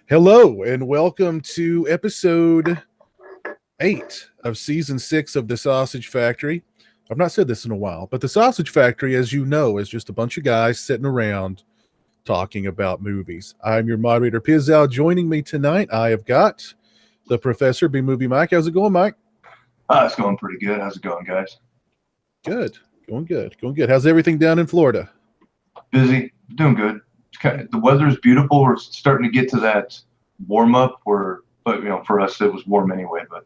Hello and welcome to episode 8 of season 6 of the Sausage Factory. I've not said this in a while, but the Sausage Factory, as you know, is just a bunch of guys sitting around talking about movies. I'm your moderator, Pizzow. Joining me tonight, I have got the Professor, B-Movie Mike. How's it going, Mike? It's going pretty good. How's it going, guys? Good. Going good. How's everything down in Florida? Busy. Doing good. The weather is beautiful. We're starting to get to that warm up but for us it was warm anyway, but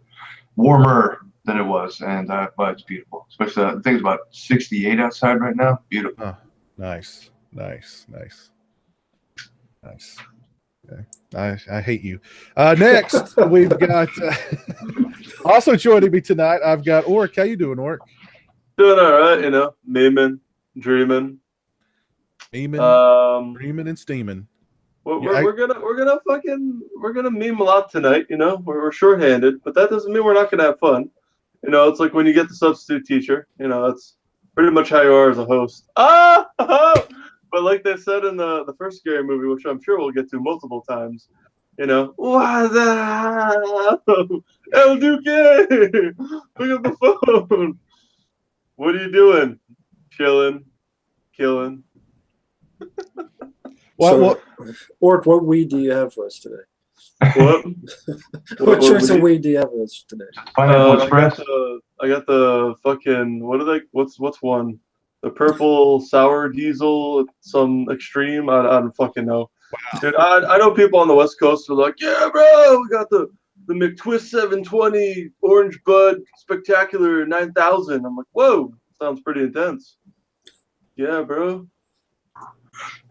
warmer than it was, and but it's beautiful. Especially I think it's about 68 outside right now. Beautiful. Oh, nice. Okay. I hate you. Next, we've got also joining me tonight. I've got Orc. How you doing, Orc? Doing all right, memeing, dreaming, dreaming and steaming. We're gonna meme a lot tonight. We're shorthanded, but that doesn't mean we're not gonna have fun. It's like when you get the substitute teacher. That's pretty much how you are as a host. But like they said in the first scary movie, which I'm sure we'll get to multiple times, what the El Duque? Pick up the phone. What are you doing? Chilling, killing. Orc, what weed do you have for us today? What? What choice of weed do you have for us today? I got the fucking what's one? The purple sour diesel, some extreme. I don't fucking know. Wow. Dude, I know people on the West Coast are like, yeah, bro, we got the McTwist 720 Orange Bud Spectacular 9000. I'm like, whoa, sounds pretty intense. Yeah, bro.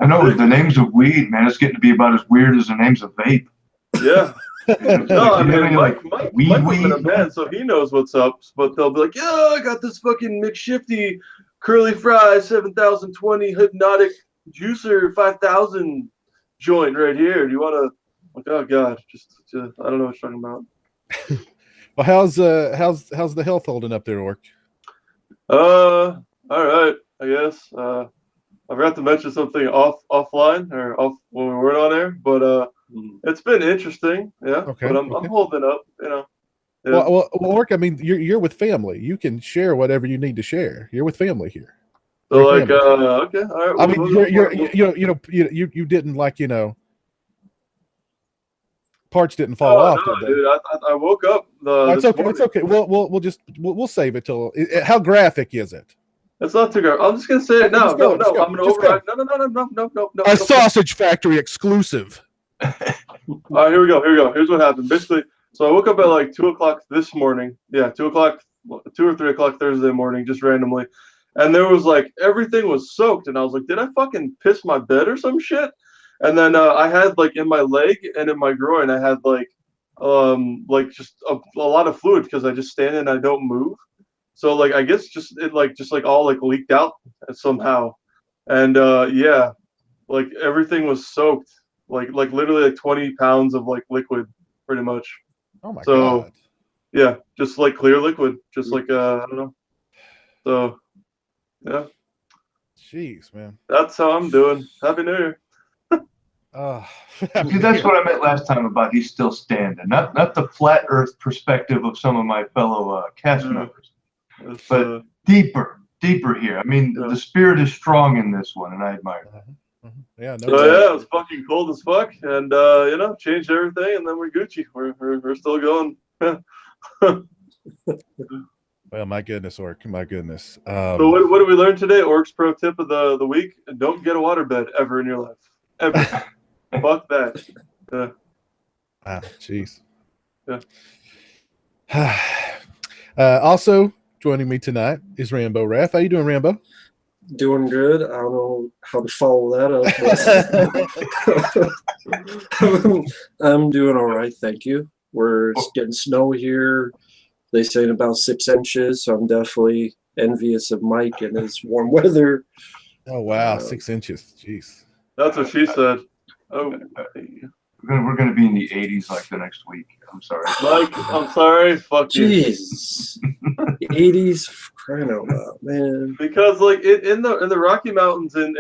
I know the names of weed, man. It's getting to be about as weird as the names of vape. Yeah. No, I mean, Mike was in a weed. band, so he knows what's up. But they'll be like, yeah, I got this fucking McShifty Curly Fry 7020 Hypnotic Juicer 5000 joint right here. Do you want to? Like, oh god, just I don't know what you're talking about. Well, how's the health holding up there, Orc? All right, I guess. I forgot to mention something offline or off when we weren't on air, but it's been interesting, yeah. Okay, but I'm holding up, Yeah. Well, Orc, I mean, you're with family. You can share whatever you need to share. You're with family here. So like, okay, all right. I mean, you didn't parts didn't fall off. No, dude. I woke up. It's okay. Morning. It's okay. We'll save it till. How graphic is it? It's not too graphic. I'm just gonna say it now. No. I'm gonna override. No. A Sausage Factory exclusive. All right, here we go. Here's what happened. Basically, so I woke up at like 2:00 this morning. Yeah, 2:00, 2 or 3 o'clock Thursday morning, just randomly. And there was like everything was soaked, and I was like, did I fucking piss my bed or some shit? And then I had like in my leg and in my groin, I had like just a lot of fluid because I just stand and I don't move. So like I guess it all like leaked out somehow, and yeah, like everything was soaked, like literally like 20 pounds of like liquid, pretty much. Oh my god. Yeah, just like clear liquid, just like I don't know. So yeah. Jeez, man. That's how I'm doing. Happy New Year. See, that's what I meant last time about he's still standing. Not the flat Earth perspective of some of my fellow cast members, but deeper here. I mean, the spirit is strong in this one, and I admire that. Yeah. No. So yeah, it was fucking cold as fuck, and changed everything, and then we're Gucci. We're still going. Well, my goodness, Orc. My goodness. So what did we learn today? Orc's pro tip of the week: don't get a waterbed ever in your life. Ever. Fuck that. Yeah. Wow, jeez. Yeah. Also joining me tonight is Rambo Raff. How you doing, Rambo? Doing good. I don't know how to follow that up. I'm doing all right, thank you. We're getting snow here. They say in about 6 inches, so I'm definitely envious of Mike and his warm weather. Oh wow, 6 inches. Jeez. That's what she said. Oh. We're gonna be in the 80s like the next week. I'm sorry. Mike, I'm sorry. Fuck you. Jeez. 80s, crying out loud, man. Because like in the Rocky Mountains in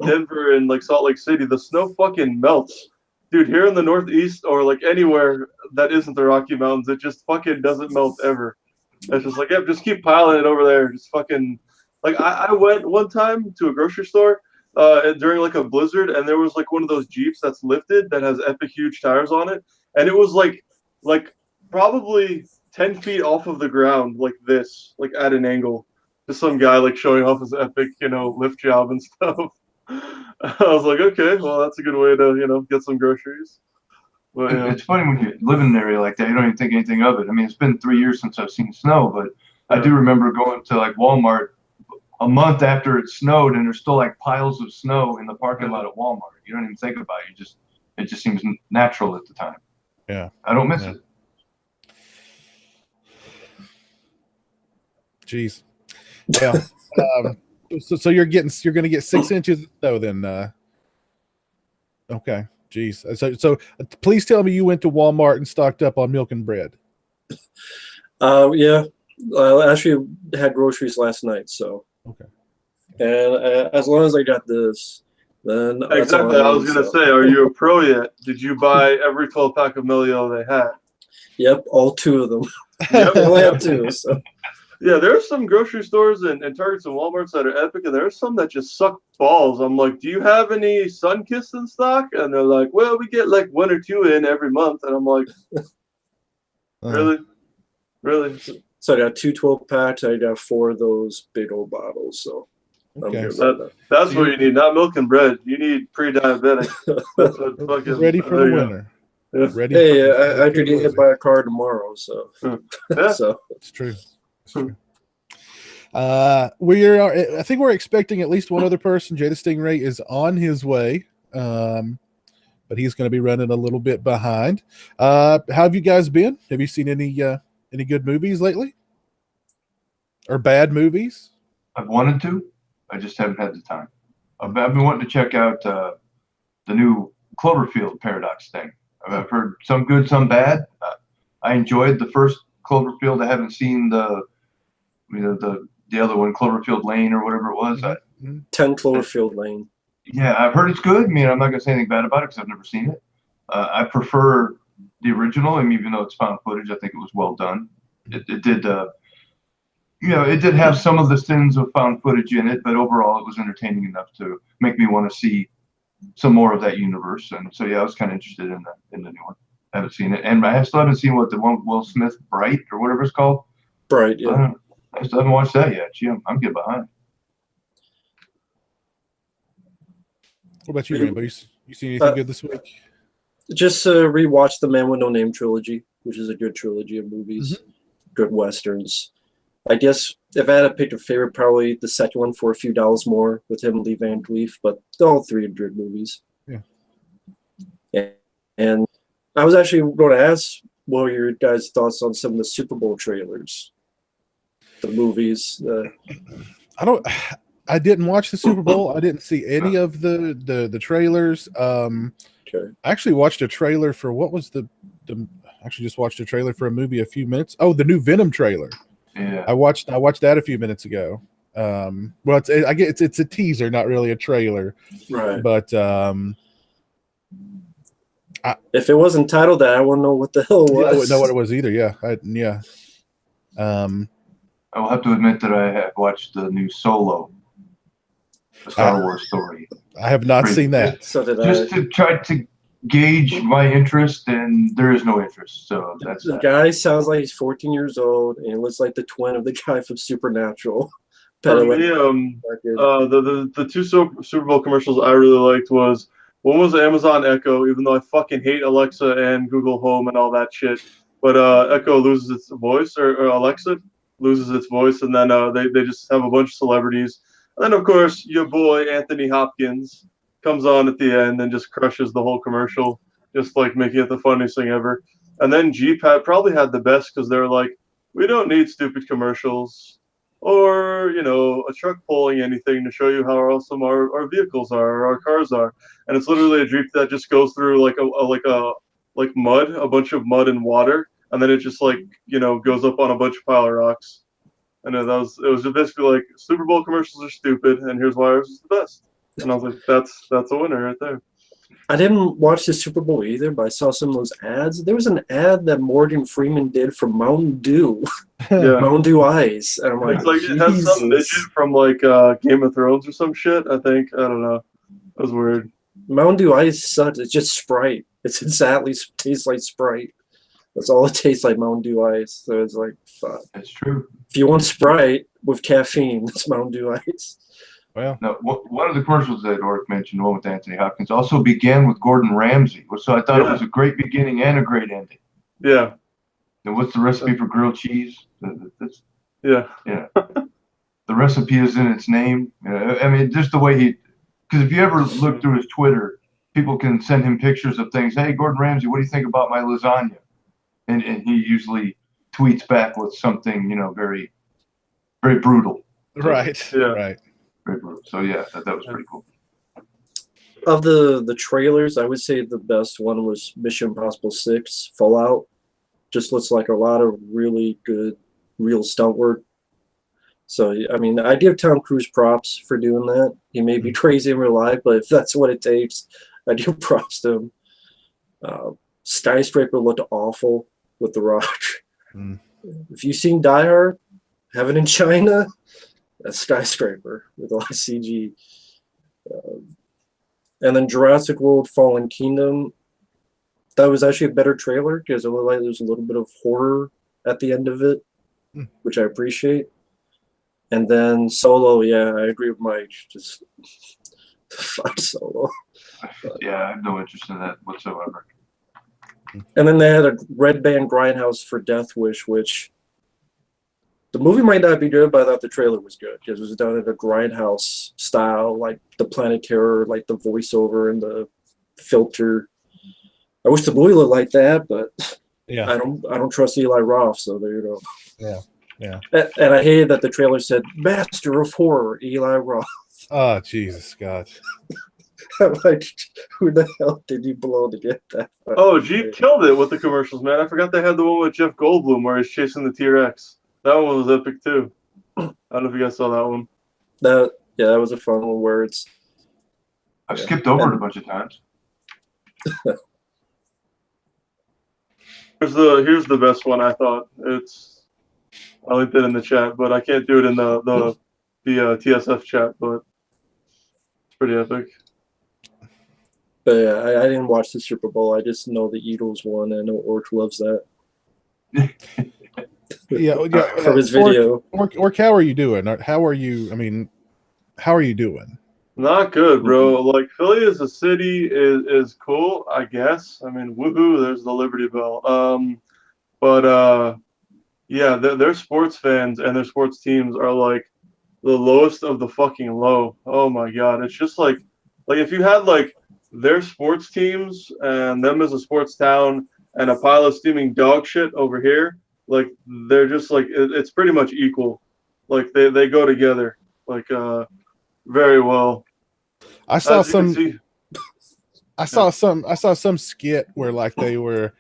Denver and like Salt Lake City, the snow fucking melts. Dude, here in the Northeast or like anywhere that isn't the Rocky Mountains, it just fucking doesn't melt ever. It's just like, yeah, just keep piling it over there. Just fucking like I went one time to a grocery store during like a blizzard, and there was like one of those Jeeps that's lifted that has epic huge tires on it, and it was like probably 10 feet off of the ground like this, like at an angle. Just some guy like showing off his epic, lift job and stuff. I was like, okay, well, that's a good way to, get some groceries. But, It's funny when you live in an area like that, you don't even think anything of it. I mean, it's been 3 years since I've seen snow, but I do remember going to like Walmart a month after it snowed, and there's still like piles of snow in the parking lot at Walmart. You don't even think about it. It just seems natural at the time. Yeah. I don't miss it. Jeez. Yeah. So you're going to get 6 inches though then. Okay. Jeez. So please tell me you went to Walmart and stocked up on milk and bread. Yeah. I actually had groceries last night, so. Okay. And as long as I got this, then that's all exactly. I was gonna so. say, are you a pro yet? Did you buy every 12-pack of Melio they had? Yep, all 2 of them. Yep. I only have 2, so. Yeah, there's some grocery stores and Targets and Walmarts that are epic, and there's some that just suck balls. I'm like, do you have any Sunkist in stock? And they're like, well, we get like 1 or 2 in every month. And I'm like, really? So I got 2 12-packs. I got 4 of those big old bottles. So Okay. That's what you need, not milk and bread. You need pre-diabetic. That's what fucking, ready for the winter. Yeah. Ready. Hey, I could get hit by a car tomorrow. So, Yeah. so It's true. It's true. I think we're expecting at least one other person. Jay the Stingray is on his way, but he's going to be running a little bit behind. How have you guys been? Have you seen any good movies lately, or bad movies? I've wanted to. I just haven't had the time. I've been wanting to check out the new Cloverfield Paradox thing. I've heard some good, some bad. I enjoyed the first Cloverfield. I haven't seen the other one, Cloverfield Lane or whatever it was. 10 Cloverfield Lane. Yeah, I've heard it's good. I mean, I'm not gonna say anything bad about it because I've never seen it. I prefer the original, and even though it's found footage, I think it was well done. It did. It did have some of the sins of found footage in it, but overall it was entertaining enough to make me want to see some more of that universe. And so, yeah, I was kind of interested in the new one. I haven't seen it, and I still haven't seen the one Will Smith, Bright or whatever it's called. Bright, yeah. I still haven't watched that yet. Gee, I'm getting behind. What about you, Rainbow? You seen anything good this week? Just rewatched the Man with No Name trilogy, which is a good trilogy of movies, good westerns. I guess if I had to pick a favorite, probably the second one for a few dollars more with him, Lee Van Cleef, but all 3 are good movies. Yeah. And I was actually going to ask, what were your guys' thoughts on some of the Super Bowl trailers, the movies? I didn't watch the Super Bowl. I didn't see any of the trailers. Okay. I actually watched a trailer for what was actually just watched a trailer for a movie a few minutes. Oh, the new Venom trailer. Yeah. I watched that a few minutes ago. Well, it's a teaser, not really a trailer. Right. But if it wasn't titled that, I wouldn't know what the hell it was. I wouldn't know what it was either. Yeah. I will have to admit that I have watched the new Solo, the Star Wars story. I have not seen that. So did Just to try to gauge my interest, and there is no interest. So that's the guy sounds like he's 14 years old, and he looks like the twin of the guy from Supernatural. For me, the 2 Super Bowl commercials I really liked was, one was Amazon Echo, even though I fucking hate Alexa and Google Home and all that shit. But Echo loses its voice, or Alexa loses its voice, and then they just have a bunch of celebrities. And then, of course, your boy Anthony Hopkins comes on at the end and just crushes the whole commercial, just like making it the funniest thing ever. And then G-Pat probably had the best because they were like, we don't need stupid commercials. or a truck pulling anything to show you how awesome our vehicles are, or our cars are. And it's literally a Jeep that just goes through like mud, a bunch of mud and water, and then it just goes up on a bunch of pile of rocks. And it was just basically like, Super Bowl commercials are stupid, and here's why ours is the best. And I was like, that's a winner right there. I didn't watch the Super Bowl either, but I saw some of those ads. There was an ad that Morgan Freeman did for Mountain Dew. Yeah. Mountain Dew Ice. And I'm like, It's like, it has some midget from Game of Thrones or some shit, I think. I don't know. It was weird. Mountain Dew Ice sucks. It's just Sprite. It's exactly tastes like Sprite. That's all it tastes like, Mountain Dew Ice. So it's like, fuck. That's true. If you want Sprite with caffeine, it's Mountain Dew Ice. Well, now, one of the commercials that Oric mentioned, the one with Anthony Hopkins, also began with Gordon Ramsay. So I thought it was a great beginning and a great ending. Yeah. And what's the recipe for grilled cheese? Yeah. The recipe is in its name. I mean, just the way because if you ever look through his Twitter, people can send him pictures of things. Hey, Gordon Ramsay, what do you think about my lasagna? And he usually tweets back with something, very, very brutal. right. Yeah. Right. Very brutal. So yeah, that was pretty cool. Of the trailers, I would say the best one was Mission Impossible 6 Fallout. Just looks like a lot of really good real stunt work. So, I mean, I give Tom Cruise props for doing that. He may be crazy in real life, but if that's what it takes, I give props to him. Skyscraper looked awful with The Rock. If you've seen Die Hard, Heaven in China, that's Skyscraper with a lot of CG. And then Jurassic World Fallen Kingdom, that was actually a better trailer because it looked like there's a little bit of horror at the end of it, which I appreciate. And then Solo, yeah, I agree with Mike. Just fuck Solo. Yeah, I have no interest in that whatsoever. And then they had a Red Band Grindhouse for Death Wish, which the movie might not be good, but I thought the trailer was good because it was done in a Grindhouse style, like the Planet Terror, like the voiceover and the filter. I wish the movie looked like that, but Yeah. I don't trust Eli Roth, so there you go. Yeah. And I hated that the trailer said "Master of Horror," Eli Roth. Oh, Jesus, God. I'm like, who the hell did you blow to get that? Oh, Jeep killed it with the commercials, man. I forgot they had the one with Jeff Goldblum where he's chasing the T-Rex. That one was epic too. I don't know if you guys saw that one. That was a fun one where it's. I've skipped over it a bunch of times. Here's the best one I thought. I linked it in the chat, but I can't do it in the TSF chat. But it's pretty epic. But yeah, I didn't watch the Super Bowl. I just know the Eagles won, and I know Orc loves that. From his video. Orc, how are you doing? How are you? I mean, how are you doing? Not good, bro. Like, Philly as a city is cool, I guess. I mean, woohoo! There's the Liberty Bell. Yeah, their sports fans and their sports teams are like the lowest of the fucking low. Oh my god, it's just like if you had like their sports teams and them as a sports town and a pile of steaming dog shit over here, like they're just like it's pretty much equal. Like they go together like very well. I saw some skit where like they were,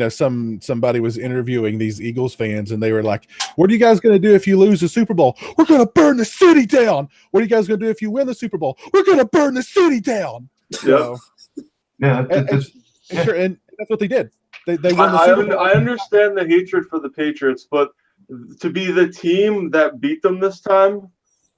somebody was interviewing these Eagles fans and they were like, "What are you guys going to do if you lose the Super Bowl? We're going to burn the city down. What are you guys going to do if you win the Super Bowl? We're going to burn the city down." Yeah. Yeah, and that's what they did. They won the Super Bowl. I understand the hatred for the Patriots, but to be the team that beat them this time,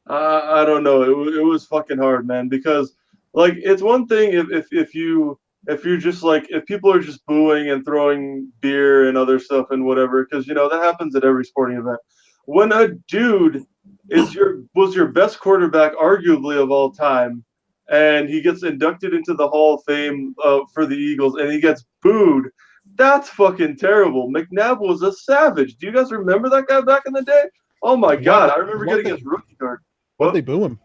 I don't know. It was fucking hard, man. Because like it's one thing if you're just like if people are just booing and throwing beer and other stuff and whatever, because that happens at every sporting event. When a dude was your best quarterback, arguably of all time, and he gets inducted into the Hall of Fame for the Eagles, and he gets booed. That's fucking terrible. McNabb was a savage. Do you guys remember that guy back in the day? Oh my god, I remember getting his rookie card. Why'd they boo him?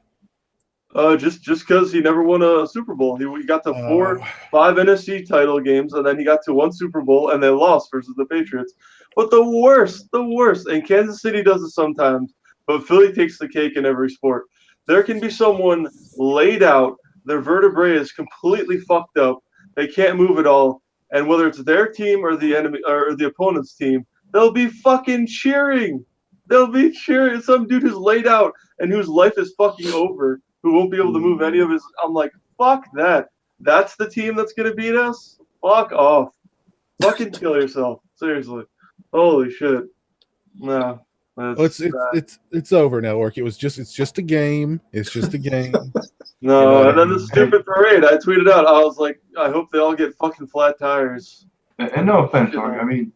Just because he never won a Super Bowl. He got to 5 NFC title games, and then he got to 1 Super Bowl, and they lost versus the Patriots. But the worst, and Kansas City does it sometimes. but Philly takes the cake in every sport. There can be someone laid out, their vertebrae is completely fucked up, they can't move at all, and whether it's their team or the enemy or the opponent's team, they'll be fucking cheering. They'll be cheering some dude who's laid out and whose life is fucking over, who won't be able to move any of his. I'm like, fuck that. That's the team that's gonna beat us? Fuck off. Fucking kill yourself. Seriously. Holy shit. No. Well, it's over now, Ork. It's just a game. It's just a game. No, and then the stupid parade. I tweeted out. I was like, I hope they all get fucking flat tires. And no offense, Ork. I mean,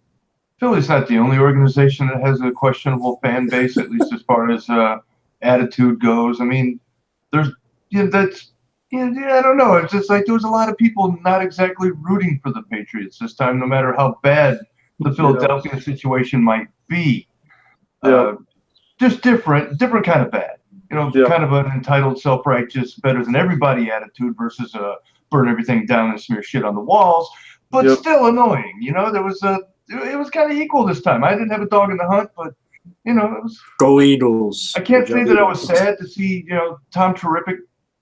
Philly's not the only organization that has a questionable fan base, at least as far as attitude goes. I mean, there's I don't know. It's just like there was a lot of people not exactly rooting for the Patriots this time, no matter how bad the Philadelphia situation might be. Just different kind of bad. Kind of an entitled, self-righteous, better than everybody attitude versus burn everything down and smear shit on the walls, but still annoying. There was it was kind of equal this time. I didn't have a dog in the hunt, but it was. Go Eagles. I can't say that I was sad to see Tom Terrific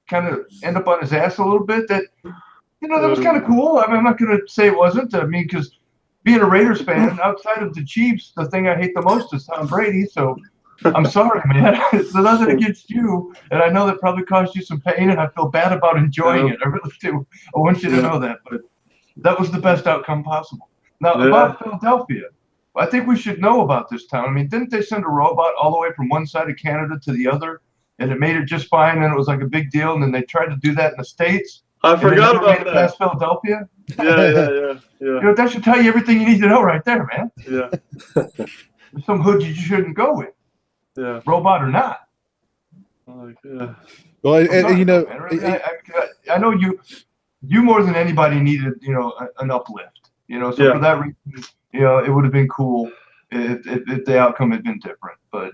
kind of end up on his ass a little bit. That that was kind of cool. I mean, I'm not going to say it wasn't. I mean, because being a Raiders fan, outside of the Chiefs, the thing I hate the most is Tom Brady. So I'm sorry, man. It's nothing against you, and I know that probably caused you some pain, and I feel bad about enjoying it. I really do. I want you to know that, but that was the best outcome possible. Now, about Philadelphia, I think we should know about this town. I mean, didn't they send a robot all the way from one side of Canada to the other, and it made it just fine, and it was like a big deal, and then they tried to do that in the States? I forgot about that. Past Philadelphia? Yeah. That should tell you everything you need to know right there, man. Yeah. There's some hood you shouldn't go with. Yeah. Robot or not. Well, I know you more than anybody needed, an uplift. So for that reason, it would have been cool if the outcome had been different. But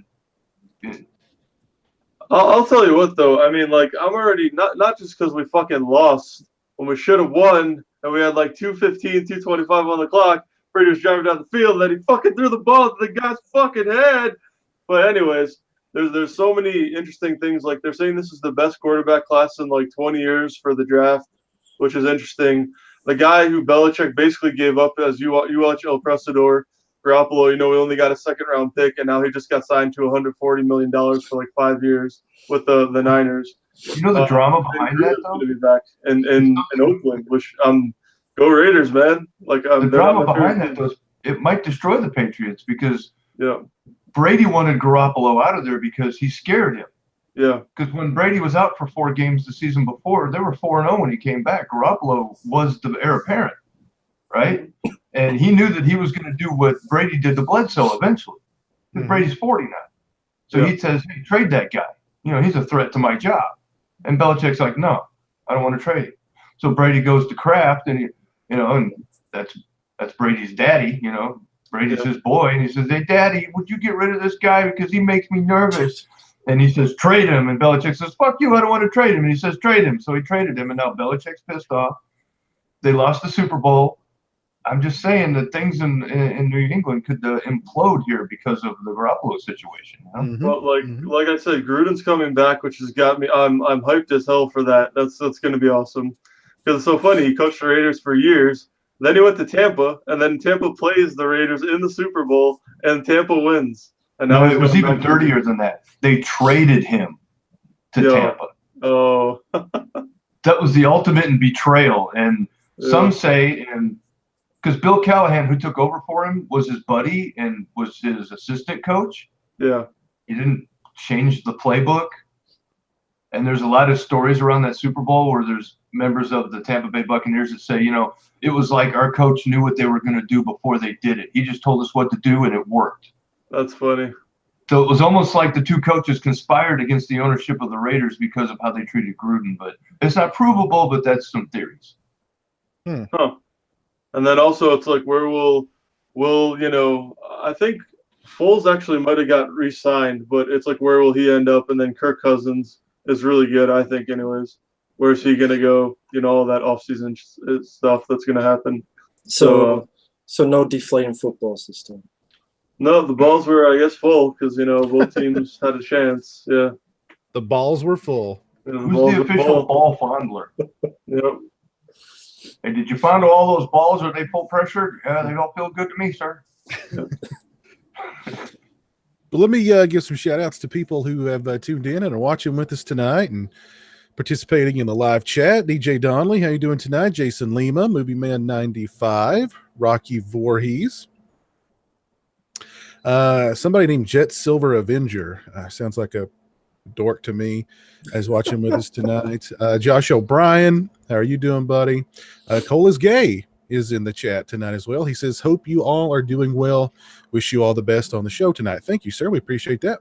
I'll tell you what, though. I mean, like, I'm already not just because we fucking lost when we should have won, and we had like 2:15, 2:25 on the clock. Brady was driving down the field, and then he fucking threw the ball to the guy's fucking head. But anyways, there's so many interesting things. Like, they're saying this is the best quarterback class in like 20 years for the draft, which is interesting. The guy who Belichick basically gave up, as you watch El Crestador, Garoppolo, we only got a second-round pick, and now he just got signed to $140 million for like 5 years with the Niners. The drama behind that, though? Going to be back in Oakland, which go Raiders, man. Like the drama behind that, though, it might destroy the Patriots because Brady wanted Garoppolo out of there because he scared him. Yeah. Because when Brady was out for 4 games the season before, they were 4-0 when he came back. Garoppolo was the heir apparent, right? And he knew that he was going to do what Brady did to Bledsoe eventually. Because Brady's 40 now. So he says, hey, trade that guy. He's a threat to my job. And Belichick's like, no, I don't want to trade him. So Brady goes to Kraft, and and that's Brady's daddy. Brady's his boy, and he says, hey, Daddy, would you get rid of this guy because he makes me nervous? And he says, trade him. And Belichick says, fuck you, I don't want to trade him. And he says, trade him. So he traded him, and now Belichick's pissed off. They lost the Super Bowl. I'm just saying that things in New England could implode here because of the Garoppolo situation. Well, like I said, Gruden's coming back, which has got me. I'm hyped as hell for that. That's going to be awesome. Because it's so funny. He coached the Raiders for years. Then he went to Tampa, and then Tampa plays the Raiders in the Super Bowl, and Tampa wins. And now it was even dirtier than that. They traded him to Tampa. Oh. That was the ultimate in betrayal. And some say, and because Bill Callahan, who took over for him, was his buddy and was his assistant coach. Yeah. He didn't change the playbook. And there's a lot of stories around that Super Bowl where there's members of the Tampa Bay Buccaneers that say, it was like our coach knew what they were going to do before they did it. He just told us what to do, and it worked. That's funny. So it was almost like the two coaches conspired against the ownership of the Raiders because of how they treated Gruden. But it's not provable, but that's some theories. Huh. And then also it's like where will I think Foles actually might have got re-signed, but it's like where will he end up? And then Kirk Cousins is really good, I think, anyways. Where's he going to go? All that offseason stuff that's going to happen. So no deflating footballs this time. No, the balls were, I guess, full because both teams had a chance. Yeah. The balls were full. Yeah, the Who's balls the were official full. ball fondler? Yep. Hey, did you find all those balls? Are they full pressure? Yeah, they don't feel good to me, sir. But let me give some shout outs to people who have tuned in and are watching with us tonight and participating in the live chat. DJ Donnelly, how you doing tonight? Jason Lima, Movie Man 95, Rocky Voorhees. Somebody named Jet Silver Avenger. Sounds like a dork to me as watching with us tonight. Josh O'Brien, how are you doing, buddy? Cole is gay is in the chat tonight as well. He says, hope you all are doing well. Wish you all the best on the show tonight. Thank you, sir. We appreciate that.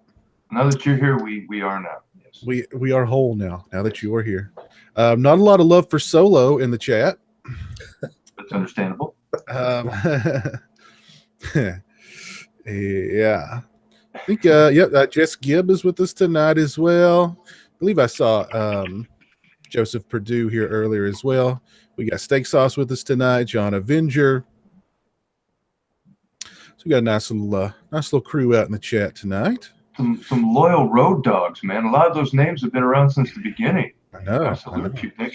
Now that you're here, we are now. Yes. We are whole now that you are here. Not a lot of love for Solo in the chat. That's understandable. Yeah. I think Jess Gibb is with us tonight as well. I believe I saw Joseph Perdue here earlier as well. We got Steak Sauce with us tonight, John Avenger. So we got a nice little crew out in the chat tonight. Some loyal road dogs, man. A lot of those names have been around since the beginning. I know.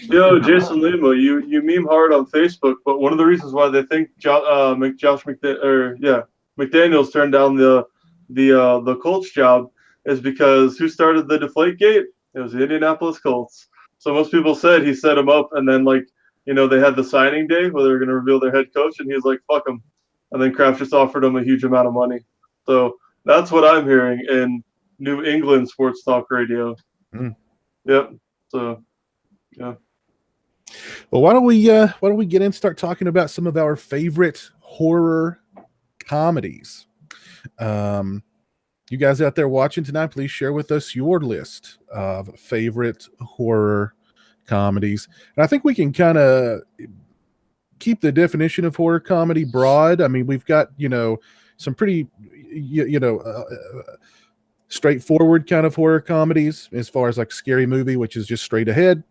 Yo, Jason Lima, you meme hard on Facebook, but one of the reasons why they think Josh McDaniels turned down the Colts job is because who started the Deflategate? It was the Indianapolis Colts. So most people said he set him up, and then they had the signing day where they were going to reveal their head coach, and he was like, "Fuck him," and then Kraft just offered him a huge amount of money. So that's what I'm hearing in New England sports talk radio. Yep. So, yeah. Well, why don't we get in and start talking about some of our favorite horror comedies? You guys out there watching tonight, please share with us your list of favorite horror comedies. And I think we can kind of keep the definition of horror comedy broad. I mean, we've got, some pretty, straightforward kind of horror comedies as far as like Scary Movie, which is just straight ahead,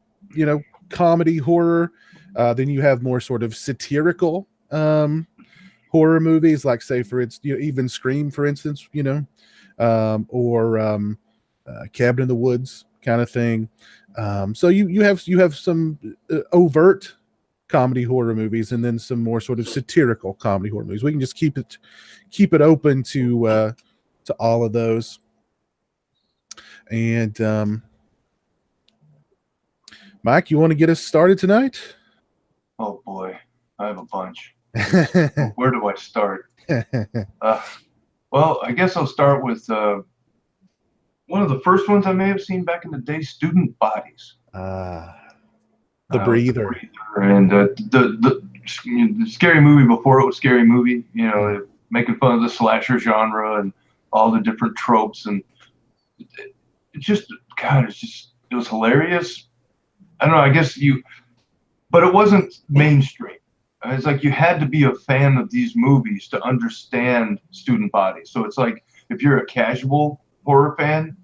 comedy horror. Then you have more sort of satirical horror movies, like say for instance, even Scream, for instance, or Cabin in the Woods kind of thing. So you have some overt comedy horror movies, and then some more sort of satirical comedy horror movies. We can just keep it open to all of those. And Mike, you want to get us started tonight? Oh boy, I have a bunch. Where do I start? Well, I guess I'll start with one of the first ones I may have seen back in the day, Student Bodies. The Breather. And the Scary Movie before it was Scary Movie, making fun of the slasher genre and all the different tropes. And it was hilarious. I don't know, I guess but it wasn't mainstream. It's like you had to be a fan of these movies to understand Student Bodies. So it's like if you're a casual horror fan,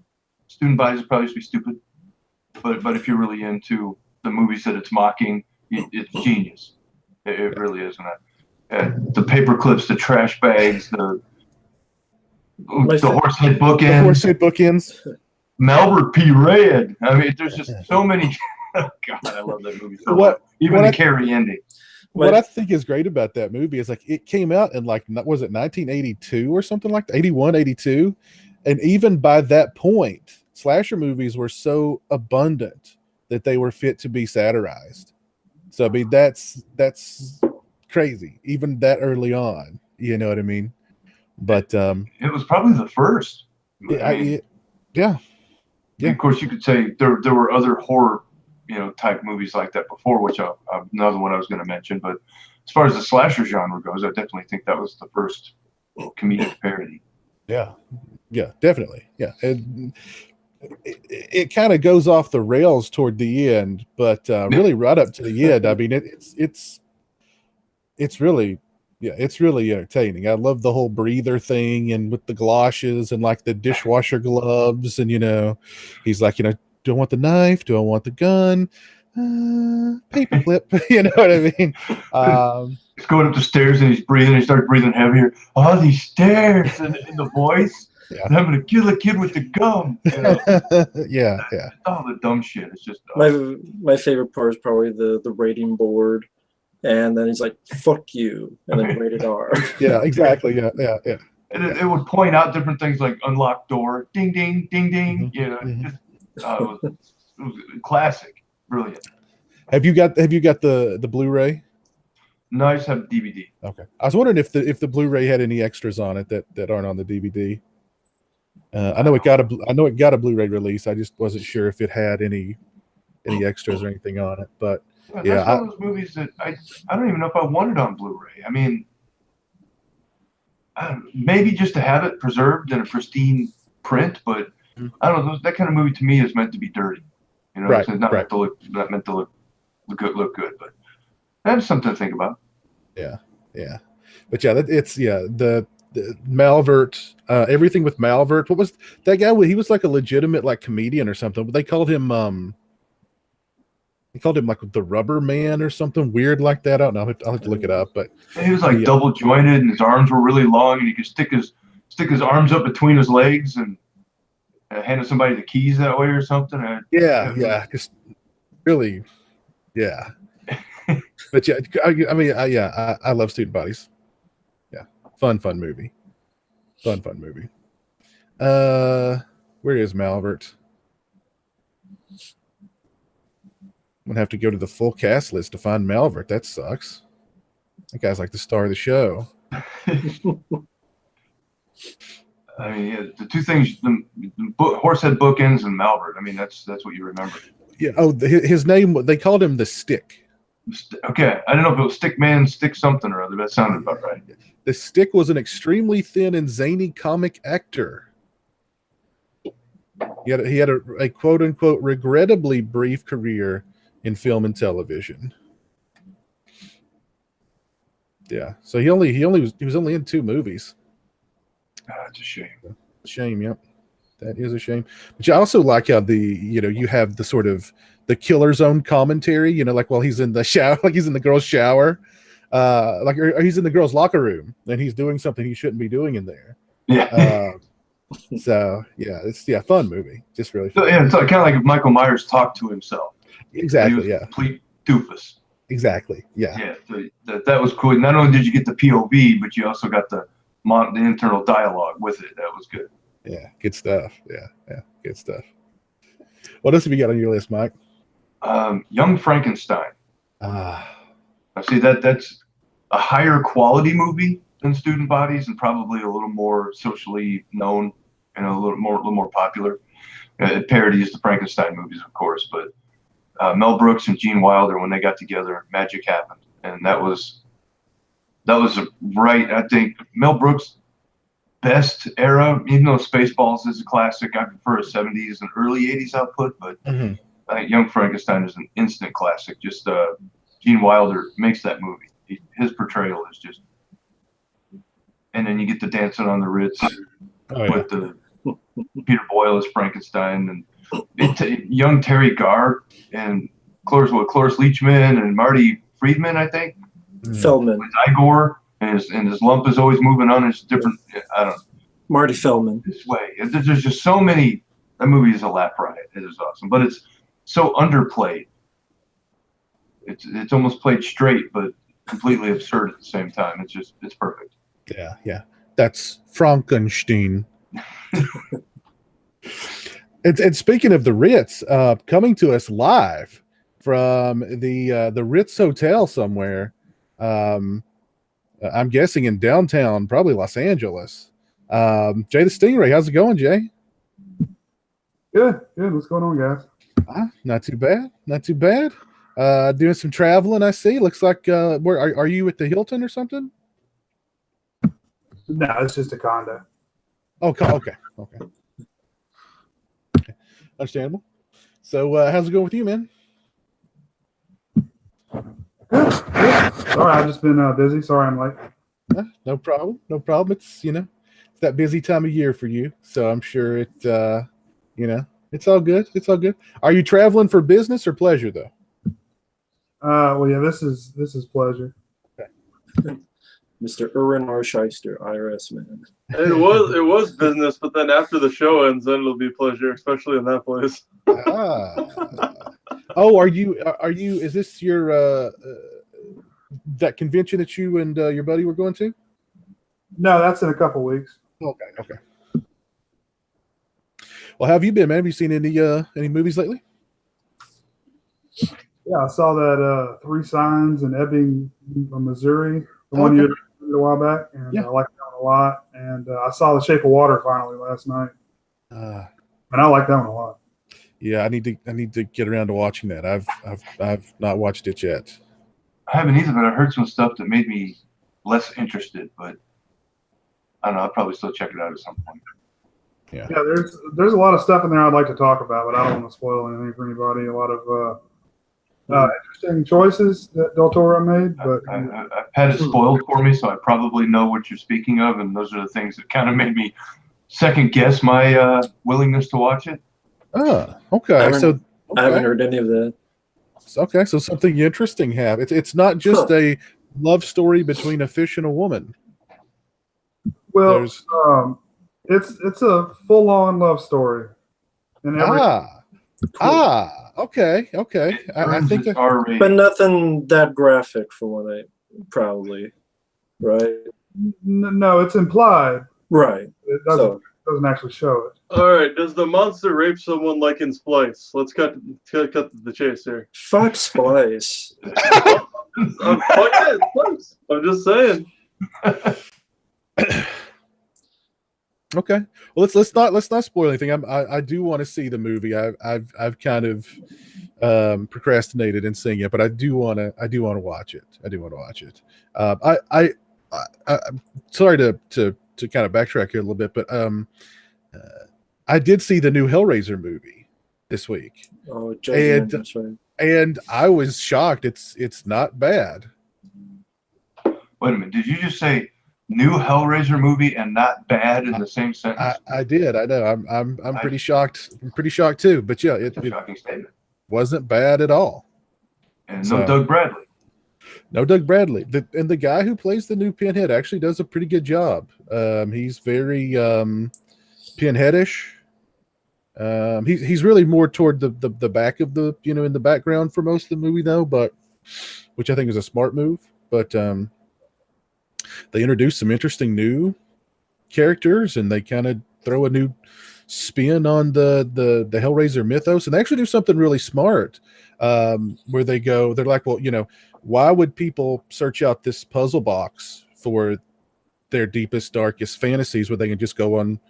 Student Bodies is probably supposed to be stupid. But if you're really into the movies that it's mocking, it's genius. It really is. And the paper clips, the trash bags, the horse head bookends. The horse head bookends. Melbert P. Red. I mean, there's just so many. God, I love that movie so much. Even the Carrie ending. What I think is great about that movie is it came out in was it 1982 or something like that? 81, 82. And even by that point, slasher movies were so abundant that they were fit to be satirized. So, I mean, that's crazy, even that early on. You know what I mean? But it was probably the first. Yeah. Of course, you could say there were other horror type movies like that before, which another one I was going to mention. But as far as the slasher genre goes, I definitely think that was the first comedic parody. Yeah, definitely. Yeah, it kind of goes off the rails toward the end, but really right up to the end, I mean, it's really entertaining. I love the whole breather thing, and with the galoshes and like the dishwasher gloves, and he's like, do I want the knife? Do I want the gun? Paperclip. You know what I mean? He's going up the stairs and he's breathing. He starts breathing heavier. Oh, these stairs, and in the voice. Yeah. I'm gonna kill a kid with the gum. You know? Yeah. All the dumb shit. It's just My favorite part is probably the rating board, and then he's like, "Fuck you," and then rated R. Yeah, exactly. Yeah. And it would point out different things like unlocked door, ding ding, ding ding. You know, just it was classic, brilliant. Have you got the Blu-ray? No, I just have DVD. Okay. I was wondering if the Blu-ray had any extras on it that aren't on the DVD. I know it got a Blu-ray release. I just wasn't sure if it had any extras or anything on it. But yeah, that's one of those movies that I don't even know if I want it on Blu-ray. I mean, maybe just to have it preserved in a pristine print, but I don't know. That kind of movie to me is meant to be dirty. You know, it's not meant to look good, but that's something to think about. Yeah. But yeah, the Malvert, everything with Malvert. What was that guy? He was like a legitimate like comedian or something, but they called him like the Rubber Man or something weird like that. I don't know. I'll have to look it up. But he was like double jointed, and his arms were really long, and he could stick his arms up between his legs and handed somebody the keys that way or something. Just really, yeah. But yeah, I love Student Bodies. Yeah, fun movie. Fun movie. Where is Malvert? I'm gonna have to go to the full cast list to find Malvert. That sucks. That guy's like the star of the show. I mean, the two things: the Horsehead Bookends and Malvert. I mean, that's what you remember. Yeah. Oh, his name. They called him the Stick. Okay, I don't know if it was Stick Man, Stick something or other. That sounded about right. The Stick was an extremely thin and zany comic actor. He had a quote unquote regrettably brief career in film and television. Yeah, so he was only in 2 movies. It's a shame. Shame, yep. That is a shame. But I also like how you have the sort of the Killer Zone commentary, like while he's in the shower, like he's in the girl's shower, or he's in the girl's locker room and he's doing something he shouldn't be doing in there. Yeah. So yeah, it's fun movie. Just really fun. So, yeah, it's kind of like if Michael Myers talked to himself. Exactly. A complete doofus. Exactly. Yeah. Yeah. So that was cool. Not only did you get the POV, but you also got the internal dialogue with it. That was good. Yeah. Good stuff. Yeah. Good stuff. What else have you got on your list, Mike? Young Frankenstein. I see that's a higher quality movie than Student Bodies, and probably a little more socially known and a little more popular. It parodies the Frankenstein movies, of course, but Mel Brooks and Gene Wilder, when they got together, magic happened, and that was right. I think Mel Brooks' best era, even though Spaceballs is a classic. I prefer a 70s and early 80s output, but I think Young Frankenstein is an instant classic. Just Gene Wilder makes that movie. His portrayal is just, and then you get the Dancing on the Ritz with the Peter Boyle as Frankenstein, and young Terry Garr and Cloris Leachman and Marty Friedman, I think. Feldman. With Igor, and his lump is always moving on. It's different. I don't know. Marty Feldman. This way, there's just so many. That movie is a lap riot. It is awesome, but it's so underplayed. It's almost played straight, but completely absurd at the same time. It's perfect. Yeah. That's Frankenstein. And speaking of the Ritz, coming to us live from the Ritz Hotel somewhere. I'm guessing in downtown, probably Los Angeles. Jay the Stingray, how's it going, Jay? Good. What's going on, guys? Not too bad. Doing some traveling, I see. Looks like where are you at the Hilton or something? No, it's just a condo. Oh, okay. Understandable. So, how's it going with you, man? Good. Sorry, I've just been busy. Sorry, I'm late. No problem. It's it's that busy time of year for you, so I'm sure it it's all good. Are you traveling for business or pleasure though? Well, yeah, this is pleasure. Okay. Mr. Erwin R. Shyster, IRS man. It was business, but then after the show ends, then it'll be pleasure, especially in that place. Oh, are you? Is this your that convention that you and your buddy were going to? No, that's in a couple weeks. Okay. Well, how have you been, man? Have you seen any movies lately? Yeah, I saw that Three Signs in Ebbing, Missouri, the one you did a while back, and I liked that one a lot. And I saw The Shape of Water finally last night, and I like that one a lot. Yeah, I need to get around to watching that. I've not watched it yet. I haven't either, but I heard some stuff that made me less interested. But I don't know. I'll probably still check it out at some point. Yeah, there's a lot of stuff in there I'd like to talk about, but I don't want to spoil anything for anybody. A lot of interesting choices that Del Toro made, but I've had it spoiled for me, so I probably know what you're speaking of, and those are the things that kind of made me second guess my willingness to watch it. Okay. I haven't heard any of that. Okay, so something interesting happened. It's not just a love story between a fish and a woman. well, it's a full-on love story. And okay. I think it's R-rated. But nothing that graphic for what I probably, right? No, it's implied. Right. It doesn't actually show it. All right, does the monster rape someone like in Splice? Let's cut the chase here. Fuck Splice. I'm fucking Splice. I'm just saying. Okay. Well, let's not spoil anything. I do want to see the movie. I've kind of procrastinated in seeing it, but I do want to watch it. I'm sorry to kind of backtrack here a little bit, but I did see the new Hellraiser movie this week. Oh, that's right. And I was shocked. It's not bad. Wait a minute. Did you just say new Hellraiser movie and not bad in the same sentence? I did. I know. I'm pretty shocked. I'm pretty shocked too. But yeah, It's a shocking statement. wasn't bad at all. And no Doug Bradley. No Doug Bradley. And the guy who plays the new Pinhead actually does a pretty good job. He's very Pinheadish. He's really more toward the back of the, in the background for most of the movie though, but which I think is a smart move. But they introduce some interesting new characters, and they kind of throw a new spin on the Hellraiser mythos, and they actually do something really smart, where they're like, well, why would people search out this puzzle box for their deepest, darkest fantasies where they can just go on,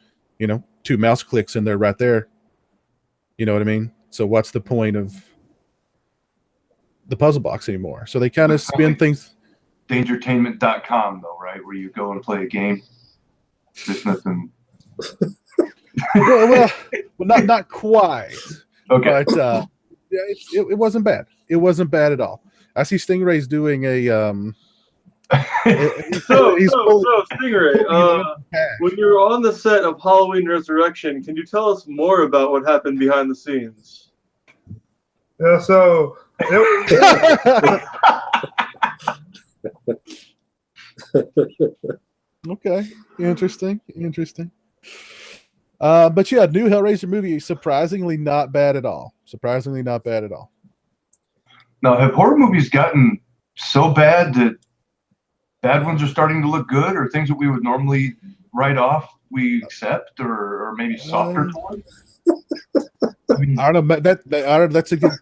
2 mouse clicks and they're right there? You know what I mean? So what's the point of the puzzle box anymore? So they kind of spin things. Dangertainment.com though, right? Where you go and play a game. There's nothing. well, not quite. Okay. But yeah, it wasn't bad. It wasn't bad at all. I see Stingray's doing a So Stingray, when you were on the set of Halloween Resurrection, can you tell us more about what happened behind the scenes? Yeah, so okay, interesting. But yeah, new Hellraiser movie, surprisingly not bad at all. Now, have horror movies gotten so bad that bad ones are starting to look good, or things that we would normally write off we accept, or maybe softer towards? I don't know. That's a good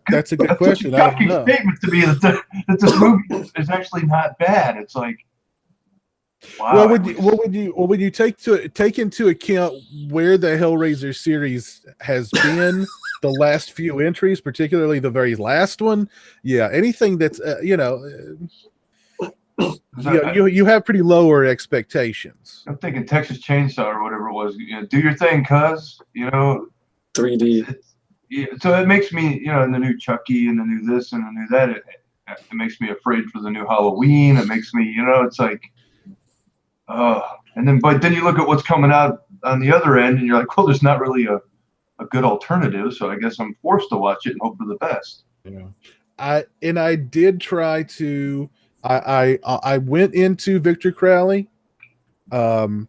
question. A shocking statement to me that this movie is actually not bad. It's like, wow. When you take into account where the Hellraiser series has been, the last few entries, particularly the very last one, yeah, anything that's you have pretty lower expectations. I'm thinking Texas Chainsaw or whatever it was. Do your thing, cuz 3D. Yeah, so it makes me, and the new Chucky and the new this and the new that. It makes me afraid for the new Halloween. It makes me, it's like, but then you look at what's coming out on the other end, and you're like, well, there's not really a good alternative. So I guess I'm forced to watch it and hope for the best. I did try to. I went into Victor Crowley, going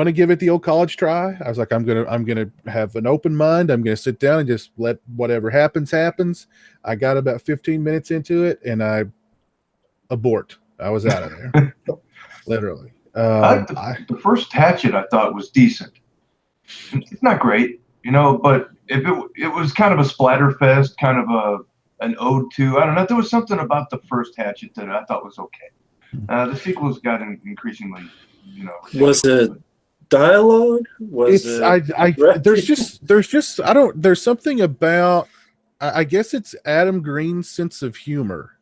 to give it the old college try. I was like, I'm gonna have an open mind. I'm gonna sit down and just let whatever happens. I got about 15 minutes into it, and I abort. I was out of there, literally. The first Hatchet I thought was decent. It's not great, but if it was kind of a splatter fest, kind of an ode to, I don't know. There was something about the first Hatchet that I thought was okay. The sequels got increasingly, Was it dialogue? There's something about, I guess it's Adam Green's sense of humor.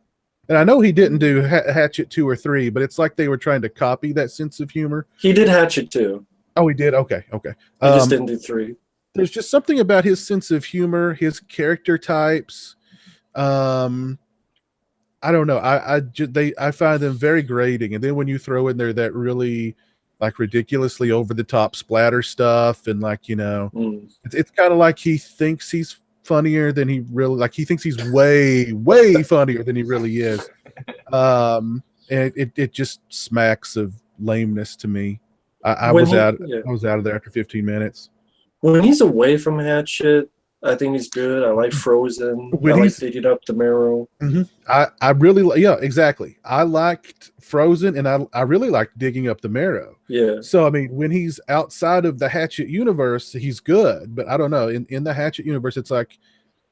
And I know he didn't do Hatchet 2 or 3, but it's like they were trying to copy that sense of humor. He did Hatchet 2. Oh, he did? Okay. He just didn't do 3. There's just something about his sense of humor, his character types. I don't know. I find them very grating. And then when you throw in there that really like ridiculously over the top splatter stuff, and like, it's kind of like he thinks he's funnier than he really, like he thinks he's way funnier than he really is. And it just smacks of lameness to me. I was out of there after 15 minutes. When he's away from Hatchet, I think he's good. I like Frozen. I like Digging Up the Marrow. Mm-hmm. I really, exactly. I liked Frozen, and I really liked Digging Up the Marrow. Yeah. So, I mean, when he's outside of the Hatchet universe, he's good. But I don't know. In the Hatchet universe, it's like,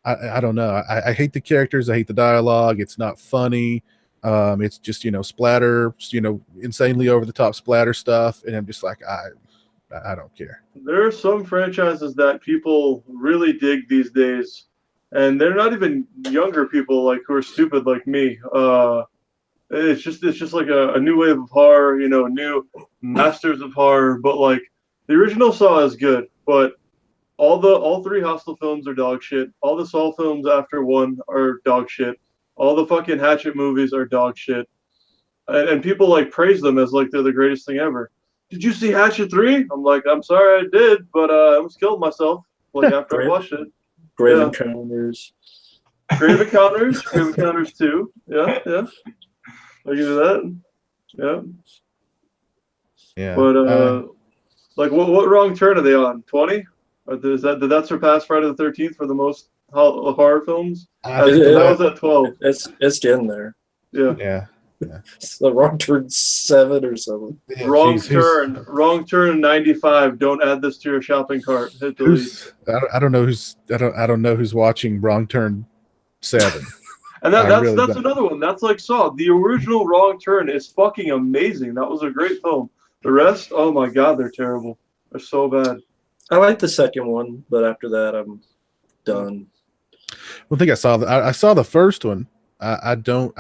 I don't know. I hate the characters. I hate the dialogue. It's not funny. It's just, splatter, insanely over the top splatter stuff. And I'm just like, I don't care. There are some franchises that people really dig these days, and they're not even younger people like who are stupid like me. It's just like a new wave of horror, new masters of horror. But like the original Saw is good, but all 3 Hostel films are dog shit. All the Saw films after 1 are dog shit. All the fucking Hatchet movies are dog shit, and people like praise them as like they're the greatest thing ever. Did you see Hatchet 3? I'm like, I'm sorry I did, but I almost killed myself like after I watched it. Grave Encounters. Grave Encounters 2. Yeah. I can do that. Yeah. Yeah. But like what wrong turn are they on? 20? Did that surpass Friday the 13th for the most horror films? That was at 12. It's getting there. Yeah. It's the Wrong Turn 7 or something. Yeah, Wrong turn 95. Don't add this to your shopping cart. Hit delete. I don't know who's watching Wrong Turn 7. And that's another one. That's like Saw. The original Wrong Turn is fucking amazing. That was a great film. The rest, oh my god, they're terrible. They're so bad. I like the second one, but after that, I'm done. I think I saw the first one. I don't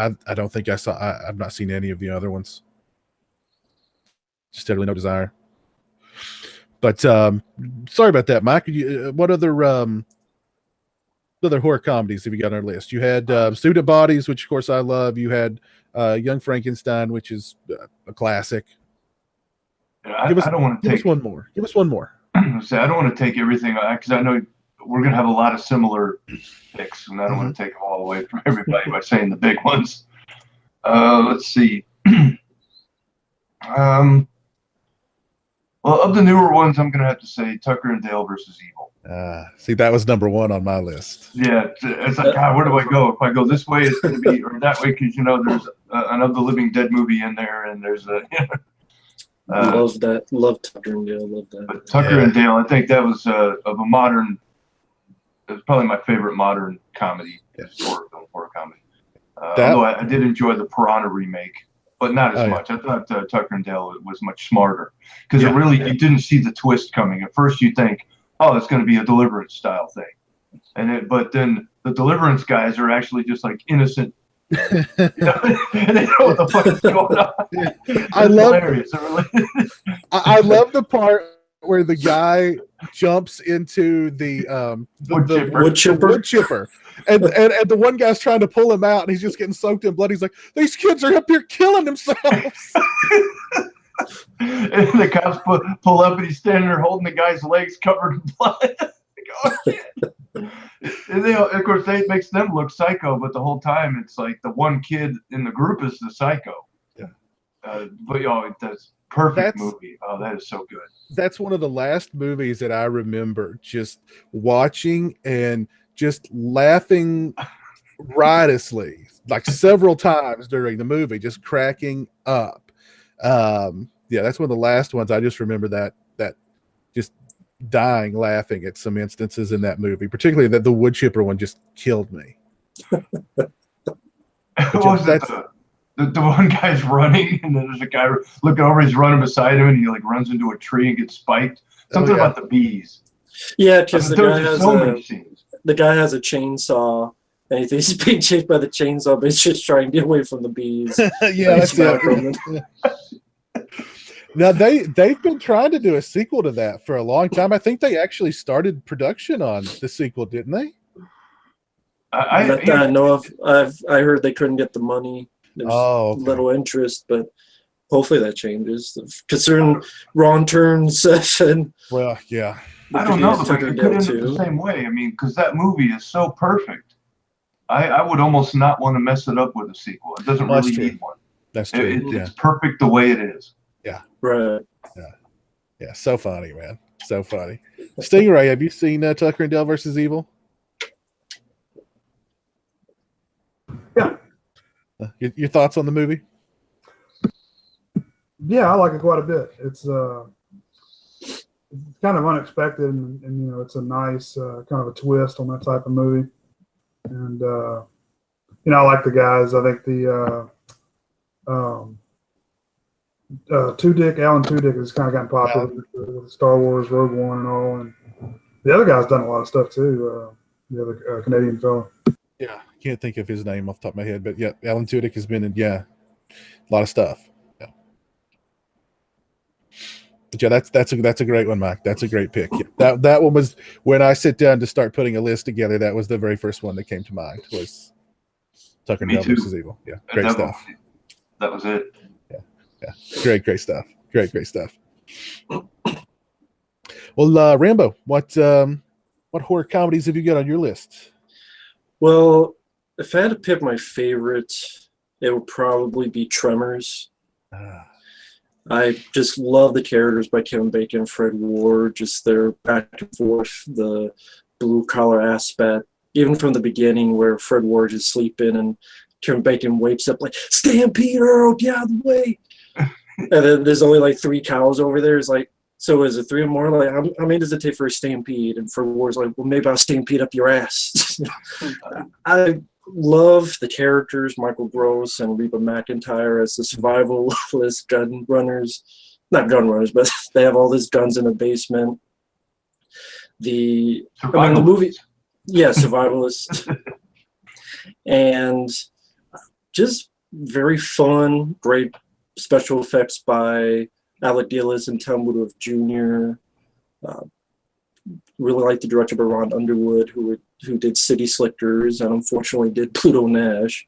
think I've not seen any of the other ones. Just had really no desire. But sorry about that, Mike. What other horror comedies have you got on our list? You had Student Bodies, which of course I love. You had Young Frankenstein, which is a classic. I don't want to take one more. Give us one more. I don't want to take everything because I know we're going to have a lot of similar picks, and I don't want to take them all away from everybody by saying the big ones. Let's see. Well, of the newer ones, I'm going to have to say Tucker and Dale versus Evil. See, that was number 1 on my list. Yeah, it's like, God, where do I go? If I go this way, it's going to be, or that way, because, there's an Of the Living Dead movie in there, and there's a... love that. Love Tucker and Dale. Love that. But Tucker and Dale, I think that was of a modern... It was probably my favorite modern comedy, horror comedy. Although I did enjoy the Piranha remake, but not as much. I thought Tucker and Dale was much smarter because you didn't see the twist coming. At first, you think, oh, it's going to be a Deliverance style thing, but then the Deliverance guys are actually just like innocent. And they know what the fuck is going on. I love the part where the guy jumps into the wood chipper. And the one guy's trying to pull him out, and he's just getting soaked in blood. He's like, these kids are up here killing themselves. And the cops pull up, and he's standing there holding the guy's legs covered in blood. oh shit. And they, of course, it makes them look psycho, but the whole time it's like the one kid in the group is the psycho. Yeah. But that's perfect movie. Oh, that is so good. That's one of the last movies that I remember just watching and just laughing riotously, like several times during the movie, just cracking up. Yeah, that's one of the last ones. I just remember that just dying laughing at some instances in that movie, particularly that the wood chipper one just killed me. What was it? The one guy's running, and then there's a guy looking over. He's running beside him, and he like runs into a tree and gets spiked. Something about the bees. Yeah, because the guy has a chainsaw, and he's being chased by the chainsaw, but he's just trying to get away from the bees. Yeah, that's it. Now they've been trying to do a sequel to that for a long time. I think they actually started production on the sequel, didn't they? I know of. I heard they couldn't get the money. There's little interest, but hopefully that changes. Considering Ron turns and yeah. I don't know, but it could end up the same way. I mean, because that movie is so perfect. I would almost not want to mess it up with a sequel. It doesn't really need one. That's true. It's perfect the way it is. Yeah. Right. Yeah. So funny, man. So funny. Stingray, have you seen Tucker and Dale versus Evil? Yeah. Your thoughts on the movie? Yeah, I like it quite a bit. It's kind of unexpected, and you know, it's a nice kind of a twist on that type of movie. And you know, I like the guys. I think the Alan Tudyk has kind of gotten popular with Star Wars, Rogue One, and all. And the other guy's done a lot of stuff too. The other Canadian fellow. Yeah, can't think of his name off the top of my head, but yeah, Alan Tudyk has been in a lot of stuff. Yeah, but yeah, that's a great one, Mike. That's a great pick. Yeah. That one was when I sit down to start putting a list together. That was the very first one that came to mind. Was Tucker and Dale versus Evil. Yeah, great stuff. That was it. Yeah, great stuff. Great stuff. Well, Rambo, what horror comedies have you got on your list? Well, if I had to pick my favorite, it would probably be Tremors. I just love the characters by Kevin Bacon and Fred Ward, just their back and forth, the blue-collar aspect, even from the beginning where Fred Ward is sleeping and Kevin Bacon wakes up like, Stampede Earl, get out of the way. And then there's only like 3 cows over there. It's like, so is it 3 or more? Like, how many does it take for a stampede? And Fred Ward's like, well, maybe I'll stampede up your ass. I love the characters, Michael Gross and Reba McEntire as the survivalist gun runners. Not gun runners, but they have all these guns in the basement. The movie, yeah, survivalists. And just very fun, great special effects by Alec Gillis and Tom Woodruff Jr. Really like the director by Ron Underwood, who did City Slickers and unfortunately did Pluto Nash.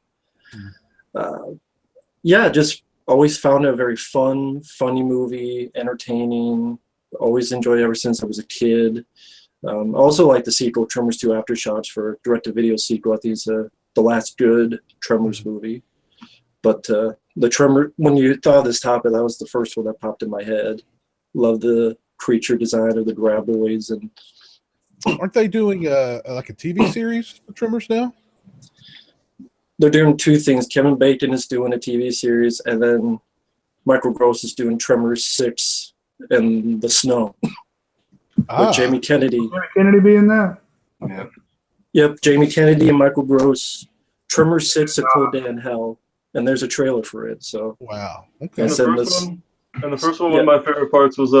Yeah, just always found it a very funny movie, entertaining. Always enjoyed it ever since I was a kid. Also like the sequel, Tremors 2 Aftershocks, for direct-to-video sequel. I think it's the last good Tremors movie. But the Tremor, when you thought of this topic, that was the first one that popped in my head. Love the creature design of the Graboids. And aren't they doing like a TV series for Tremors now? They're doing 2 things. Kevin Bacon is doing a TV series, and then Michael Gross is doing Tremors 6 in the snow. With Jamie Kennedy. Jamie Kennedy being that? Yeah. Yep, Jamie Kennedy and Michael Gross. Tremors 6, A Cold Day in Hell. And there's a trailer for it. So wow. Okay. And the first one, one of my favorite parts was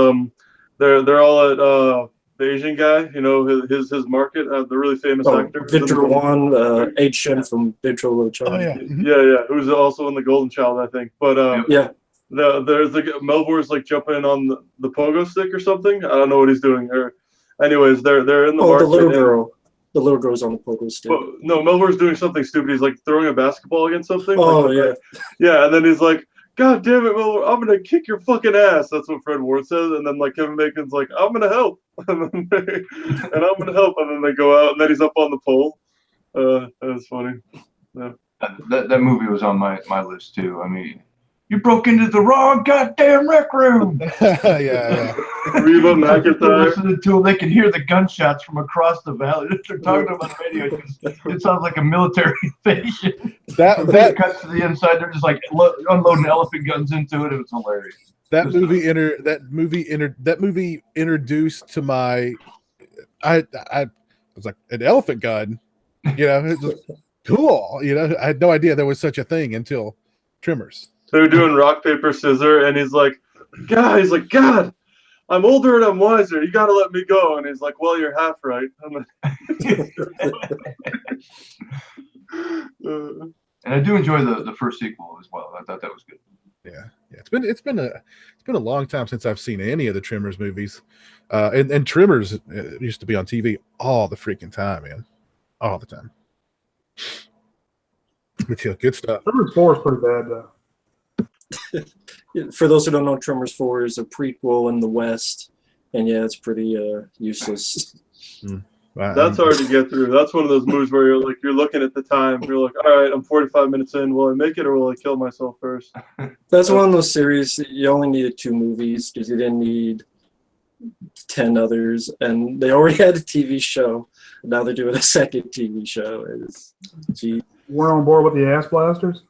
they're all at the Asian guy, you know, his market, the really famous actor. Victor Wan, H. Shen from Big Trouble in Little China. Oh yeah. Yeah, who's also in The Golden Child, I think. But there's the Melbourne's like jumping on the pogo stick or something. I don't know what he's doing. Or, anyways, they're in the market. The little girl. The little girl's on the pogo stick. No, Melbourne's doing something stupid. He's like throwing a basketball against something. Oh, like, yeah, and then he's like God damn it, Will, I'm gonna kick your fucking ass. That's what Fred Ward says, and then like Kevin Bacon's like, I'm gonna help, and I'm gonna help, and then they go out, and then he's up on the pole. That was funny. Yeah. That movie was on my list too. I mean, you broke into the wrong goddamn rec room. Yeah. Reba McEntire. Listening to them, they can hear the gunshots from across the valley. They're talking about the radio. It sounds like a military invasion. That cuts to the inside. They're just like unloading elephant guns into it. It was hilarious. That movie introduced to my. I was like, an elephant gun, you know. It was cool, you know. I had no idea there was such a thing until Tremors. They're doing rock, paper, scissors, and he's like, God, I'm older and I'm wiser. You got to let me go. And he's like, well, you're half right. I'm like, and I do enjoy the first sequel as well. I thought that was good. Yeah. It's been a long time since I've seen any of the Tremors movies. And Tremors used to be on TV all the freaking time, man. All the time. But yeah, good stuff. Tremors 4 is pretty bad, though. For those who don't know, Tremors 4 is a prequel in the West, and yeah, it's pretty useless. That's hard to get through. That's one of those movies where you're looking at the time. You're like, all right, I'm 45 minutes in. Will I make it or will I kill myself first? That's one of those series you only needed 2 movies because you didn't need 10 others, and they already had a TV show. Now they're doing a second TV show. We're on board with the ass blasters.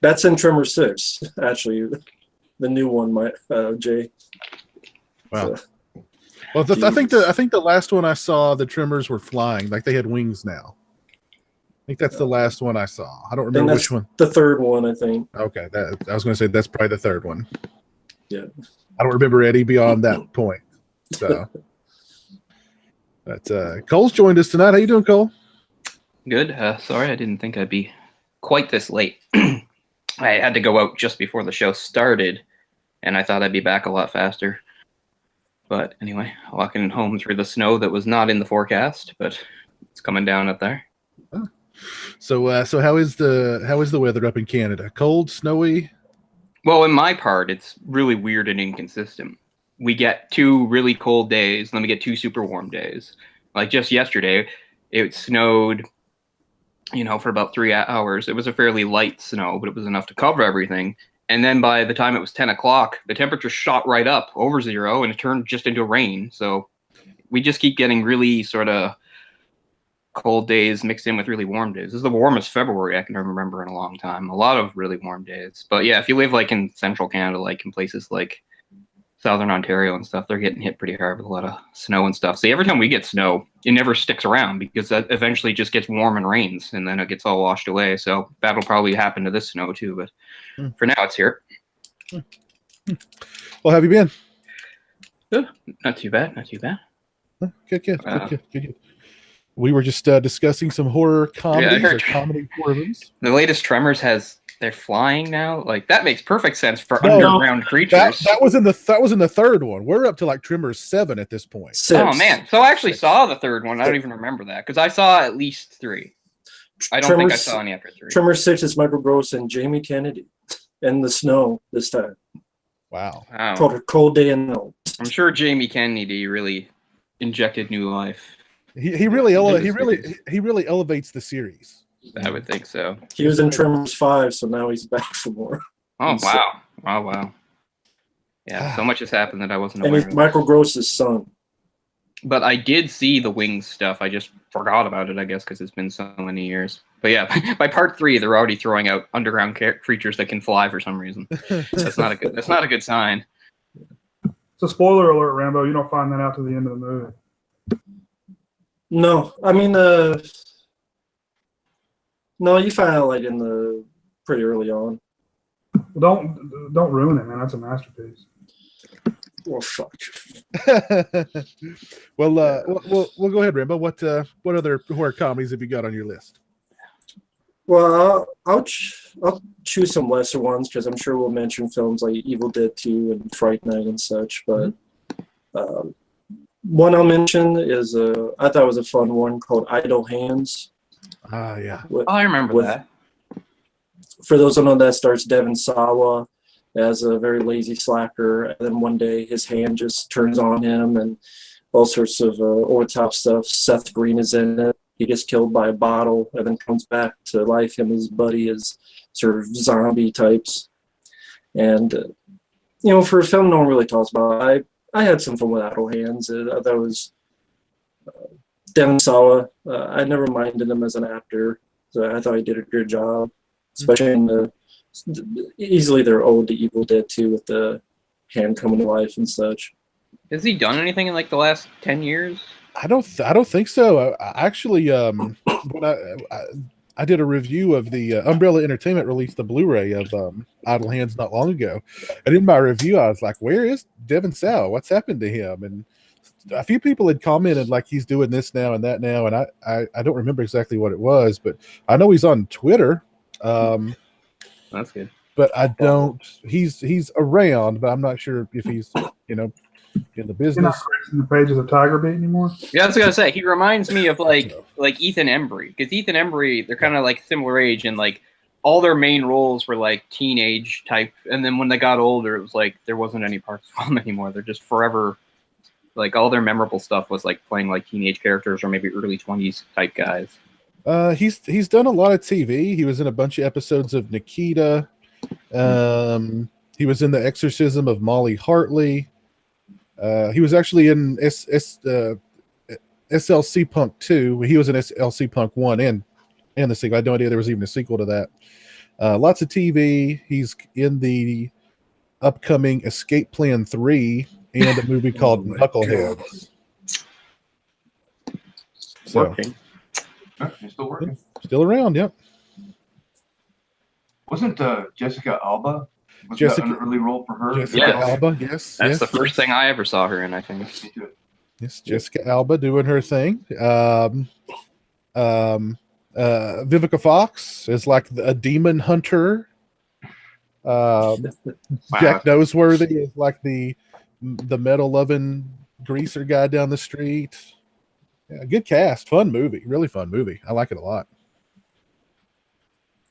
That's in Tremors 6, actually, the new one, Jay. Wow. So, Well, I think the last one I saw, the Tremors were flying, like they had wings now. I think that's the last one I saw. I don't remember which one. The third one, I think. Okay, I was going to say that's probably the third one. Yeah. I don't remember any beyond that point. So, but Cole's joined us tonight. How you doing, Cole? Good. Sorry, I didn't think I'd be quite this late. I had to go out just before the show started, and I thought I'd be back a lot faster. But anyway, walking home through the snow that was not in the forecast, but it's coming down up there. Oh. So how is the weather up in Canada? Cold, snowy? Well, in my part, it's really weird and inconsistent. We get 2 really cold days, and then we get 2 super warm days. Like just yesterday, it snowed, for about 3 hours. It was a fairly light snow, but it was enough to cover everything. And then by the time it was 10 o'clock, the temperature shot right up over 0, and it turned just into rain. So we just keep getting really sort of cold days mixed in with really warm days. This is the warmest February I can remember in a long time. A lot of really warm days. But yeah, if you live like in central Canada, like in places like southern Ontario and stuff, they're getting hit pretty hard with a lot of snow and stuff. See, every time we get snow, it never sticks around because that eventually just gets warm and rains, and then it gets all washed away. So that'll probably happen to this snow too. But for now, it's here. Well, have you been? Good. Not too bad. Not too bad. Good. We were just discussing some horror comedies or comedy horror movies. The latest Tremors they're flying now. Like that makes perfect sense for underground creatures. That was in the third one. We're up to like Tremors 7 at this point. 6. Oh man! So I actually saw the third one. I don't even remember that because I saw at least 3. I don't think I saw any after 3. Tremors 6 is Michael Gross and Jamie Kennedy in the snow this time. Wow. Called A Cold Day in the. I'm sure Jamie Kennedy really injected new life. He really elevates the series. I would think so. He was in Tremors 5, so now he's back for more. Oh wow! Yeah, so much has happened that I wasn't aware And he's Michael Gross's son. But I did see the Wings stuff. I just forgot about it, I guess, because it's been so many years. But yeah, by part 3, they're already throwing out underground creatures that can fly for some reason. That's not a good sign. It's a spoiler alert, Rambo. You don't find that out to the end of the movie. No, I mean, no, you find out like in the pretty early on. Don't ruin it, man. That's a masterpiece. Well, fuck. Well, we'll go ahead, Rambo. What other horror comedies have you got on your list? Well, I'll choose some lesser ones because I'm sure we'll mention films like Evil Dead 2 and Fright Night and such. But one I'll mention is I thought it was a fun one called Idle Hands. Ah, yeah. I remember that. For those who don't know, that starts Devon Sawa as a very lazy slacker, and then one day his hand just turns on him, and all sorts of over-the-top stuff. Seth Green is in it. He gets killed by a bottle and then comes back to life. Him and his buddy as sort of zombie types. And, for a film no one really talks about, I had some fun with Idle Hands. That was Devon Sawa. I never minded him as an actor. So I thought he did a good job, especially in easily their ode to Evil Dead 2 with the hand coming to life and such. Has he done anything in like the last 10 years? I don't think so. I actually, when I did a review of the Umbrella Entertainment released the Blu-ray of Idle Hands not long ago, and in my review I was like, "Where is Devon Sawa? What's happened to him?" And a few people had commented like he's doing this now and that now, and I don't remember exactly what it was, but I know he's on Twitter. That's good. But I don't. He's around, but I'm not sure if he's in the You're not business. in the pages of Tiger Beat anymore. Yeah, I was gonna say he reminds me of like Ethan Embry, because Ethan Embry, they're kind of like similar age, and like all their main roles were like teenage type, and then when they got older, it was like there wasn't any parts of them anymore. They're just forever, like all their memorable stuff was like playing like teenage characters or maybe early 20s type guys. He's done a lot of TV. He was in a bunch of episodes of Nikita. He was in The Exorcism of Molly Hartley. He was actually in SLC Punk 2. He was in SLC Punk 1 and the sequel. I had no idea there was even a sequel to that. Lots of TV. He's in the upcoming Escape Plan 3 and a movie called Knuckleheads. So, Working. He's still working. still around, yep. Wasn't Jessica Alba? Was Jessica- that an early role for her? Jessica Yes. Alba, yes. That's yes, the first thing I ever saw her in, I think. Me too. Yes, Jessica Alba doing her thing. Vivica Fox is like a demon hunter. Jack Noseworthy is like the metal loving greaser guy down the street. Yeah, good cast, fun movie, really fun movie. I like it a lot.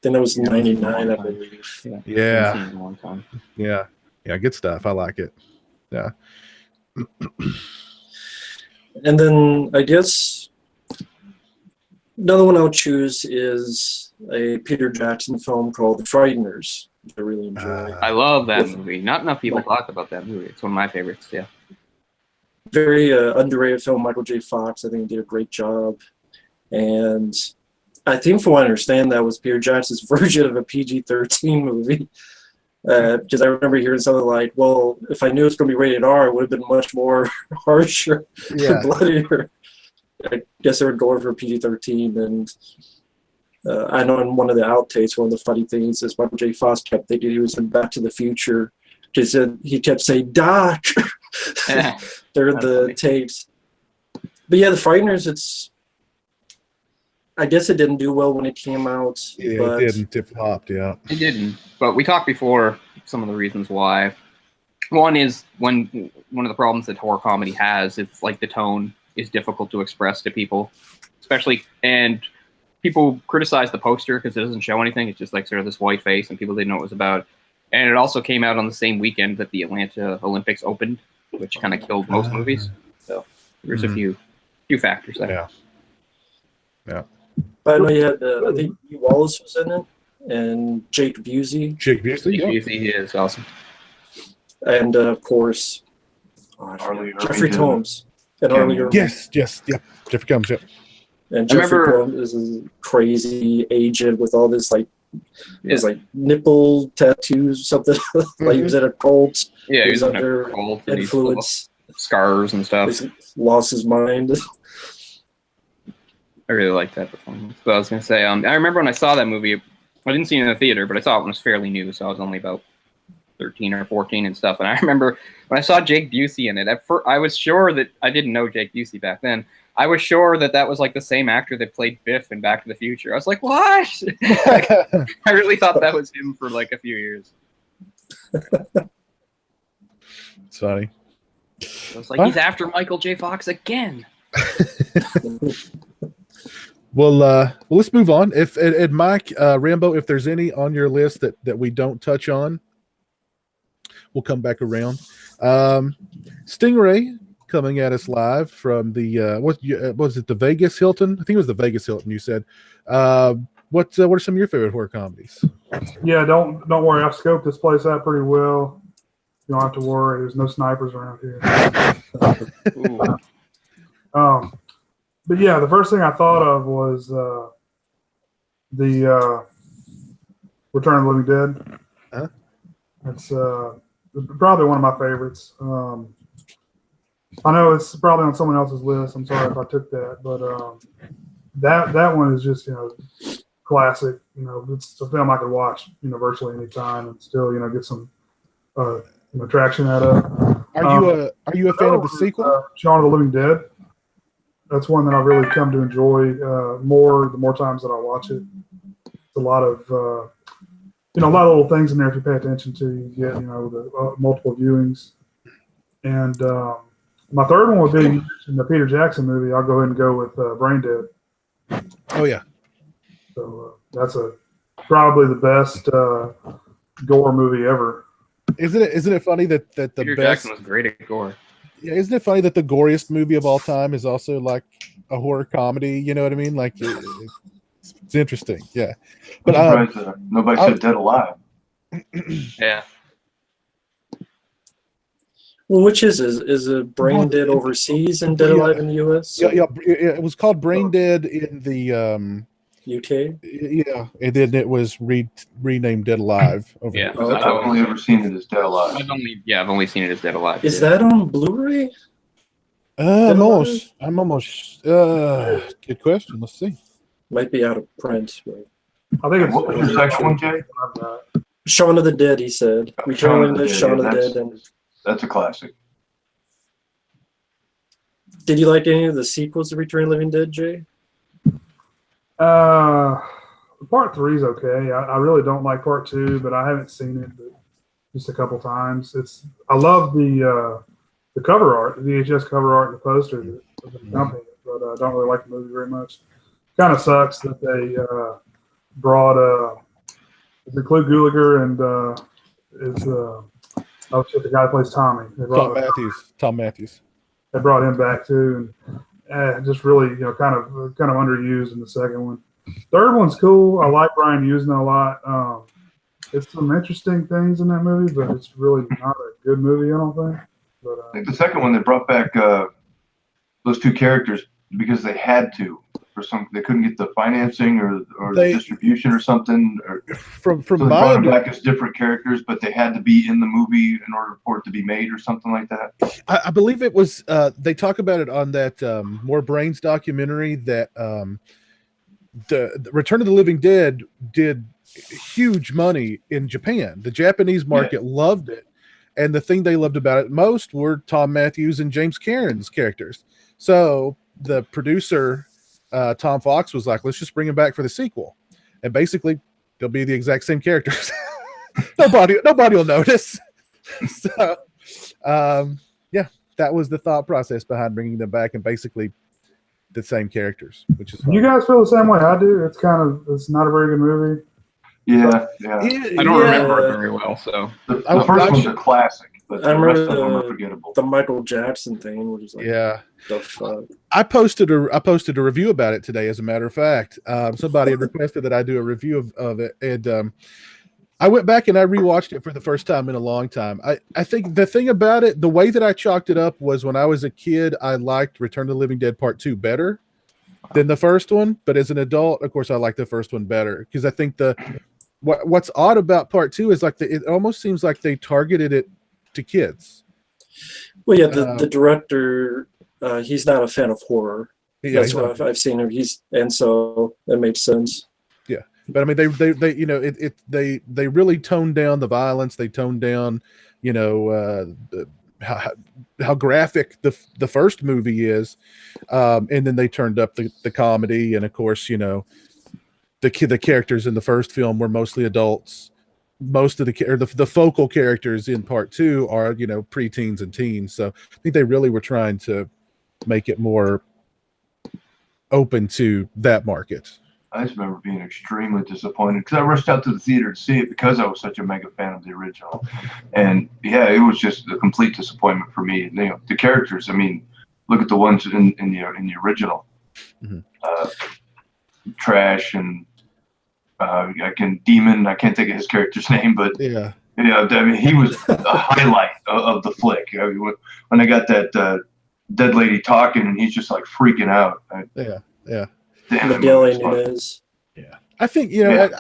Then it was 99, I believe. Yeah. I've seen it in a long time. Yeah, good stuff. I like it. Yeah. And then I guess another one I'll choose is a Peter Jackson film called The Frighteners, which I really enjoy. I love that movie. Not enough people talk about that movie. It's one of my favorites. Yeah. Very underrated film. Michael J. Fox, I think, did a great job. And I think, from what I understand, that was Peter Jackson's version of a PG-13 movie. Because I remember hearing something like, well, if I knew it was going to be rated R, it would have been much more harsher and bloodier. I guess they were going for PG-13. And I know in one of the outtakes, one of the funny things is Michael J. Fox kept thinking he was in Back to the Future. Because he kept saying, Doc! During the tapes. But yeah, The Frighteners, I guess it didn't do well when it came out. Yeah, but it didn't. It flopped, yeah. It didn't. But we talked before some of the reasons why. One is one of the problems that horror comedy has is like the tone is difficult to express to people, especially, and people criticize the poster because it doesn't show anything. It's just like sort of this white face and people didn't know what it was about. And it also came out on the same weekend that the Atlanta Olympics opened, which kind of killed most movies. So there's a few factors there. Yeah. But I know you had, I think E. Wallace was in it, and Jake Busey, Jake Busey, yeah. He is awesome. and of course, Arlie Jeffrey Irving. Combs. And Arlie Irving. Yes, yep. Jeffrey Combs, yep. And I Jeffrey remember- Combs is a crazy agent with all this Yeah. his nipple tattoos, something like he was in a cult. Yeah, He he was was in under a cult and he's full of influence. scars and stuff. He's lost his mind. I really liked that performance. But I was gonna say, I remember when I saw that movie. I didn't see it in the theater, but I saw it when it was fairly new, so I was only about 13 or 14 and stuff. And I remember when I saw Jake Busey in it. At first, I was sure that I didn't know Jake Busey back then. I was sure that was like the same actor that played Biff in Back to the Future. I was like, what? I really thought that was him for like a few years. It's funny. I was like, he's after Michael J. Fox again. Well, let's move on. If and Mike, Rambo, if there's any on your list that we don't touch on, we'll come back around. Stingray coming at us live from the what was it? The Vegas Hilton? I think it was the Vegas Hilton. You said. What are some of your favorite horror comedies? Yeah, don't worry. I've scoped this place out pretty well. You don't have to worry. There's no snipers around here. But yeah, the first thing I thought of was the Return of the Living Dead. Huh? It's probably one of my favorites. I know it's probably on someone else's list. I'm sorry if I took that, but that one is just classic. It's a film I could watch virtually any time and still get some traction out of. Are you a fan of the sequel? Shaun of the Living Dead. That's one that I've really come to enjoy more the more times that I watch it. It's a lot of a lot of little things in there if you pay attention to. You get the multiple viewings. And my third one would be in the Peter Jackson movie. I'll go ahead and go with Brain Dead. Oh yeah. So that's probably the best gore movie ever. Isn't it funny that the Peter best Jackson was great at gore. Yeah, isn't it funny that the goriest movie of all time is also like a horror comedy? You know what I mean? Like it's interesting. Yeah. But I'm surprised nobody said Dead Alive. Yeah. Well, which is it Brain Dead overseas and Dead Alive in the US? Yeah, it was called Brain Dead in the UK. Yeah, and then it was renamed Dead Alive. Over Yeah. here. I've only ever seen it as Dead Alive. I've only seen it as Dead Alive. Is that on Blu-ray? I'm almost. Good question. Let's see. Might be out of print. But I think it's What was the second one, Jay? Shaun of the Dead, he said. Return of the Dead, Shaun of the Dead. And That's a classic. did you like any of the sequels to Return of the Living Dead, Jay? Part 3 is okay. I really don't like part 2, but I haven't seen it just a couple times. I love the cover art, the VHS cover art and the poster that accompany it, but I don't really like the movie very much. Kind of sucks that they brought is it Clu Gulager and the guy that plays Tommy. Tom Matthews. They brought him back too, and just really kind of underused in the second one. Third one's cool. I like Brian Usna a lot. It's some interesting things in that movie, but it's really not a good movie, I don't think. But I think the second one, they brought back those two characters because they had to. They couldn't get the financing or the distribution or something. From so they my brought them back as different characters, but they had to be in the movie in order for it to be made or something like that. I believe it was. They talk about it on that More Brains documentary that the Return of the Living Dead did huge money in Japan. The Japanese market loved it, and the thing they loved about it most were Tom Matthews and James Cameron's characters. So the producer. Tom Fox was like, let's just bring him back for the sequel. And basically, they'll be the exact same characters. Nobody will notice. So, that was the thought process behind bringing them back and basically the same characters, which is fun. You guys feel the same way I do? It's not a very good movie. Yeah. I don't remember it very well, so. The first one's a classic, but I the rest of remember them are forgettable. the Michael Jackson thing, which is like, the fuck. I posted a review about it today. As a matter of fact, somebody had requested that I do a review of it, and I went back and I rewatched it for the first time in a long time. I think the thing about it, the way that I chalked it up was when I was a kid, I liked Return of the Living Dead Part 2 better than the first one, but as an adult, of course, I like the first one better because I think what's odd about Part 2 is like it almost seems like they targeted it to kids. Well, yeah, the director, he's not a fan of horror. Yeah, that's what I've seen him. And so that makes sense. Yeah, but I mean, they really toned down the violence. They toned down, how graphic the first movie is, and then they turned up the comedy, and of course, the characters in the first film were mostly adults. Most of the focal characters in Part 2 are preteens and teens. So I think they really were trying to make it more open to that market. I just remember being extremely disappointed because I rushed out to the theater to see it because I was such a mega fan of the original. And yeah, it was just a complete disappointment for me. You know, the characters, I mean, look at the ones in the original. Trash and Demon, I can't think of his character's name, but yeah, I mean, he was the highlight of the flick. I mean, when I got that dead lady talking and he's just like freaking out. yeah. Damn, Miguel Nunez. Yeah, I think I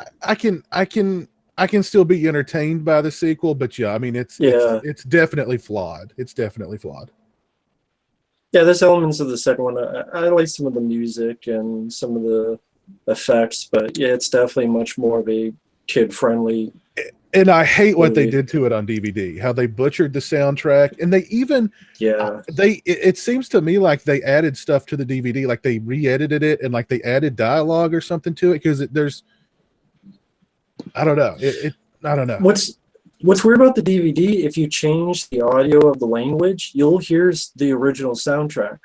can still be entertained by the sequel, but yeah, I mean it's definitely flawed. It's definitely flawed. Yeah, there's elements of the second one. I like some of the music and some of the effects, but yeah, it's definitely much more of a kid-friendly. And I hate what they did to it on DVD. How they butchered the soundtrack, and they even it seems to me like they added stuff to the DVD, like they re-edited it and like they added dialogue or something to it because there's I don't know. I don't know. What's weird about the DVD? If you change the audio of the language, you'll hear the original soundtrack.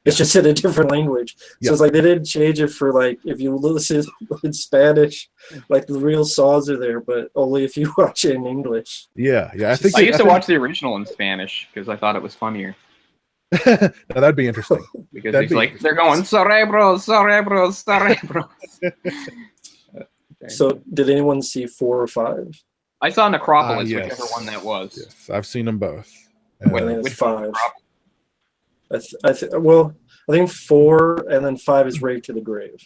It's just in a different language. So it's like they didn't change it for like if you listen in Spanish, like the real songs are there, but only if you watch it in English. Yeah. I used to watch the original in Spanish because I thought it was funnier. Now, that'd be interesting. Because they're going cerebros. So did anyone see 4 or 5? I saw Necropolis, yes. whichever one that was. Yes, I've seen them both. I think it's 5. I think 4 and then 5 is Rave to the Grave.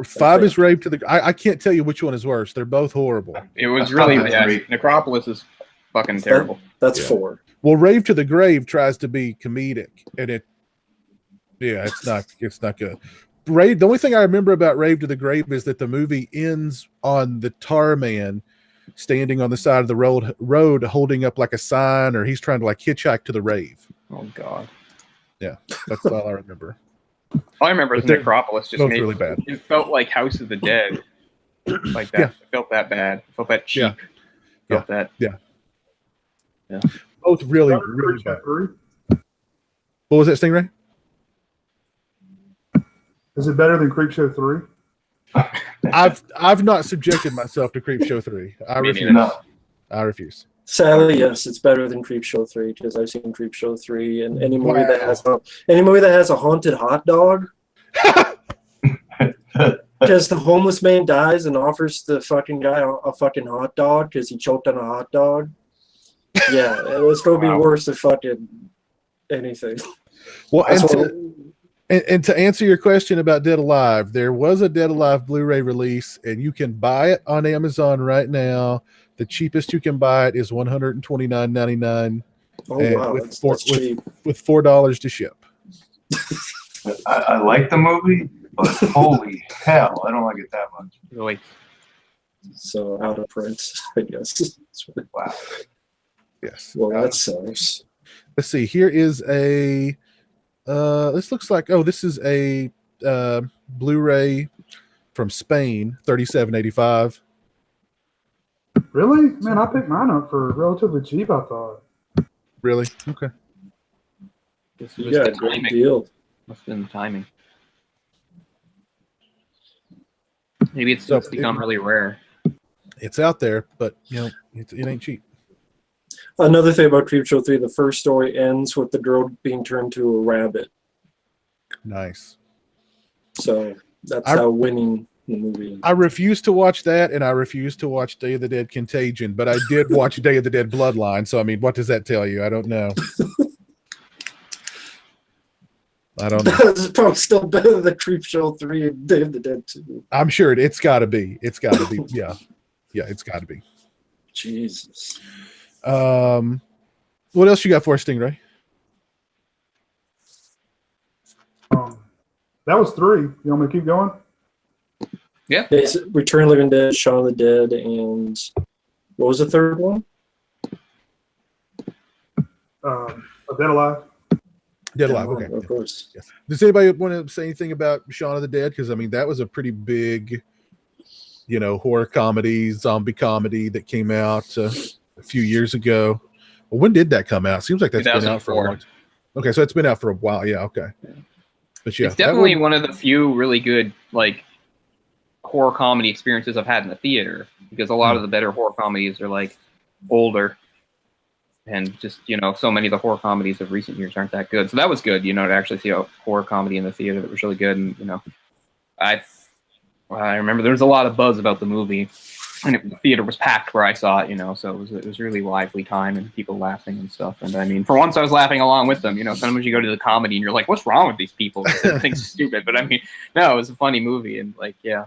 5 is Rave to the. I can't tell you which one is worse. They're both horrible. It was really bad. Necropolis is fucking terrible. That's 4. Well, Rave to the Grave tries to be comedic, and it's not good. Rave. The only thing I remember about Rave to the Grave is that the movie ends on the tar man standing on the side of the road holding up like a sign, or he's trying to like hitchhike to the rave. Oh God. Yeah, that's all I remember. All I remember is Necropolis just made really bad. It felt like House of the Dead. Like that. Yeah. It felt that bad. It felt that cheap. Yeah. Both really bad. What was that, Stingray? Is it better than Creepshow 3? I've not subjected myself to Creepshow 3. I refuse. No. I refuse. Sadly, yes, it's better than Creepshow 3 because I've seen Creepshow 3 and any movie that has a haunted hot dog. Because the homeless man dies and offers the fucking guy a fucking hot dog because he choked on a hot dog. Yeah, it's gonna be worse than fucking anything. Well, and to answer your question about Dead Alive, there was a Dead Alive Blu-ray release, and you can buy it on Amazon right now. The cheapest you can buy it is $129.99. Oh wow, that's cheap. With $4 to ship. I like the movie, but holy hell, I don't like it that much. Really? So out of print, I guess. Wow. Yes. Well, that sucks. Let's see. Here is a. This looks like this is a Blu-ray from Spain, $37.85. Really? Man, I picked mine up for relatively cheap, I thought. Really? Okay. This was Yeah, the great timing. deal. Must have been the timing. Maybe it's become really rare. It's out there, but it ain't cheap. Another thing about Creepshow 3, the first story ends with the girl being turned to a rabbit. Nice. So that's how winning the movie is. I refuse to watch that, and I refuse to watch Day of the Dead Contagion, but I did watch Day of the Dead Bloodline, so I mean, what does that tell you? I don't know. I don't know. It's probably still better than Creepshow 3 and Day of the Dead 2. I'm sure it's got to be. It's got to be. Yeah, it's got to be. Jesus. What else you got for us, Stingray? That was 3. You want me to keep going? Yeah. It's Return of the Living Dead, Shaun of the Dead, and what was the third one? Dead Alive. Dead Alive. Okay. Of course. Yeah. Does anybody want to say anything about Shaun of the Dead? Because I mean, that was a pretty big, horror comedy, zombie comedy that came out a few years ago. Well, when did that come out? Seems like that's been out for a long time. Okay, so it's been out for a while. Yeah. Okay. But yeah, it's definitely one of the few really good like horror comedy experiences I've had in the theater, because a lot of the better horror comedies are like older, and just so many of the horror comedies of recent years aren't that good. So that was good, to actually see a horror comedy in the theater that was really good. And I remember there was a lot of buzz about the movie, and the theater was packed where I saw it, so it was really lively time and people laughing and stuff. And I mean, for once I was laughing along with them. Sometimes you go to the comedy and you're like, what's wrong with these people? They think stupid. But I mean, no, it was a funny movie, and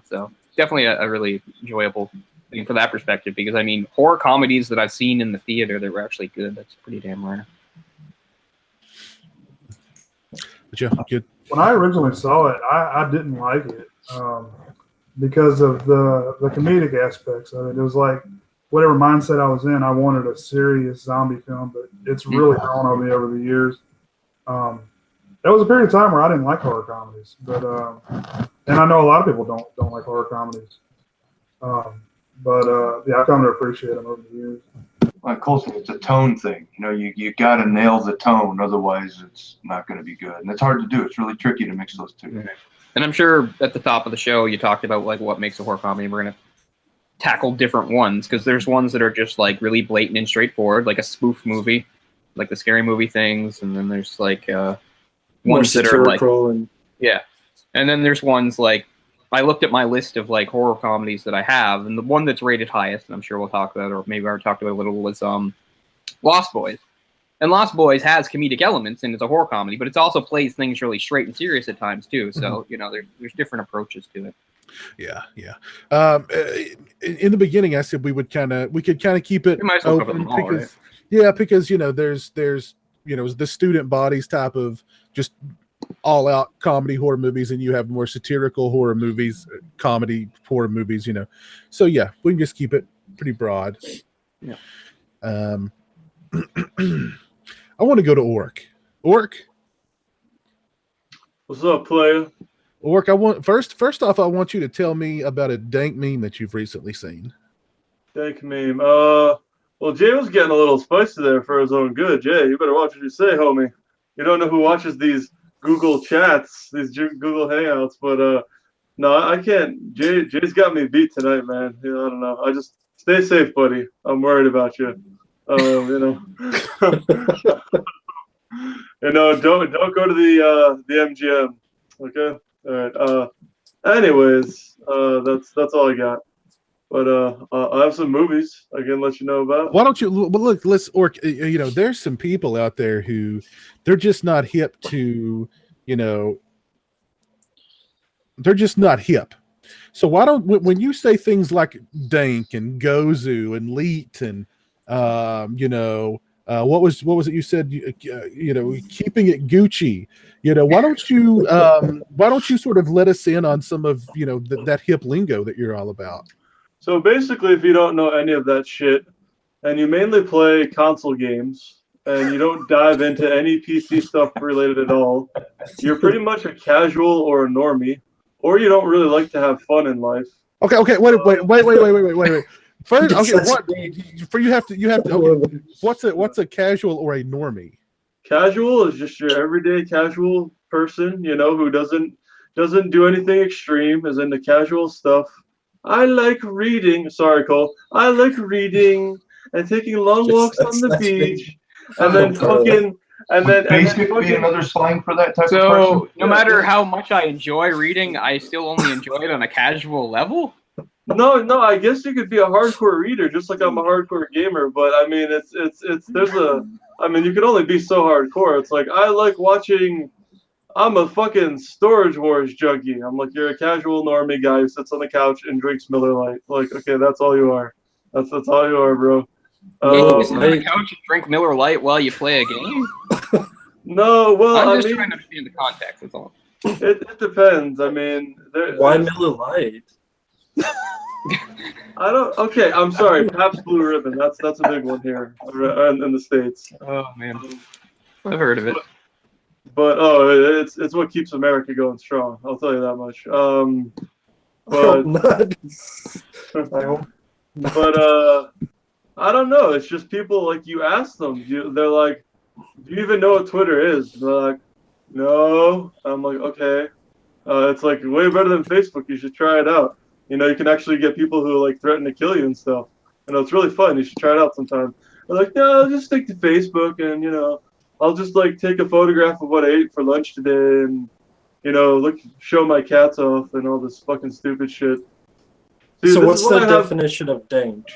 so definitely a really enjoyable thing for that perspective, because I mean, horror comedies that I've seen in the theater that were actually good, that's pretty damn rare. But yeah, good. When I originally saw it, I didn't like it because of the comedic aspects of it. It was like whatever mindset I was in, I wanted a serious zombie film, but it's really grown on me over the years. There was a period of time where I didn't like horror comedies, but and I know a lot of people don't like horror comedies. But I've come to appreciate them over the years. Like Colson, it's a tone thing. You got to nail the tone, otherwise it's not going to be good. And it's hard to do. It's really tricky to mix those two. And I'm sure at the top of the show you talked about like what makes a horror comedy. We're going to tackle different ones, because there's ones that are just like really blatant and straightforward, like a spoof movie, like the Scary Movie things, and then there's like ones that are like and then there's ones like, I looked at my list of like horror comedies that I have, and the one that's rated highest, and I'm sure we'll talk about, or maybe I already talked about a little, was Lost Boys. And Lost Boys has comedic elements, and it's a horror comedy, but it also plays things really straight and serious at times too. So there's different approaches to it. Yeah. In the beginning, I said we could kind of keep it open because there's the student bodies type of just all out comedy horror movies, and you have more satirical horror movies, comedy horror movies, So yeah, we can just keep it pretty broad. Yeah. I want to go to Orc. What's up, player? Orc, I want first off, I want you to tell me about a dank meme that you've recently seen. Dank meme. Well, Jay was getting a little spicy there for his own good. Jay, you better watch what you say, homie. You don't know who watches these Google chats, these Google Hangouts, but no, I can't. Jay's got me beat tonight, man. I don't know. I just stay safe, buddy. I'm worried about you. Don't go to the MGM. Okay. All right. Anyways, that's all I got. But I have some movies I can let you know about. Why don't you look? Let's Orc. There's some people out there who they're just not hip to. They're just not hip. So why don't when you say things like dank and gozu and leet and what was it you said? Keeping it Gucci. Why don't you sort of let us in on some of that hip lingo that you're all about? So basically, if you don't know any of that shit, and you mainly play console games, and you don't dive into any PC stuff related at all, you're pretty much a casual or a normie, or you don't really like to have fun in life. Okay, wait. First, okay, you have to. Okay, what's a casual or a normie? Casual is just your everyday casual person, who doesn't do anything extreme, is into casual stuff. I like reading. Sorry, Cole. I like reading and taking long walks on the beach, and then basic be another slang for that type of person. So no matter how much I enjoy reading, I still only enjoy it on a casual level. No, I guess you could be a hardcore reader, just like I'm a hardcore gamer. But I mean, you can only be so hardcore. It's like, I like watching. I'm a fucking Storage Wars junkie. I'm like, you're a casual normie guy who sits on the couch and drinks Miller Lite. Like, okay, that's all you are. That's all you are, bro. You sit on the couch and drink Miller Lite while you play a game? No, well, I'm just trying to understand the context. That's all. It depends. I mean, why Miller Lite? I don't. Okay, I'm sorry. Pabst Blue Ribbon. That's a big one here in the States. Oh man, I've heard of it. But it's what keeps America going strong. I'll tell you that much. But I don't know. It's just people, like, you ask them. They're like, "Do you even know what Twitter is?" And they're like, no. I'm like, okay. It's like way better than Facebook. You should try it out. You know, you can actually get people who like threaten to kill you and stuff. You know, it's really fun. You should try it out sometime. I'm like, no, I'll just stick to Facebook, and you know, I'll just like take a photograph of what I ate for lunch today, and you know, show my cats off and all this fucking stupid shit. See, So this what's is what the I have. definition of dank?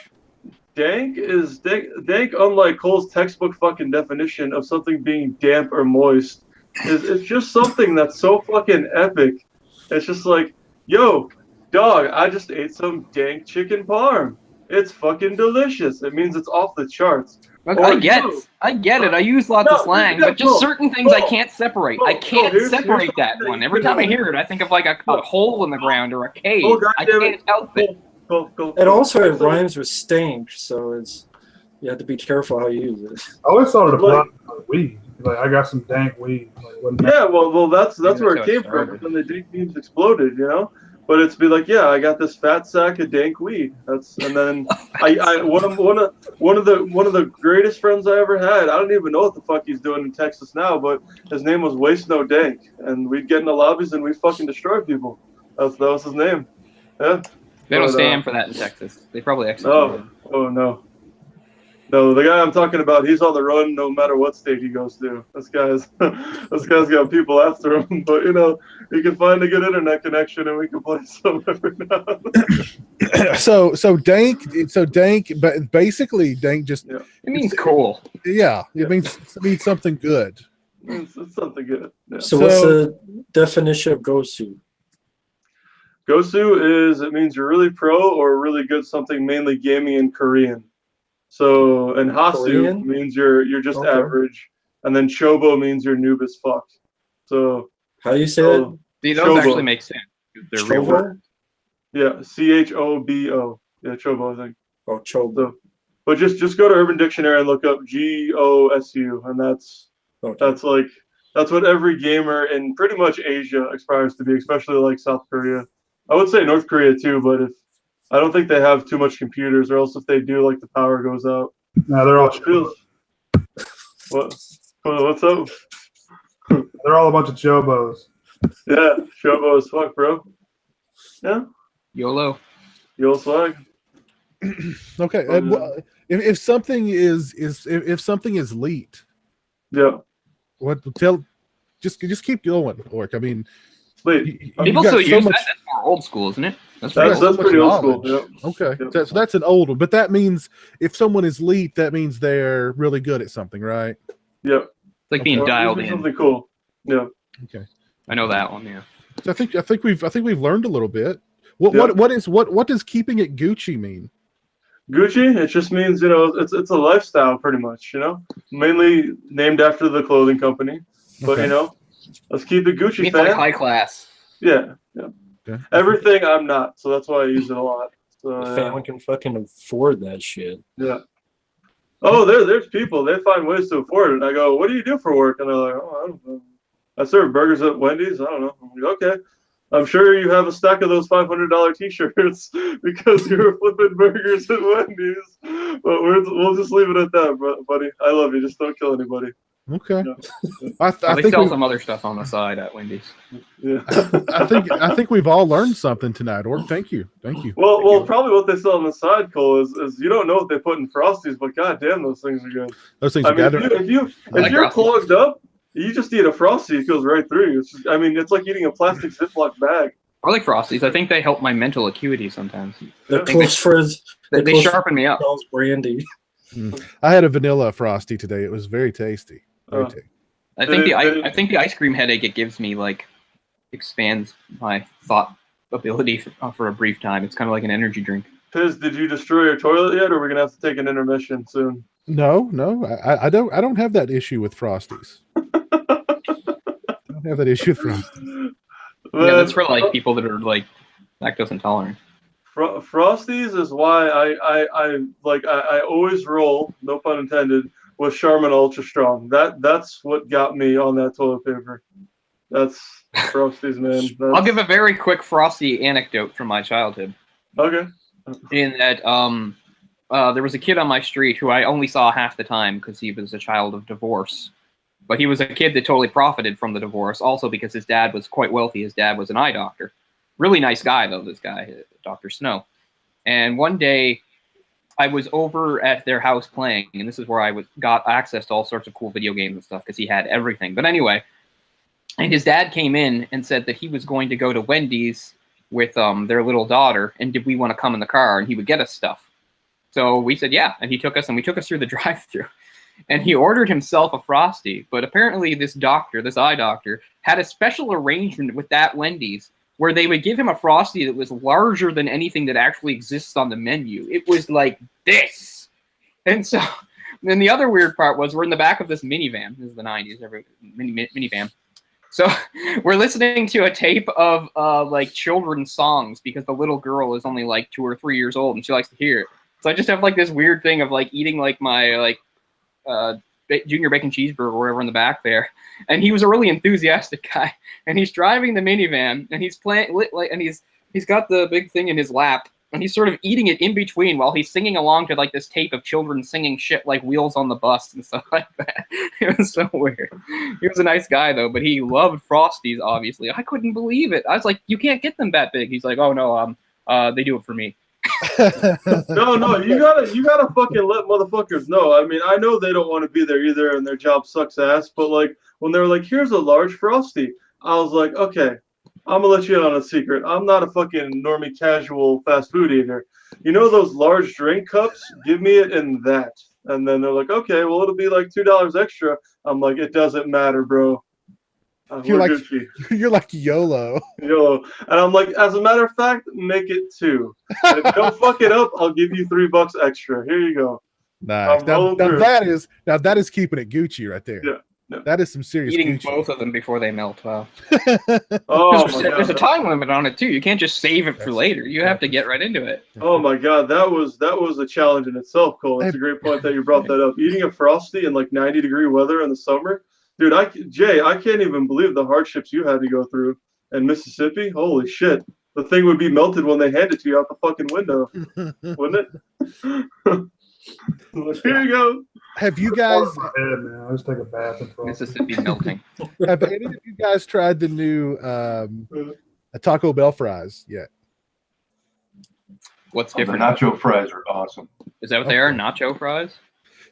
Dank is dank, unlike Cole's textbook fucking definition of something being damp or moist, is it's just something that's so fucking epic. It's just like, yo, dog, I just ate some dank chicken parm. It's fucking delicious. It means it's off the charts. Look, Or I get yo, it. I use lots of no, slang, yeah, but just bro, certain things I bro, can't separate. bro, I can't here's separate something that that one. you Every can time I do. hear it, I think of like a Bro. hole in the ground or a cave. Oh, I goddamn can't it. help it. Go. And also it So- rhymes with stank, so it's you have to be careful how you use it. I always thought it applied Like- to weed. Like, I got some dank weed. Like, what Yeah, well, that's Maybe where that's it how it came from. started. When the dank memes exploded, you know. But it's be like, yeah, I got this fat sack of dank weed. And then one of the greatest friends I ever had. I don't even know what the fuck he's doing in Texas now, but his name was Waste No Dank, and we'd get in the lobbies and we'd fucking destroy people. That was his name. Yeah. They don't But, stand for that in Texas. They probably execute him. No. No, the guy I'm talking about, he's on the run no matter what state he goes to. This guy's got people after him. But you know, he can find a good internet connection and we can play some every now and then. So dank, but basically dank just Yeah. It means cool. it means something good. It's something good. Yeah. So what's the definition of gosu? Gosu it means you're really pro or really good something, mainly gaming in Korean. So, and Hasu Korean? means you're just Okay. average, and then Chobo means you're noob as fuck. So, How do you say that? See, those Chobo. actually make sense. 'Cause they're real Chobo? words. yeah, Chobo. Yeah, Chobo, I think. Oh, chobo. So, but just go to Urban Dictionary and look up GOSU, and that's Okay. that's what every gamer in pretty much Asia aspires to be, especially like South Korea. I would say North Korea too, but I don't think they have too much computers, or else if they do, like the power goes out. No, they're all It feels- What's up? they're all a bunch of chobos. Yeah, Shobo as fuck, bro. Yeah, YOLO. Yo swag. Okay, Oh, yeah. well, if something if something is leaked, Yeah. just keep going, Orc. I mean, Wait, you've People got still so use much- that. That's more old school, isn't it? That's That's so much pretty old school. knowledge. Yeah. Okay, Yeah. so that's an old one, but that means if someone is leaked, that means they're really good at something, right? Yeah. It's like being Or dialed usually in. something cool. Yeah. Okay, I know that one. Yeah. so I think we've learned a little bit. What Yeah. what does keeping it Gucci mean? Gucci, it just means, you know, it's a lifestyle pretty much, you know, mainly named after the clothing company. But Okay. you know, let's keep it Gucci, It's like fam. high class. Yeah. Okay. Everything I'm not, so that's why I use it a lot. So The yeah. family can fucking afford that shit. Yeah. Oh, there's people. They find ways to afford it. I go, what do you do for work? And they're like, oh, I don't know. I serve burgers at Wendy's. I don't know. I'm like, okay. I'm sure you have a stack of those $500 T-shirts because you were flipping burgers at Wendy's. But we'll just leave it at that, buddy. I love you. Just don't kill anybody. Okay, Yeah. I They think sell some other stuff on the side at Wendy's. Yeah. I think we've all learned something tonight, Orc. Thank you. Well, probably what they sell on the side, Cole, is you don't know what they put in Frosties, but goddamn, those things are good. Those things I are mean, gathered. if like you're Frosties. clogged up, you just eat a Frosty. It goes right through you. It's like eating a plastic Ziploc bag. I like Frosties. I think they help my mental acuity sometimes. They're Yeah. close friends. They close sharpen me up. Charles Brandy. I had a vanilla frosty today. It was very tasty. Very Oh. tasty. I think They- I think the ice cream headache it gives me like expands my thought ability for a brief time. It's kind of like an energy drink. Piz, did you destroy your toilet yet, or we're gonna have to take an intermission soon? No, I don't have that issue with frosties. I don't have that issue with frosties. Yeah, that's for like people that are like lactose intolerant. Frosties is why I always roll, no pun intended, with Charmin Ultra Strong. That's what got me on that toilet paper. That's Frosties, man. I'll give a very quick Frosty anecdote from my childhood. Okay. In that there was a kid on my street who I only saw half the time because he was a child of divorce. But he was a kid that totally profited from the divorce, also because his dad was quite wealthy. His dad was an eye doctor. Really nice guy, though, this guy, Dr. Snow. And one day, I was over at their house playing, and this is where I got access to all sorts of cool video games and stuff, because he had everything. But anyway, and his dad came in and said that he was going to go to Wendy's with their little daughter, and did we want to come in the car, and he would get us stuff. So we said, yeah, and he took us, and we took us through the drive-thru. And he ordered himself a Frosty, but apparently this eye doctor, had a special arrangement with that Wendy's where they would give him a Frosty that was larger than anything that actually exists on the menu. It was like this. And so then the other weird part was we're in the back of this minivan. This is the 90s, minivan. So we're listening to a tape of like children's songs because the little girl is only like 2 or 3 years old and she likes to hear it. So I just have like this weird thing of like eating like my like junior bacon cheeseburger or whatever in the back there, and he was a really enthusiastic guy, and he's driving the minivan, and he's playing and he's got the big thing in his lap, and he's sort of eating it in between while he's singing along to like this tape of children singing shit like Wheels on the Bus and stuff like that. It was so weird. He was a nice guy though, but he loved Frosties. Obviously, I couldn't believe it. I was like, you can't get them that big. He's like, oh no, they do it for me. No, you gotta fucking let motherfuckers know. I mean, I know they don't want to be there either, and their job sucks ass. But like when they're like, "Here's a large Frosty," I was like, "Okay, I'm gonna let you in on a secret. I'm not a fucking normie casual fast food eater. You know those large drink cups? Give me it in that." And then they're like, "Okay, well it'll be like $2 extra." I'm like, "It doesn't matter, bro. You're like YOLO. YOLO. And I'm like, as a matter of fact, make it 2. And if you don't fuck it up, I'll give you $3 extra. Here you go. Nice. Now that is keeping it Gucci right there. Yeah. That is some serious Eating Gucci. both of them before they melt. Wow. Oh my God. There's a time limit on it too. You can't just save it for later. You have to get right into it. Oh my God, that was a challenge in itself, Cole. It's a great point that you brought that up. Eating a Frosty in like 90-degree weather in the summer. Dude, I can't even believe the hardships you had to go through in Mississippi. Holy shit. The thing would be melted when they hand it to you out the fucking window, wouldn't it? Here you go. Have you guys... I just take a bath in Frosty. Mississippi melting. Have any of you guys tried the new Taco Bell fries yet? What's The different? nacho fries are awesome. Is that what they are? Nacho fries?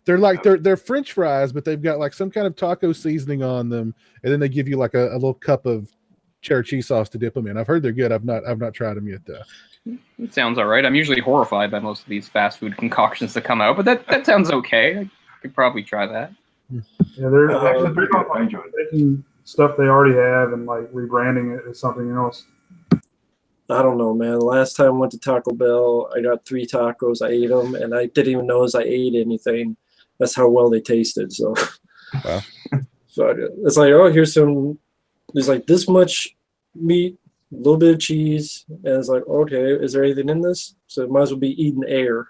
They're like they're French fries, but they've got like some kind of taco seasoning on them, and then they give you like a little cup of cheddar cheese sauce to dip them in. I've heard they're good. I've not tried them yet though. It sounds all right. I'm usually horrified by most of these fast food concoctions that come out, but that sounds okay. I could probably try that. Yeah, they're Actually pretty good. I enjoyed it. taking stuff they already have and like rebranding it as something else. I don't know, man. The last time I went to Taco Bell, I got 3 tacos. I ate them, and I didn't even know as I ate anything. That's how well they tasted. So, Wow. So it's like, oh, there's like this much meat, a little bit of cheese, and it's like, okay, is there anything in this? So it might as well be eating air.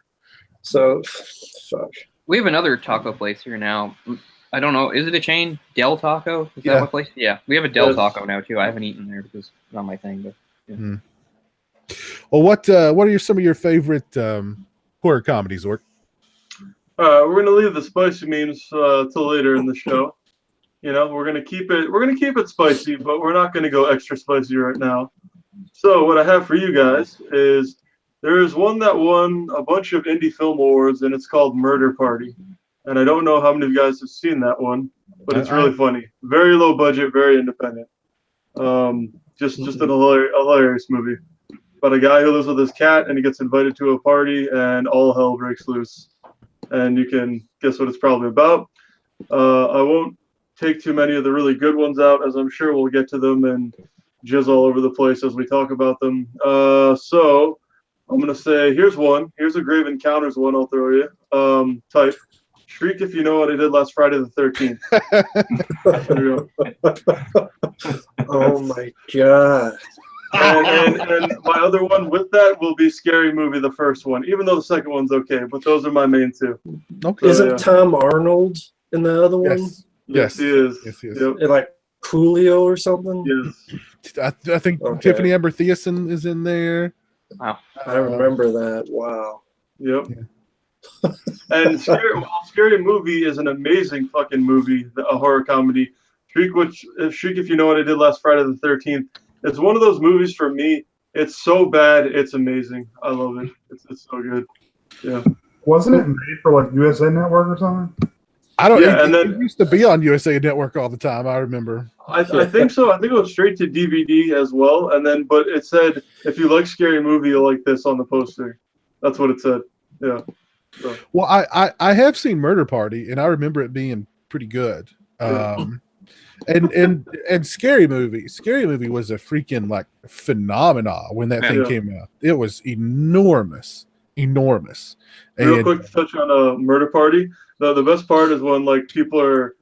So, fuck. We have another taco place here now. I don't know. Is it a chain? Del Taco? Is that what place? Yeah. We have a Del Taco now too. I haven't eaten there because it's not my thing. But yeah. Well, what are some of your favorite horror comedies, Ork? We're gonna leave the spicy memes till later in the show. You know, we're gonna keep it spicy, but we're not gonna go extra spicy right now. So what I have for you guys is there is one that won a bunch of indie film awards, and it's called Murder Party. And I don't know how many of you guys have seen that one, but it's really funny. Very low budget, very independent. Just a hilarious movie. About a guy who lives with his cat, and he gets invited to a party, and all hell breaks loose. And you can guess what it's probably about. I won't take too many of the really good ones out, as I'm sure we'll get to them and jizz all over the place as we talk about them. So I'm going to say, here's one. Here's a Grave Encounters one I'll throw you. Type, shriek if you know what I did last Friday the 13th. There you go. Oh, my God. And my other one with that will be Scary Movie, the first one, even though the second one's okay, but those are my main 2. Okay. So, Isn't Tom Arnold in the other one? Yes, he is. Yes, he is. Yep. Like Coolio or something? Yes. I think Tiffany Amber Thiessen is in there. Wow. I remember that. Wow. Yep. Yeah. And Scary Movie is an amazing fucking movie, a horror comedy. Shriek, if you know what I did last Friday the 13th, it's one of those movies for me. It's so bad, it's amazing. I love it. It's so good. Yeah. Wasn't it made for like USA Network or something? I don't. Yeah, and it then used to be on USA Network all the time. I remember. I think so. I think it was straight to DVD as well. And then, but it said if you like Scary Movie, you'll like this on the poster. That's what it said. Yeah. So. Well, I have seen Murder Party, and I remember it being pretty good. And Scary Movie was a freaking like phenomenon when that thing came out. It was enormous. Real quick to touch on Murder Party. The best part is when like people are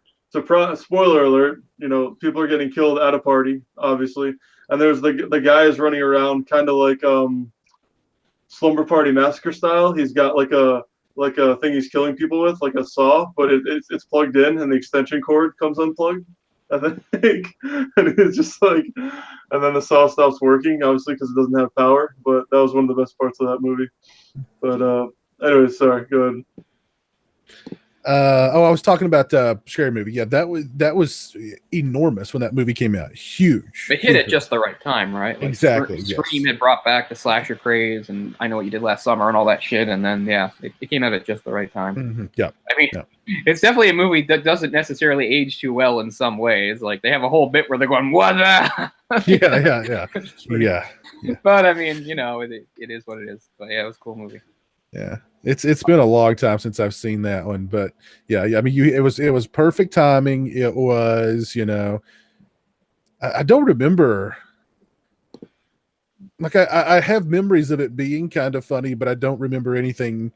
spoiler alert, you know, people are getting killed at a party, obviously, and there's the guy is running around kind of like Slumber Party Massacre style. He's got like a thing he's killing people with, like a saw, but it's plugged in and the extension cord comes unplugged. And it's just like, and then the saw stops working, obviously, because it doesn't have power. But that was one of the best parts of that movie. But anyway, sorry, go ahead. I was talking about Scary Movie. Yeah, that was enormous when that movie came out. Huge. They hit it just the right time, right? Like, exactly. Scream had brought back the slasher craze, and I Know What You Did Last Summer, and all that shit. And then it came out at just the right time. Mm-hmm. Yeah. I mean, it's definitely a movie that doesn't necessarily age too well in some ways. Like they have a whole bit where they're going, "What?" Yeah. But I mean, you know, it is what it is. But yeah, it was a cool movie. Yeah, it's been a long time since I've seen that one, but yeah, I mean, it was perfect timing. It was, you know, I don't remember. Like I have memories of it being kind of funny, but I don't remember anything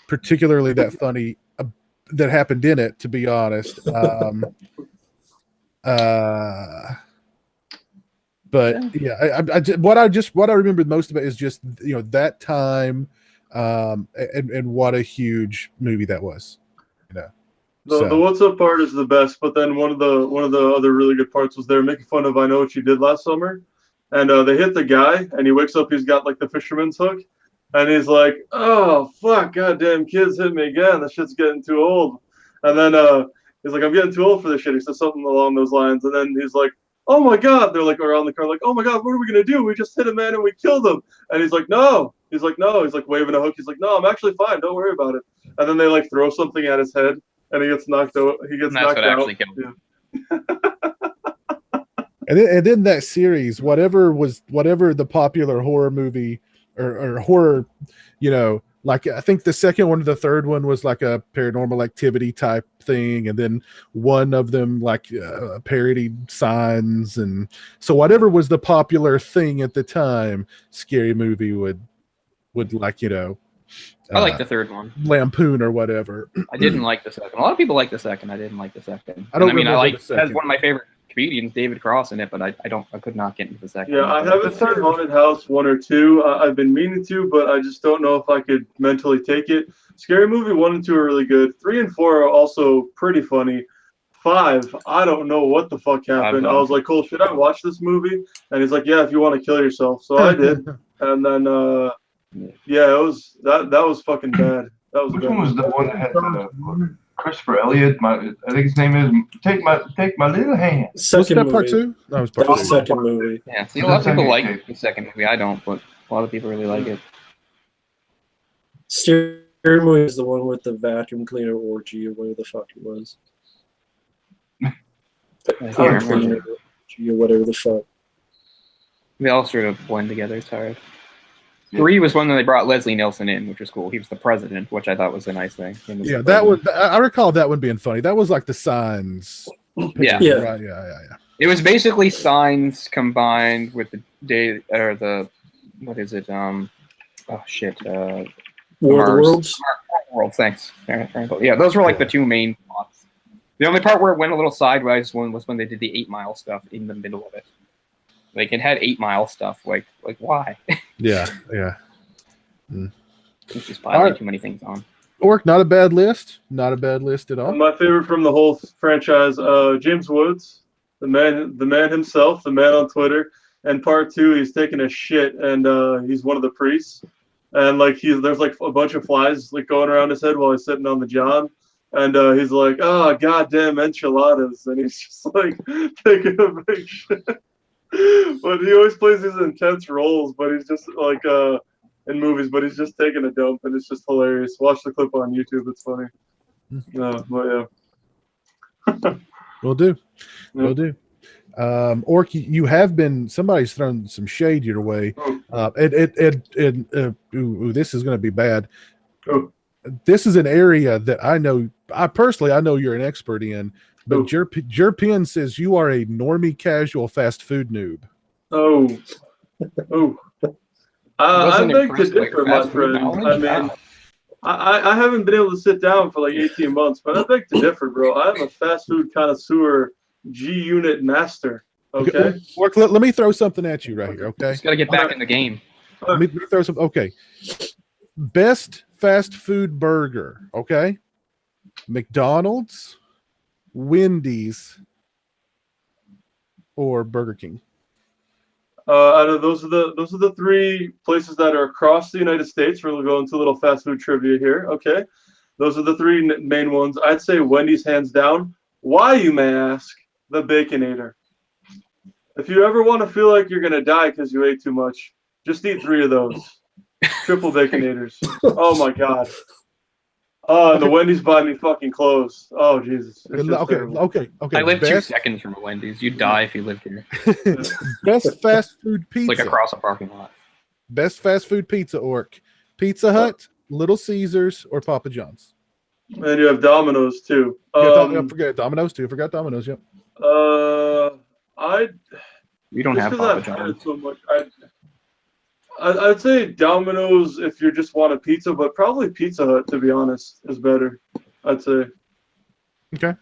particularly that funny that happened in it, to be honest. But yeah, what I remember most of it is just, you know, that time. And what a huge movie that was, you know. The what's up part is the best, but then one of the other really good parts was they're making fun of I Know What You Did Last Summer, and they hit the guy, and he wakes up, he's got like the fisherman's hook, and he's like, "Oh fuck, goddamn kids hit me again. This shit's getting too old," and then he's like, "I'm getting too old for this shit." He says something along those lines, and then he's like, "Oh my god!" They're like around the car, like, "Oh my god, what are we gonna do? We just hit a man and we killed him." And he's like, "No." He's like, "No." He's like waving a hook. He's like, "No, I'm actually fine. Don't worry about it." And then they like throw something at his head, and he gets knocked out. He gets knocked out. Actually killed him. And then that series, whatever the popular horror movie or horror, you know, like I think the second one or the third one was like a Paranormal Activity type thing, and then one of them like parodied Signs, and so whatever was the popular thing at the time, Scary Movie would like, you know. I like the third one. Lampoon or whatever. I didn't like the second. A lot of people like the second. I didn't like the second. I mean, it has one of my favorite comedians, David Cross, in it, but I could not get into the second. Yeah, I haven't seen Haunted House 1 or 2. I've been meaning to, but I just don't know if I could mentally take it. Scary Movie 1 and 2 are really good. 3 and 4 are also pretty funny. 5, I don't know what the fuck happened. I was like, "Cole, should I watch this movie?" And he's like, "Yeah, if you want to kill yourself." So I did. And then, yeah, it was that was fucking bad. That was. Which one was the one that had Christopher Elliott? I think his name is Take My Little Hand. Was that part 2? That was part 2. Second movie. Yeah, see, a lot of people like the second movie. I don't, but a lot of people really like it. Scary Movie is the one with the vacuum cleaner orgy or whatever the fuck it was. Vacuum cleaner orgy or whatever the fuck. They all sort of blend together. It's hard. 3 was one that they brought Leslie Nielsen in, which was cool. He was the president, which I thought was a nice thing. Yeah, that was. I recall that one being funny. That was like the Signs. Yeah. Right? Yeah. It was basically Signs combined with the day or the what is it? Oh shit. War of the Worlds. World. Thanks. Yeah, those were like the two main plots. The only part where it went a little sideways was when they did the 8 Mile stuff in the middle of it. Like it had 8 Mile stuff. Like why? Yeah. It's just piling too many things on. Orc, not a bad list. Not a bad list at all. My favorite from the whole franchise, James Woods, the man himself, the man on Twitter. And part 2, he's taking a shit, and he's one of the priests. and like there's like a bunch of flies like going around his head while he's sitting on the john, and he's like, "Oh goddamn enchiladas," and he's just like taking a big shit. But he always plays these intense roles, but he's just like in movies, but he's just taking a dump, and it's just hilarious. Watch the clip on YouTube; it's funny. But yeah. Will do. Will do. Orc, you have been. Somebody's thrown some shade your way. This is going to be bad. Oh. This is an area that I know. I know you're an expert in. But Jerpin says you are a normie, casual, fast food noob. Oh. I beg to differ, my friend. I mean, I haven't been able to sit down for like 18 months, but I beg to differ, bro. I'm a fast food connoisseur, G-unit master. Okay. Orc, let me throw something at you right here. Okay. Just got to get back in the game. Let me throw some. Okay. Best fast food burger. Okay. McDonald's, Wendy's, or Burger King. Out of those are the three places that are across the United States. We're going into a little fast food trivia here. Okay, those are the three main ones. I'd say Wendy's hands down. Why, you may ask? The Baconator. If you ever want to feel like you're gonna die because you ate too much, just eat 3 of those. Triple Baconators. Oh my god. And the Wendy's buy me fucking clothes. Oh Jesus. Okay. I live 2 seconds from a Wendy's. You'd die if you lived here. Best fast food pizza. Like across a parking lot. Best fast food pizza, Orc. Pizza Hut, Little Caesars, or Papa John's. And you have Domino's too. Forget Domino's too. Forgot Domino's. Yep. We don't have Papa John's. So much. I'd say Domino's if you just want a pizza, but probably Pizza Hut, to be honest, is better. I'd say. Okay.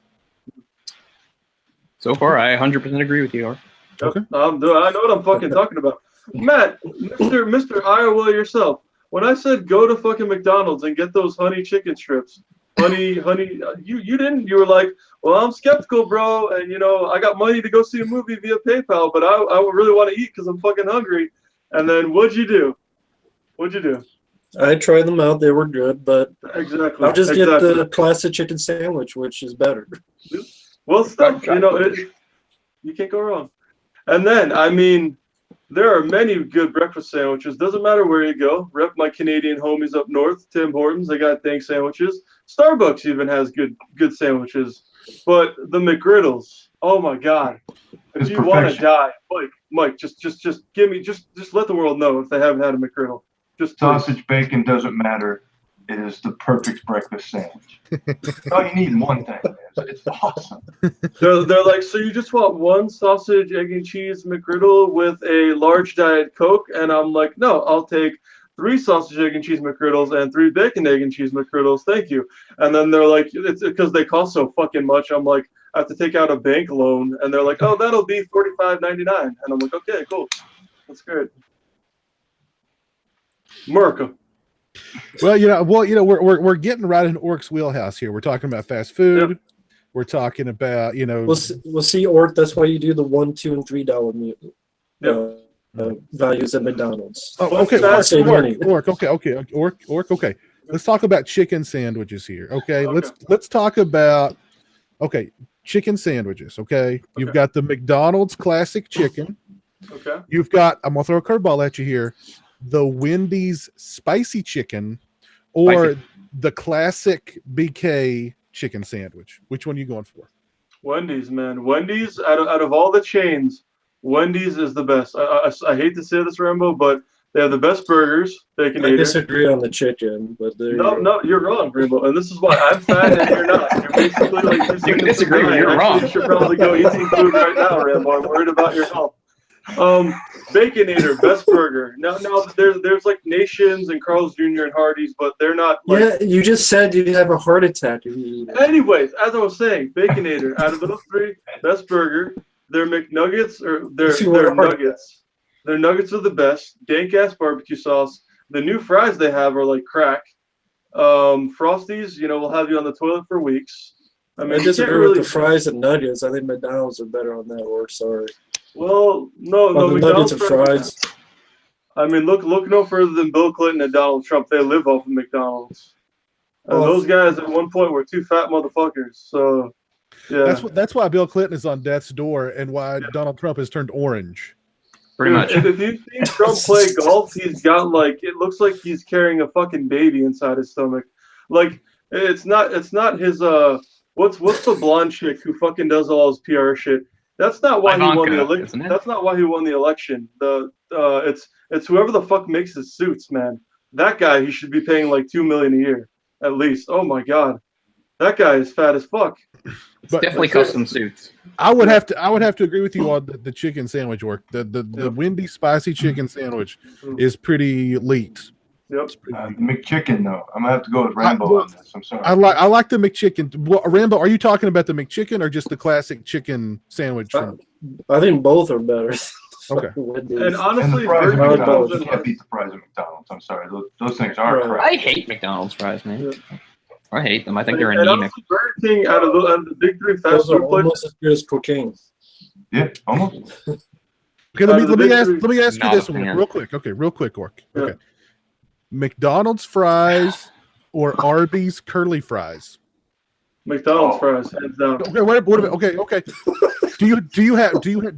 So far, I 100% agree with you. Okay. I know what I'm fucking talking about. Matt, Mr. Iowa yourself. When I said go to fucking McDonald's and get those honey chicken strips, honey, you didn't. You were like, well, I'm skeptical, bro, and I got money to go see a movie via PayPal, but I really want to eat because I'm fucking hungry. And then what'd you do? I tried them out. They were good, but exactly. I'll just get the classic chicken sandwich, which is better. Well, stuff, you can't go wrong. And then, I mean, there are many good breakfast sandwiches. Doesn't matter where you go. Rep my Canadian homies up north, Tim Hortons. They got dank sandwiches. Starbucks even has good sandwiches. But the McGriddles, oh my God. If you want to die, Mike, just give me, just let the world know if they haven't had a McGriddle. Just sausage bacon doesn't matter. It is the perfect breakfast sandwich. All you need is one thing. It's awesome. They're like, so you just want one sausage, egg, and cheese McGriddle with a large Diet Coke? And I'm like, no, I'll take 3 sausage, egg, and cheese McGriddles and 3 bacon, egg, and cheese McGriddles. Thank you. And then they're like, it's because they cost so fucking much. I'm like, I have to take out a bank loan, and they're like, "Oh, that'll be $45.99," and I'm like, "Okay, cool, that's great." America. Well, we're getting right in Orc's wheelhouse here. We're talking about fast food. Yep. We're talking about We'll see, Orc. That's why you do the $1, $2, and $3 values at McDonald's. Oh, okay. Save money. Orc. Okay. Let's talk about chicken sandwiches here. Okay. Let's talk about. Okay, chicken sandwiches. Okay, you've got the McDonald's classic chicken. Okay. You've got. I'm gonna throw a curveball at you here. The Wendy's spicy chicken, or the classic BK chicken sandwich. Which one are you going for? Wendy's, man. Wendy's out of all the chains, Wendy's is the best. I hate to say this, Rambo, but they have the best burgers. I disagree on the chicken, but no, you're wrong, Rambo. And this is why I'm fat and you're not. You're basically like you can disagree, but you're wrong. You should probably go eat some food right now, Rambo. I'm worried about your health. Baconator, best burger. Now there's like Nations and Carl's Jr. and Hardee's, but they're not. Yeah, you just said you'd have a heart attack if you eat it. Anyways, as I was saying, Baconator, out of those 3, best burger. Their McNuggets or their nuggets. Their nuggets are the best. Dank ass barbecue sauce. The new fries they have are like crack. Frosties, will have you on the toilet for weeks. I disagree with the fries and nuggets. I think McDonald's are better on that. Sorry. Well, no, the nuggets and fries. I mean, look no further than Bill Clinton and Donald Trump. They live off of McDonald's. And those guys at one point were two fat motherfuckers. So, yeah. That's why Bill Clinton is on death's door and why Donald Trump has turned orange. Pretty much. If you've seen Trump play golf, he's got like, it looks like he's carrying a fucking baby inside his stomach. Like, it's not his what's the blonde chick who fucking does all his PR shit? That's not why he won the election. That's not why he won the election. It's whoever the fuck makes his suits, man. That guy, he should be paying like $2 million a year at least. Oh my god, that guy is fat as fuck. But definitely custom suits. I would have to agree with you on the chicken sandwich work. The Wendy's spicy chicken sandwich is pretty elite. Yep. McChicken though, I'm gonna have to go with Rambo on this. I'm sorry. I like the McChicken. Well, Rambo, are you talking about the McChicken or just the classic chicken sandwich? I think both are better. Okay. And honestly, and the fries at Burger McDonald's, King you can't beat the fries at McDonald's. I'm sorry, those things are crap. I hate McDonald's fries, man. Yeah. I hate them. I think they're and anemic. honestly, Burger King out of the big three fast Those are food places. almost as good as cocaine. Yeah, almost. Okay, let me ask you Not this a one fan. real quick. Okay, real quick, Ork. Yeah. Okay. McDonald's fries or Arby's curly fries? McDonald's fries, hands down. Okay, what about, okay. Do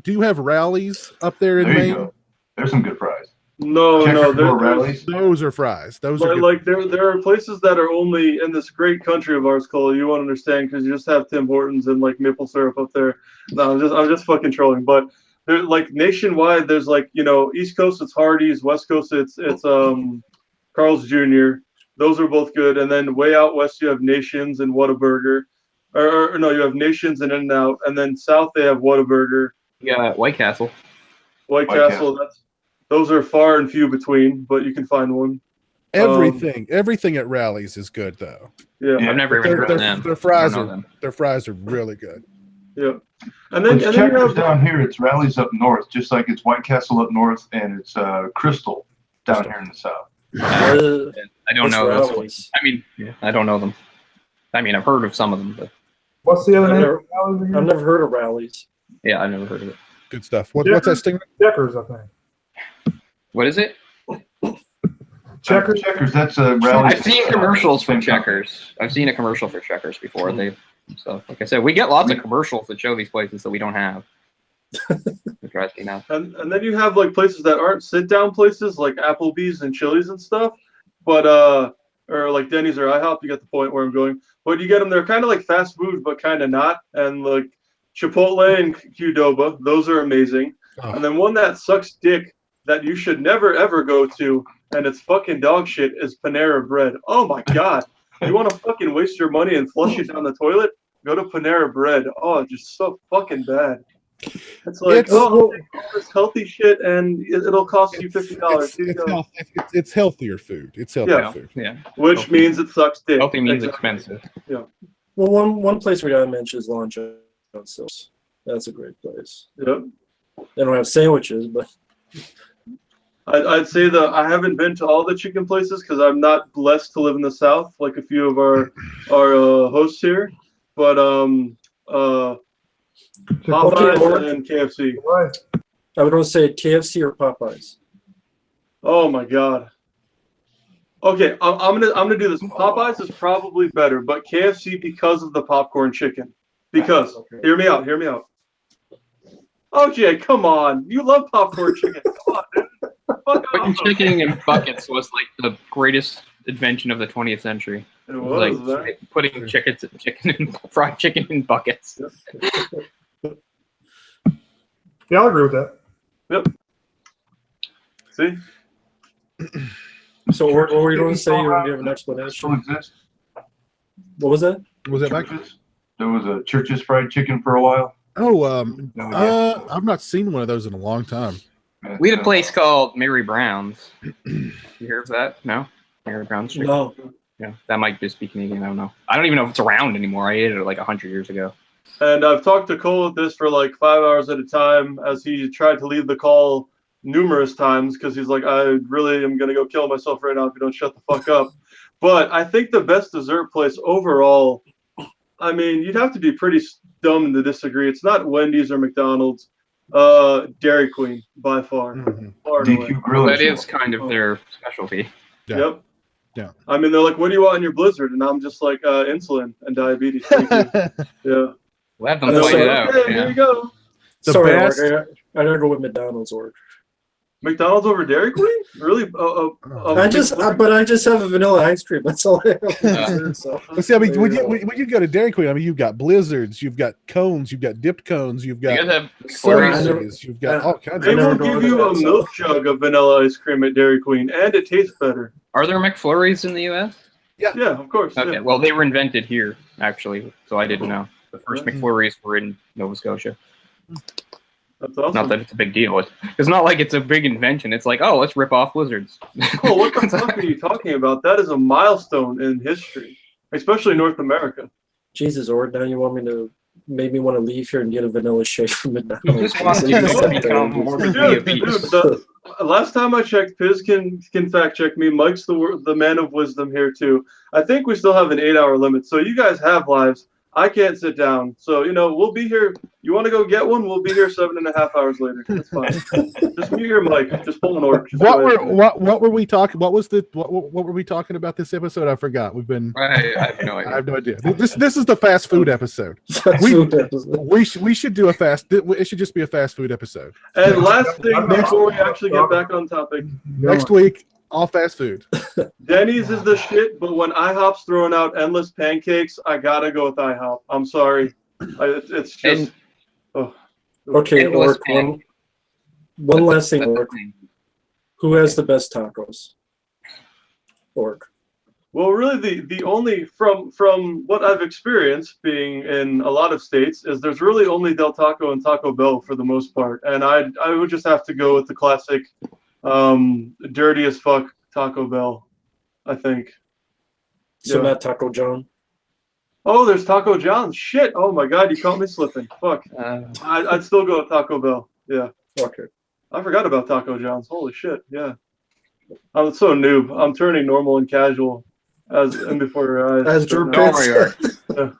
you have rallies up there in There you Maine? go. There's some good fries. No, Rallies. Those are fries. Those are good. like there are places that are only in this great country of ours, Cole. You won't understand because you just have Tim Hortons and like maple syrup up there. No, I'm just fucking trolling. But there, like nationwide, there's like East Coast it's Hardee's, West Coast it's Carl's Jr. Those are both good, and then way out west you have Nations and Whataburger, or no, you have Nations and In-N-Out, and then south they have Whataburger. Yeah, White Castle. White Castle. Those are far and few between, but you can find one. Everything at rallies is good though. Yeah. I've never even heard of them. Their fries are really good. Yeah. And then you Checkers have down here, it's Rallies up north, just like it's White Castle up north, and it's Crystal down here in the south. I don't know those Rallies. ones. I mean, I don't know them. I mean, I've heard of some of them, but What's the other I've name? never- of the rallies again? I've never heard of rallies. yeah, I've never heard of it. Good stuff. What's that stinger? Checkers, I think. What is it? Checkers. Checkers, that's a Rallies. I've seen commercials for Checkers. I've seen a commercial for Checkers before. So like I said, we get lots of commercials that show these places that we don't have. It drives me nuts. and then you have like places that aren't sit down places like Applebee's and Chili's and stuff, but or like Denny's or IHOP. You get the point where I'm going. But you get them. They're kind of like fast food, but kind of not. And like Chipotle and Qdoba, those are amazing. Oh. And then one that sucks dick that you should never ever go to, and it's fucking dog shit, is Panera Bread. Oh my god. You want to fucking waste your money and flush it down the toilet? Go to Panera Bread. Oh, just so fucking bad. It's like, take all this healthy shit and it'll cost you $50. It's healthier food. It's healthier food. Yeah. Which Healthy. means it sucks dick. Healthy means Exactly. expensive. Yeah. Well, one place we gotta mention is Long John Silver's. That's a great place. Yep. They don't have sandwiches, but I'd say that I haven't been to all the chicken places because I'm not blessed to live in the South like a few of our hosts here. But Popeyes and KFC. Right. I would want to say KFC or Popeyes. Oh my god. Okay, I'm gonna do this. Popeyes is probably better, but KFC because of the popcorn chicken. Because hear me out. OJ, come on. You love popcorn chicken. Come on, dude. Fuck Putting off. chicken in buckets was like the greatest invention of the 20th century. It was, Like putting fried chicken in buckets. Yeah, I'll agree with that. Yep. See? So what were you going to say? You were going to give an Still explanation. exists. What was that? Was that back? Churches. There was a Church's fried chicken for a while. Oh, I've not seen one of those in a long time. We had a place called Mary Brown's. You hear of that? No? Mary Brown's chicken? No. Yeah, that might just be Canadian. I don't know. I don't even know if it's around anymore. I ate it like 100 years ago. And I've talked to Cole with this for like 5 hours at a time as he tried to leave the call numerous times because he's like, I really am going to go kill myself right now if you don't shut the fuck up. But I think the best dessert place overall, I mean, you'd have to be pretty dumb to disagree. It's not Wendy's or McDonald's. Dairy Queen by far. Mhm. Far and away. DQ Grill. That is kind of their specialty. Yeah. Yep. Yeah. I mean, they're like, "What do you want in your Blizzard?" And I'm just like, "Insulin and diabetes." Thank you. Yeah. Let them And they're fight like, it out. okay, here you go. The Sorry, best- Orc, I gotta go with McDonald's, Orc. McDonald's over Dairy Queen? Really? I just have a vanilla ice cream. That's all I have. So. But see, I mean, when you go to Dairy Queen, I mean, you've got blizzards, you've got cones, you've got dipped cones, you've You got guys have slices, you've got all kinds They of. will never go give to you that, a so- milk jug of vanilla ice cream at Dairy Queen, and it tastes better. Are there McFlurries in the U.S.? Yeah, of course. Okay, Yeah. well, they were invented here, actually, so I didn't know. The first Mhm. McFlurries were in Nova Scotia. That's awesome. Not that it's a big deal. It's not like it's a big invention. It's like, oh, let's rip off Blizzards. Oh, what the fuck are you talking about? That is a milestone in history, especially North America. Jesus, Orc, now you want me to make me want to leave here and get a vanilla shake from You McDonald's. just want to become morbidly obese. The last time I checked, Piz can fact check me. Mike's the man of wisdom here too. I think we still have an 8-hour limit, so you guys have lives. I can't sit down, so we'll be here. You want to go get one? We'll be here 7.5 hours later. That's fine. Just mute your mic. Just pull an Orc. Just What go ahead. what were we talking? What were we talking about this episode? I forgot. We've been. I have no I idea. have no idea. This is the fast food episode. That's We- what that was. We should do a fast. It should just be a fast food episode And last thing before we actually get back on topic, next week. All fast food. Denny's is the shit, but when IHOP's throwing out endless pancakes, I gotta go with IHOP. I'm sorry. It's just. And- Oh. Okay, Endless Orc, one last thing, Orc. Who has the best tacos? Orc. Well, really, the only from what I've experienced being in a lot of states is there's really only Del Taco and Taco Bell for the most part, and I would just have to go with the classic, dirty as fuck Taco Bell, I think. So Yeah. not Taco John. Oh, there's Taco John's. Shit. Oh my God, you caught me slipping. Fuck. I'd still go with Taco Bell. Yeah. Okay. I forgot about Taco John's. Holy shit. Yeah. I'm so noob. I'm turning normal and casual in before your eyes. As Jordan Don't Pitt worry, said.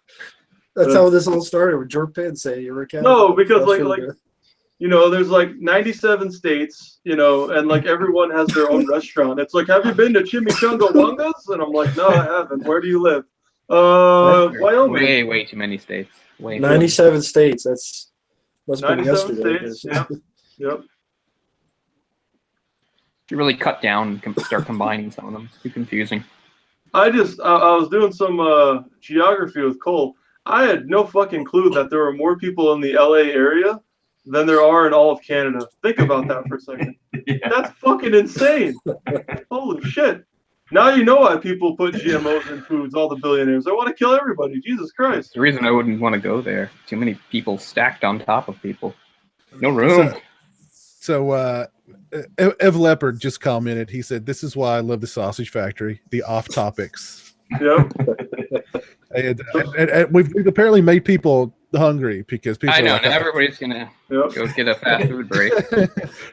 That's how this all started with Jordan Pitt saying you're a cat. No, because there's like 97 states, and like everyone has their own restaurant. It's like, have you been to Chimichanga Wangas? And I'm like, no, I haven't. Where do you live? Wyoming. Way too many states. Way 97 states. That's must have been 97 yesterday. I states. guess. Yep. You really cut down and start combining some of them. It's too confusing. I was doing some geography with Cole. I had no fucking clue that there were more people in the LA area than there are in all of Canada. Think about that for a second. Yeah. That's fucking insane. Holy shit. Now you know why people put GMOs in foods, all the billionaires. They want to kill everybody. Jesus It's Christ. the reason I wouldn't want to go there. Too many people stacked on top of people. No room. So Ev Leopard just commented. He said, "This is why I love the Sausage Factory. The off topics." Yep. And we've apparently made people hungry because people. I are know. like, Now everybody's gonna Yep. go get a fast food break.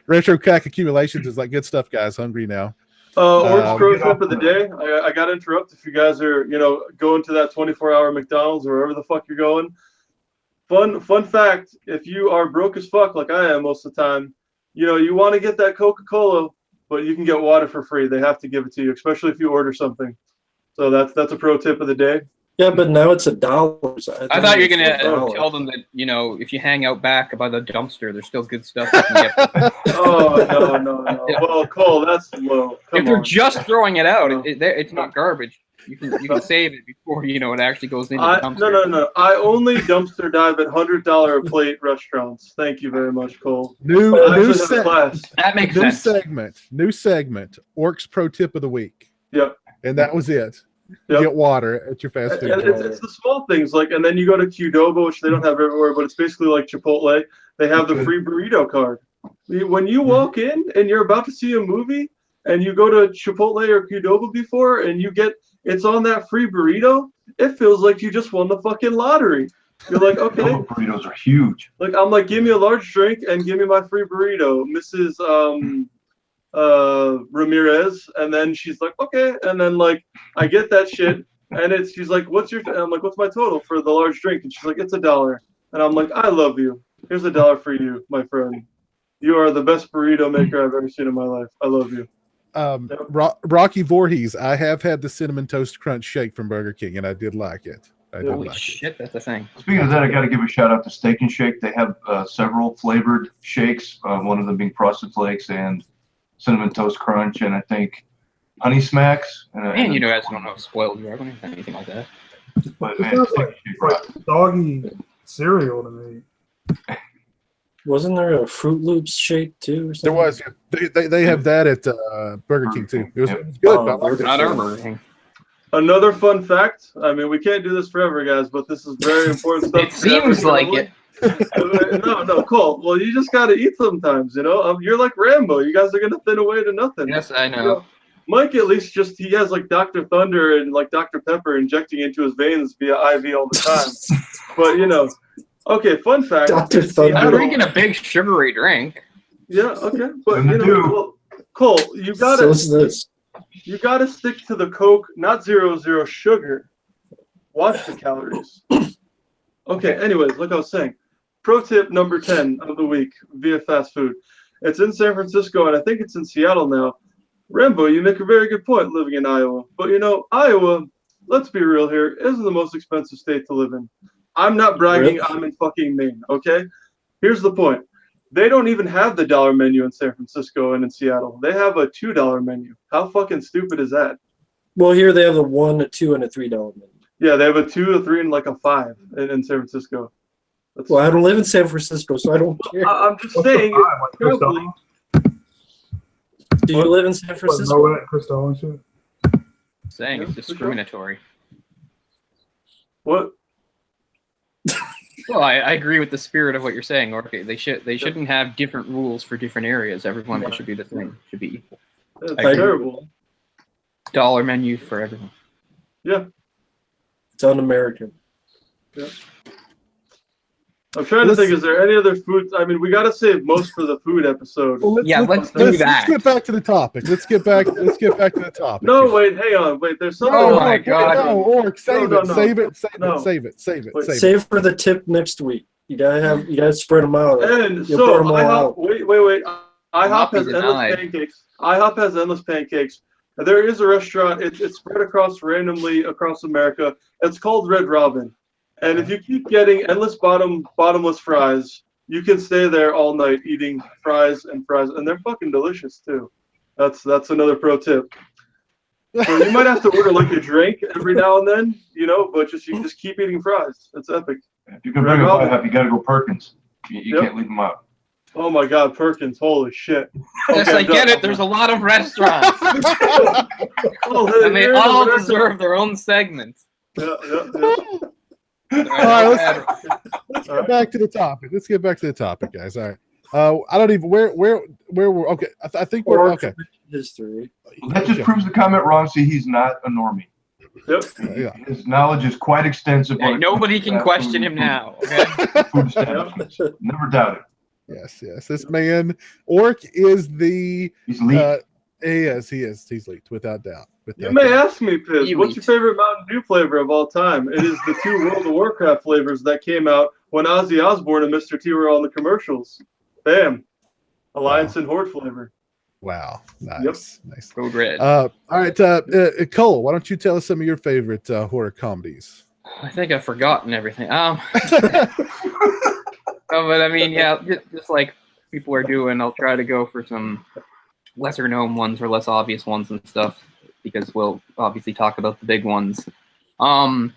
Retro Cack Accumulations is like, good stuff, guys. Hungry now. Orange Pro tip of the day. I got to interrupt if you guys are, going to that 24-hour McDonald's or wherever the fuck you're going. Fun fact, if you are broke as fuck like I am most of the time, you want to get that Coca-Cola, but you can get water for free. They have to give it to you, especially if you order something. So that's a pro tip of the day. Yeah, but now it's $1. So I thought you were it's gonna $1. tell them that if you hang out back by the dumpster, there's still good stuff you can get. Oh no. Well, Cole, that's low. Come If they're on. just throwing it out, it's not garbage. You can save it before it actually goes into the dumpster. No. I only dumpster dive at $100 a plate restaurants. Thank you very much, Cole. New I actually have a class. That makes new sense. segment. Orcs Pro Tip of the Week. Yep. And that was it. Yep. Get water at your fast food. And it's the small things, and then you go to Qdoba, which they don't have everywhere, but it's basically like Chipotle. They have the free burrito card. When you walk in and you're about to see a movie, and you go to Chipotle or Qdoba before, and it's on that free burrito, it feels like you just won the fucking lottery. You're like, okay. Those burritos are huge. I'm like, give me a large drink and give me my free burrito, Mrs. Ramirez. And then she's like, okay. And then I get that shit, and she's like, I'm like, what's my total for the large drink? And she's like, it's $1. And I'm like, I love you. Here's $1 for you, my friend. You are the best burrito maker I've ever seen in my life. I love you. Rocky Voorhees. I have had the cinnamon toast crunch shake from Burger King, and I did like it. Holy shit, that's a thing. Speaking of that, I got to give a shout out to Steak and Shake. They have several flavored shakes. One of them being Frosted Flakes and cinnamon toast crunch, and I think Honey Smacks. Man, you guys don't know spoiled dragon or anything like that. But It man, sounds Steak and Shake rocks. like doggy cereal to me. Wasn't there a Fruit Loops shake too? Or something? There was. They have that at Burger King too. It was good. Oh, I liked it. Not our Burger King. Another fun fact. I mean, we can't do this forever, guys, but this is very important stuff. It seems like it. No, Cole. Well, you just got to eat sometimes, you know? You're like Rambo. You guys are going to thin away to nothing. Yes, I know. You know, Mike, at least he has like Dr. Thunder and like Dr. Pepper injecting into his veins via IV all the time. But, you know, okay, fun fact. Dr. Thunder. I'm drinking a big sugary drink. Yeah, okay. But, And you the know, dude. well, Cole, So is this. you gotta stick to the Coke, not 0 sugar. Watch the calories. Okay, anyways, like I was saying, pro tip number 10 of the week via fast food. It's in San Francisco, and I think it's in Seattle now. Rambo, you make a very good point living in Iowa. But, you know, Iowa, let's be real here, isn't the most expensive state to live in. I'm not bragging, Really? I'm in fucking Maine, okay? Here's the point. They don't even have the dollar menu in San Francisco and in Seattle. They have a $2 menu. How fucking stupid is that? Well, here they have a $1, a $2, and a $3 menu. Yeah, they have a 2, a 3, and like a 5 in San Francisco. That's, Well, I don't live in San Francisco, so I don't care. I'm just What's the saying. vibe? Like Crystal, Probably, Do you live in San what, Francisco? Moet and Crystal and shit. Saying Yeah, it's for sure. discriminatory. what? Well, I agree with the spirit of what you're saying, Orky. They shouldn't have different rules for different areas. Everyone should be the same. Should be equal. That's I agree. terrible. Dollar menu for everyone. Yeah. It's un-American. I'm trying to think, is there any other food? I mean, we got to save most for the food episode. Well, Yeah, let's do let's that. get back to the topic. Let's get back to the topic. No, wait, hang on. Wait, there's something Oh else. my God. No, Orc, save No, it, no, save it, no. save it, save it, Wait, save it. Save for the tip next week. You gotta spread them out. And You'll so, burn 'em all out. wait. Not IHOP be has endless denied. pancakes. IHOP has endless pancakes. There is a restaurant. It's spread across randomly across America. It's called Red Robin. And if you keep getting endless bottomless fries, you can stay there all night eating fries, and they're fucking delicious too. That's another pro tip. So you might have to order like a drink every now and then, you know, but you just keep eating fries. It's epic. If you can bring a up, you got to go Perkins. You Yep. can't leave them out. Oh my God, Perkins! Holy shit! Yes, Okay, I get done. it. There's a lot of restaurants, Oh, hey, and they you're all in the deserve their own segments. Yeah. All right, let's get back to the topic. Let's get back to the topic, guys. All right. I don't even where we're okay. I think we're okay. History. That just proves the comment wrong. See, he's not a normie. Yep. Yeah. His knowledge is quite extensive. Hey, when it nobody comes to can fast question food him and now. Okay? food establishments. Never doubt it. Yes. This man, Orc, is the He's elite. he is. He's leaked without doubt. You may ask me, Piz, You what's eat. your favorite Mountain Dew flavor of all time? It is the 2 World of Warcraft flavors that came out when Ozzy Osbourne and Mr. T were on the commercials. Bam. Alliance and Horde flavor. Wow. Nice. Nice. Code Red. All right, Cole, why don't you tell us some of your favorite horror comedies? I think I've forgotten everything. But I mean, yeah, just like people are doing, I'll try to go for some lesser known ones or less obvious ones and stuff, because we'll obviously talk about the big ones. One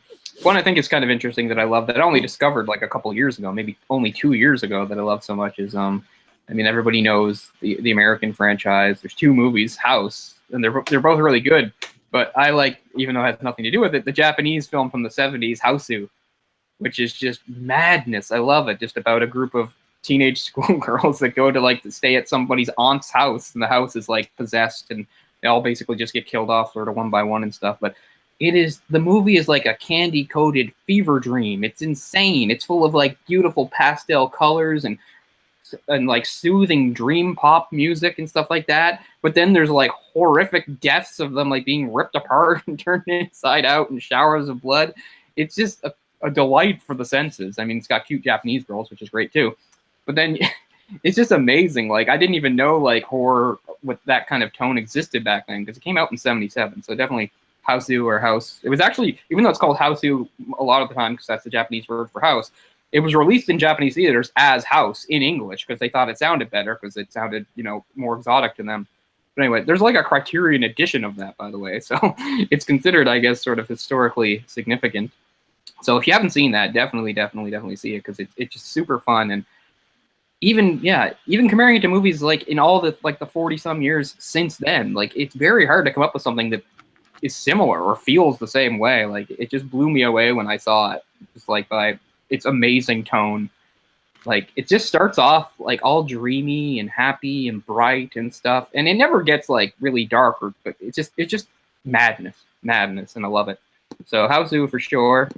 I think is kind of interesting that I love that I only discovered like a couple years ago, maybe only 2 years ago, that I love so much is I mean, everybody knows the American franchise. There's 2 movies, House, and they're both really good. But I like, even though it has nothing to do with it, the Japanese film from the 70s, Houseu, which is just madness. I love it. Just about a group of teenage schoolgirls that go to like to stay at somebody's aunt's house, and the house is like possessed, and they all basically just get killed off sort of one by one and stuff. But the movie is like a candy coated fever dream. It's insane. It's full of like beautiful pastel colors and like soothing dream pop music and stuff like that. But then there's like horrific deaths of them like being ripped apart and turned inside out and showers of blood. It's just a delight for the senses. I mean, it's got cute Japanese girls, which is great too. But then it's just amazing. Like I didn't even know like horror with that kind of tone existed back then because it came out in '77. So definitely Houseu or House. It was actually, even though it's called Houseu a lot of the time because that's the Japanese word for house, it was released in Japanese theaters as House in English because they thought it sounded better because it sounded, you know, more exotic to them. But anyway, there's like a Criterion edition of that, by the way. So it's considered, I guess, sort of historically significant. So if you haven't seen that, definitely see it because it's just super fun. And even comparing it to movies like in all the like the 40-some years since then, like it's very hard to come up with something that is similar or feels the same way. Like it just blew me away when I saw it. Just like by its amazing tone. Like it just starts off like all dreamy and happy and bright and stuff, and it never gets like really dark but it's just madness, and I love it. So Houseu for sure.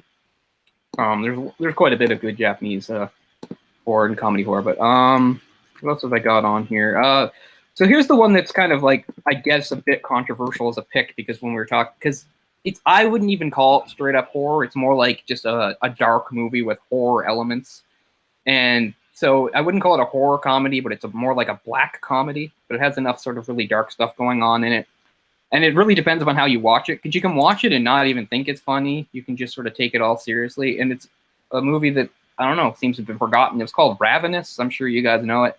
There's quite a bit of good Japanese horror and comedy horror, but what else have I got on here? So here's the one that's kind of like I guess a bit controversial as a pick because when we were talking, because I wouldn't even call it straight up horror. It's more like just a dark movie with horror elements. And so I wouldn't call it a horror comedy, but it's more like a black comedy. But it has enough sort of really dark stuff going on in it. And it really depends upon how you watch it. Because you can watch it and not even think it's funny. You can just sort of take it all seriously. And it's a movie that, I don't know, seems to have been forgotten. It was called Ravenous. I'm sure you guys know it.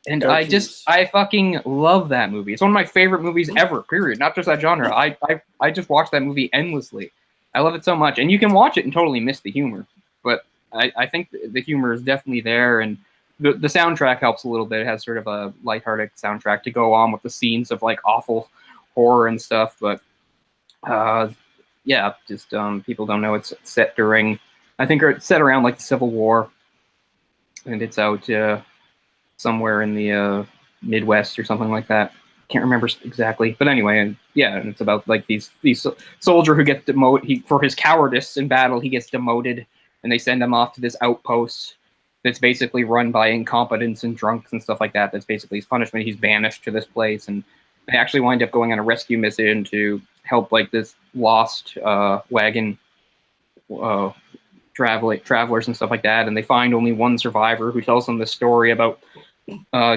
And I fucking love that movie. It's one of my favorite movies ever, period. Not just that genre. I just watch that movie endlessly. I love it so much. And you can watch it and totally miss the humor. But I think the humor is definitely there, and the soundtrack helps a little bit. It has sort of a lighthearted soundtrack to go on with the scenes of like awful horror and stuff. But yeah, just people don't know it's set during, I think it's set around like the Civil War, and it's out somewhere in the Midwest or something like that. Can't remember exactly, but anyway, and it's about like these soldier who gets demoted. For his cowardice in battle, he gets demoted. And they send him off to this outpost that's basically run by incompetents and drunks and stuff like that. That's basically his punishment. He's banished to this place. And they actually wind up going on a rescue mission to help like this lost wagon travelers and stuff like that. And they find only one survivor who tells them the story about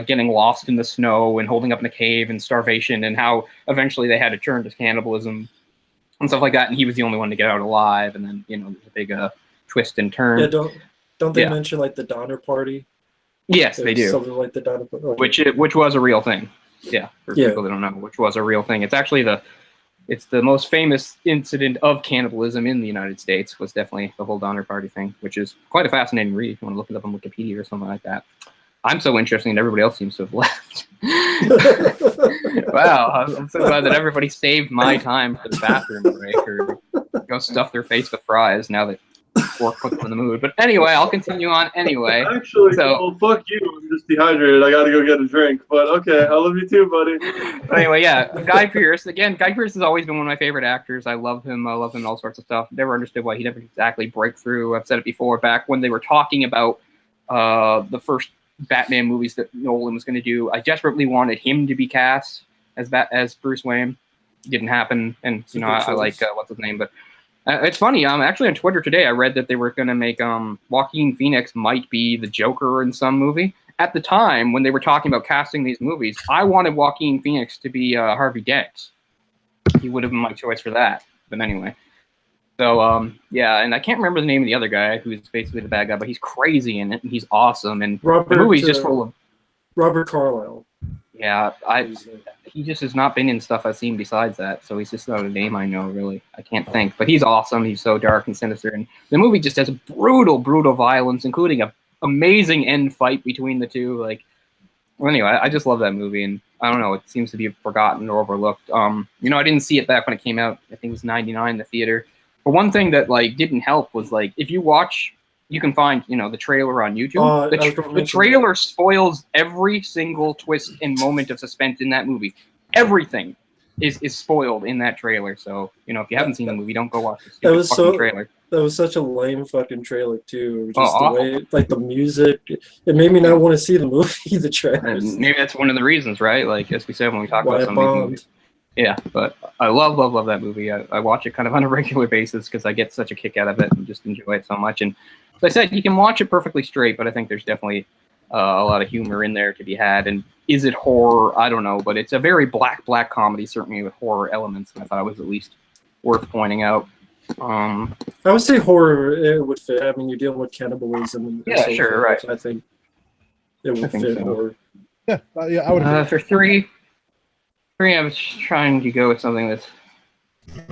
getting lost in the snow and holding up in a cave and starvation and how eventually they had to turn to cannibalism and stuff like that. And he was the only one to get out alive. And then, there's a big twist and turn. Yeah, don't they mention like the Donner Party? Yes, they do. Something like the Donner Party. Okay. Which was a real thing. Yeah, for people that don't know, which was a real thing. It's actually the most famous incident of cannibalism in the United States. Was definitely the whole Donner Party thing, which is quite a fascinating read if you want to look it up on Wikipedia or something like that. I'm so interesting, and everybody else seems to have left. Wow, I'm so glad that everybody saved my time for the bathroom break or go stuff their face with fries now that work puts them in the mood. But anyway, I'll continue on anyway. Actually, well, fuck you. I'm just dehydrated. I gotta go get a drink. But okay, I love you too, buddy. But anyway, Guy Pearce. Again, Guy Pearce has always been one of my favorite actors. I love him. I love him in all sorts of stuff. Never understood why he never exactly break through. I've said it before, back when they were talking about the first Batman movies that Nolan was going to do. I desperately wanted him to be cast as Bruce Wayne. It didn't happen. And, I like, what's his name, but it's funny. Actually on Twitter today, I read that they were going to make Joaquin Phoenix might be the Joker in some movie. At the time, when they were talking about casting these movies, I wanted Joaquin Phoenix to be Harvey Dent. He would have been my choice for that. But anyway. So, and I can't remember the name of the other guy who's basically the bad guy, but he's crazy in it, and he's awesome. And the movie's just full of... Robert Carlyle. Yeah, he just has not been in stuff I've seen besides that, so he's just not a name I know, really. I can't think. But he's awesome. He's so dark and sinister. And the movie just has brutal violence, including an amazing end fight between the two. Anyway, I just love that movie, and I don't know, it seems to be forgotten or overlooked. I didn't see it back when it came out. I think it was '99 in the theater. But one thing that didn't help was if you watch, you can find the trailer on YouTube. The trailer spoils every single twist and moment of suspense in that movie. Everything is spoiled in that trailer. So if you haven't seen the movie, don't go watch the fucking trailer. That was such a lame fucking trailer too. Just the way, the music, it made me not want to see the movie. The trailer. Maybe that's one of the reasons, right? As we said when we talk about some of these movies. Yeah, but I love that movie. I watch it kind of on a regular basis because I get such a kick out of it and just enjoy it so much. And I said, you can watch it perfectly straight, but I think there's definitely a lot of humor in there to be had. And is it horror? I don't know, but it's a very black comedy, certainly with horror elements. And I thought it was at least worth pointing out. I would say horror it would fit. I mean, you're dealing with cannibalism. And Yeah, so sure, forth, right. so I think it would fit so. horror. Yeah, I would agree. For three, I was trying to go with something that's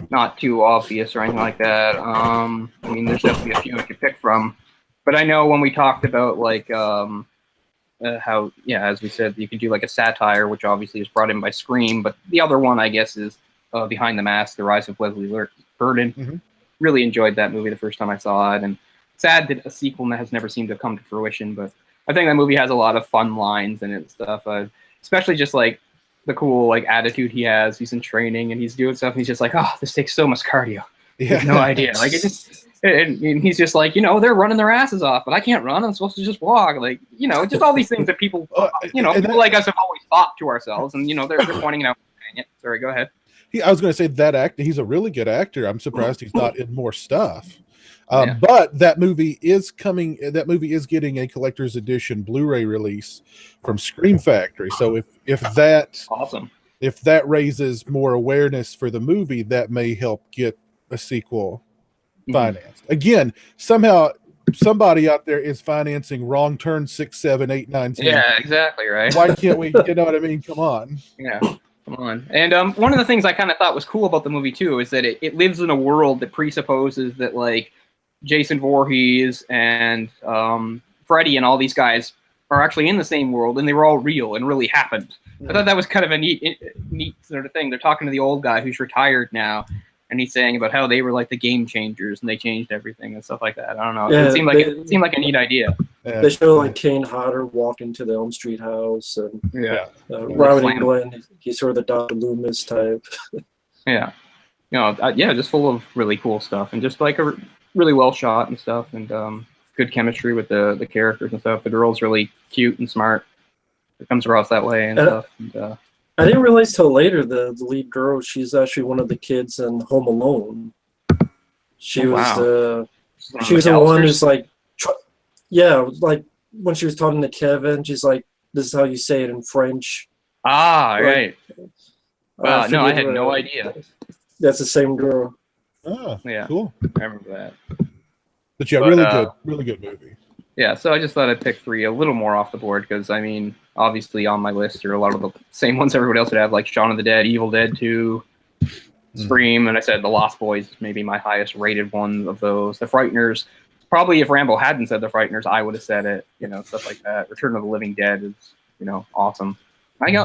not too obvious or anything like that. I mean, there's definitely a few I could pick from, but I know when we talked about like how, yeah, as we said, you could do like a satire, which obviously is brought in by Scream, but the other one I guess is Behind the Mask: The Rise of Leslie Burden. Mm-hmm. Really enjoyed that movie the first time I saw it, and sad that a sequel has never seemed to come to fruition, but I think that movie has a lot of fun lines in it and stuff, especially just like the cool like attitude he has. He's in training and he's doing stuff and he's just like, oh, this takes so much cardio. He has no idea. Like, it just, and he's just like, you know, they're running their asses off, but I can't run. I'm supposed to just walk. Like, you know, just all these things that people, you know, people like us have always thought to ourselves, and you know, they're pointing it out. Sorry, go ahead. I was going to say that actor. He's a really good actor. I'm surprised he's not in more stuff. But that movie is coming. That movie is getting a collector's edition Blu-ray release from Scream Factory. So if that awesome, if that raises more awareness for the movie, that may help get a sequel financed. Again, somehow somebody out there is financing Wrong Turn 6, 7, 8, 9, 10. Yeah, exactly right. Why can't we? You know what I mean? Come on. Yeah. Come on. And one of the things I kind of thought was cool about the movie too is that it lives in a world that presupposes that like Jason Voorhees and Freddy and all these guys are actually in the same world, and they were all real and really happened. I thought that was kind of a neat sort of thing. They're talking to the old guy who's retired now, and he's saying about how they were like the game changers and they changed everything and stuff like that. I don't know. Yeah, it seemed like a neat idea. They show like Kane Hodder walking to the Elm Street house, and Robert Englund, he's sort of the Dr. Loomis type. Yeah, you know, just full of really cool stuff, and just like a really well shot and stuff, and good chemistry with the characters and stuff. The girl's really cute and smart. It comes across that way and stuff. And, I didn't realize till later the lead girl, she's actually one of the kids in Home Alone. She was the one who's like, like when she was talking to Kevin, she's like, "This is how you say it in French." Ah, right. Wow, no, I had no idea. That's the same girl. Oh, yeah, cool. I remember that. But yeah, really good movie. Yeah, so I just thought I'd pick three a little more off the board because, I mean, obviously on my list are a lot of the same ones everybody else would have, like Shaun of the Dead, Evil Dead 2, Scream, and I said The Lost Boys is maybe my highest rated one of those. The Frighteners, probably if Rambo hadn't said The Frighteners, I would have said it, you know, stuff like that. Return of the Living Dead is, you know, awesome.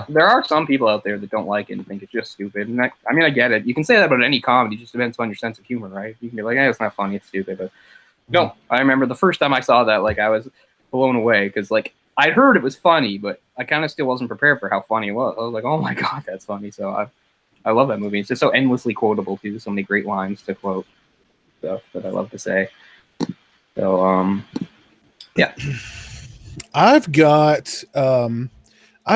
There are some people out there that don't like it and think it's just stupid, and I mean, I get it. You can say that about any comedy, it just depends on your sense of humor, right? You can be like, it's not funny, it's stupid, but no, I remember the first time I saw that, like, I was blown away because, like, I'd heard it was funny, but I kind of still wasn't prepared for how funny it was. I was like, oh my god, that's funny. So I love that movie. It's just so endlessly quotable too. So many great lines to quote, stuff that I love to say. So yeah, I've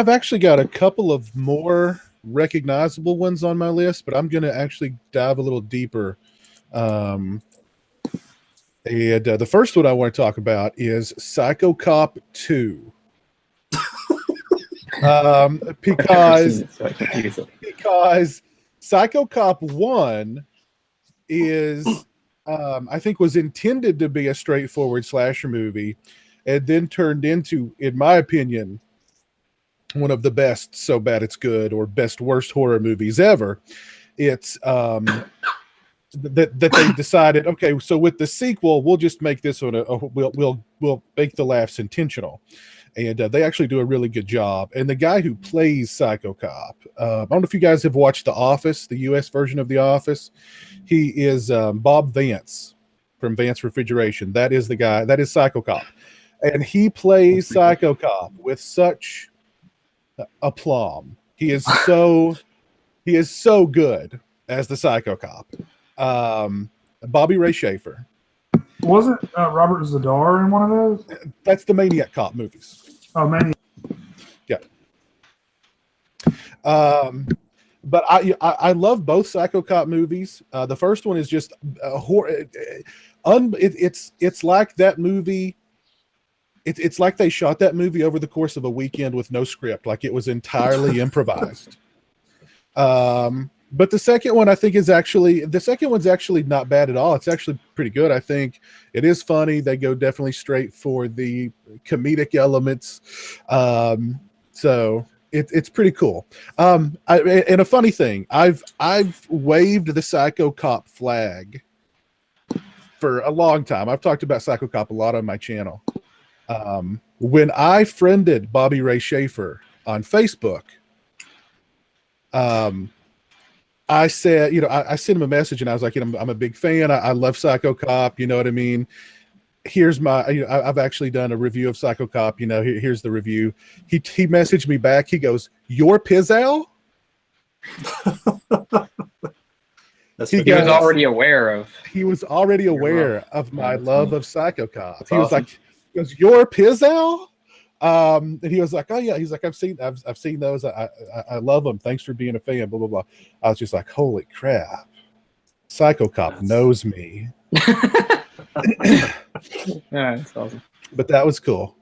actually got a couple of more recognizable ones on my list, but I'm going to actually dive a little deeper. And the first one I want to talk about is Psycho Cop 2. Because Psycho Cop 1 is, I think, was intended to be a straightforward slasher movie and then turned into, in my opinion, one of the best so bad it's good or best worst horror movies ever. It's that they decided, okay, so with the sequel, we'll just make this one we'll make the laughs intentional, and they actually do a really good job. And the guy who plays Psycho Cop, I don't know if you guys have watched The Office, the U.S. version of The Office. He is Bob Vance from Vance Refrigeration. That is the guy. That is Psycho Cop, and he plays Psycho Cop with such aplomb. He is so good as the Psycho Cop. Bobby Ray Schaefer. Wasn't Robert Zadar in one of those? That's the Maniac Cop movies. Oh, Maniac. Yeah. But I love both Psycho Cop movies. The first one is just horror. It's like that movie. It's like they shot that movie over the course of a weekend with no script. Like it was entirely improvised. But the second one, I think, the second one's actually not bad at all. It's actually pretty good. I think it is funny. They go definitely straight for the comedic elements. So it's pretty cool. And a funny thing, I've waved the Psycho Cop flag for a long time. I've talked about Psycho Cop a lot on my channel. When I friended Bobby Ray Schaefer on Facebook, I said, I sent him a message and I was like, I'm a big fan. I love Psycho Cop. You know what I mean? Here's my, I've actually done a review of Psycho Cop. Here's the review. He messaged me back. He goes, "Your Pizzal?" He was already aware of. He was already aware of my love of Psycho Cop. He was like, "Your Pizzal?" And he was like, "Oh yeah." He's like, I've seen those. I love them. Thanks for being a fan. Blah blah blah. I was just like, holy crap, Psycho Cop knows me. Yeah, that's awesome. But that was cool.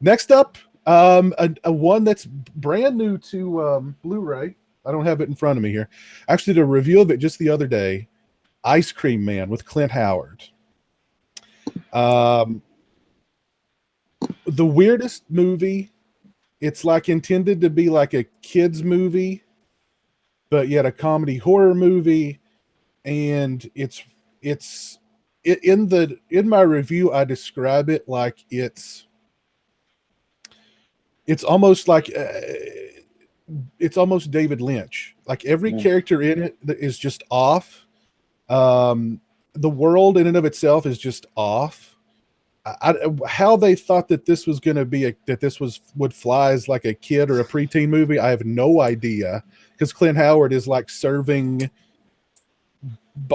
Next up, a one that's brand new to Blu-ray. I don't have it in front of me here. Actually, did a review of it just the other day. Ice Cream Man with Clint Howard. The weirdest movie. It's like intended to be like a kids movie, but yet a comedy horror movie. And in my review, I describe it like it's almost like it's almost David Lynch. Like every character in it is just off. The world in and of itself is just off. How they thought that this was going to be would fly as like a kid or a preteen movie, I have no idea, because Clint Howard is like serving.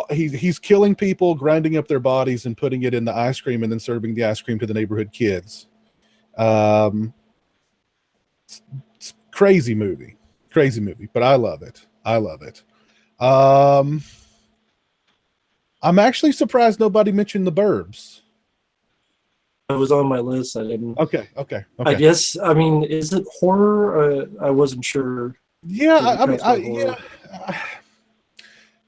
He's killing people, grinding up their bodies, and putting it in the ice cream, and then serving the ice cream to the neighborhood kids. It's crazy movie, but I love it. I'm actually surprised nobody mentioned The Burbs. It was on my list. I didn't. Okay. I guess. I mean, is it horror? I wasn't sure. Yeah,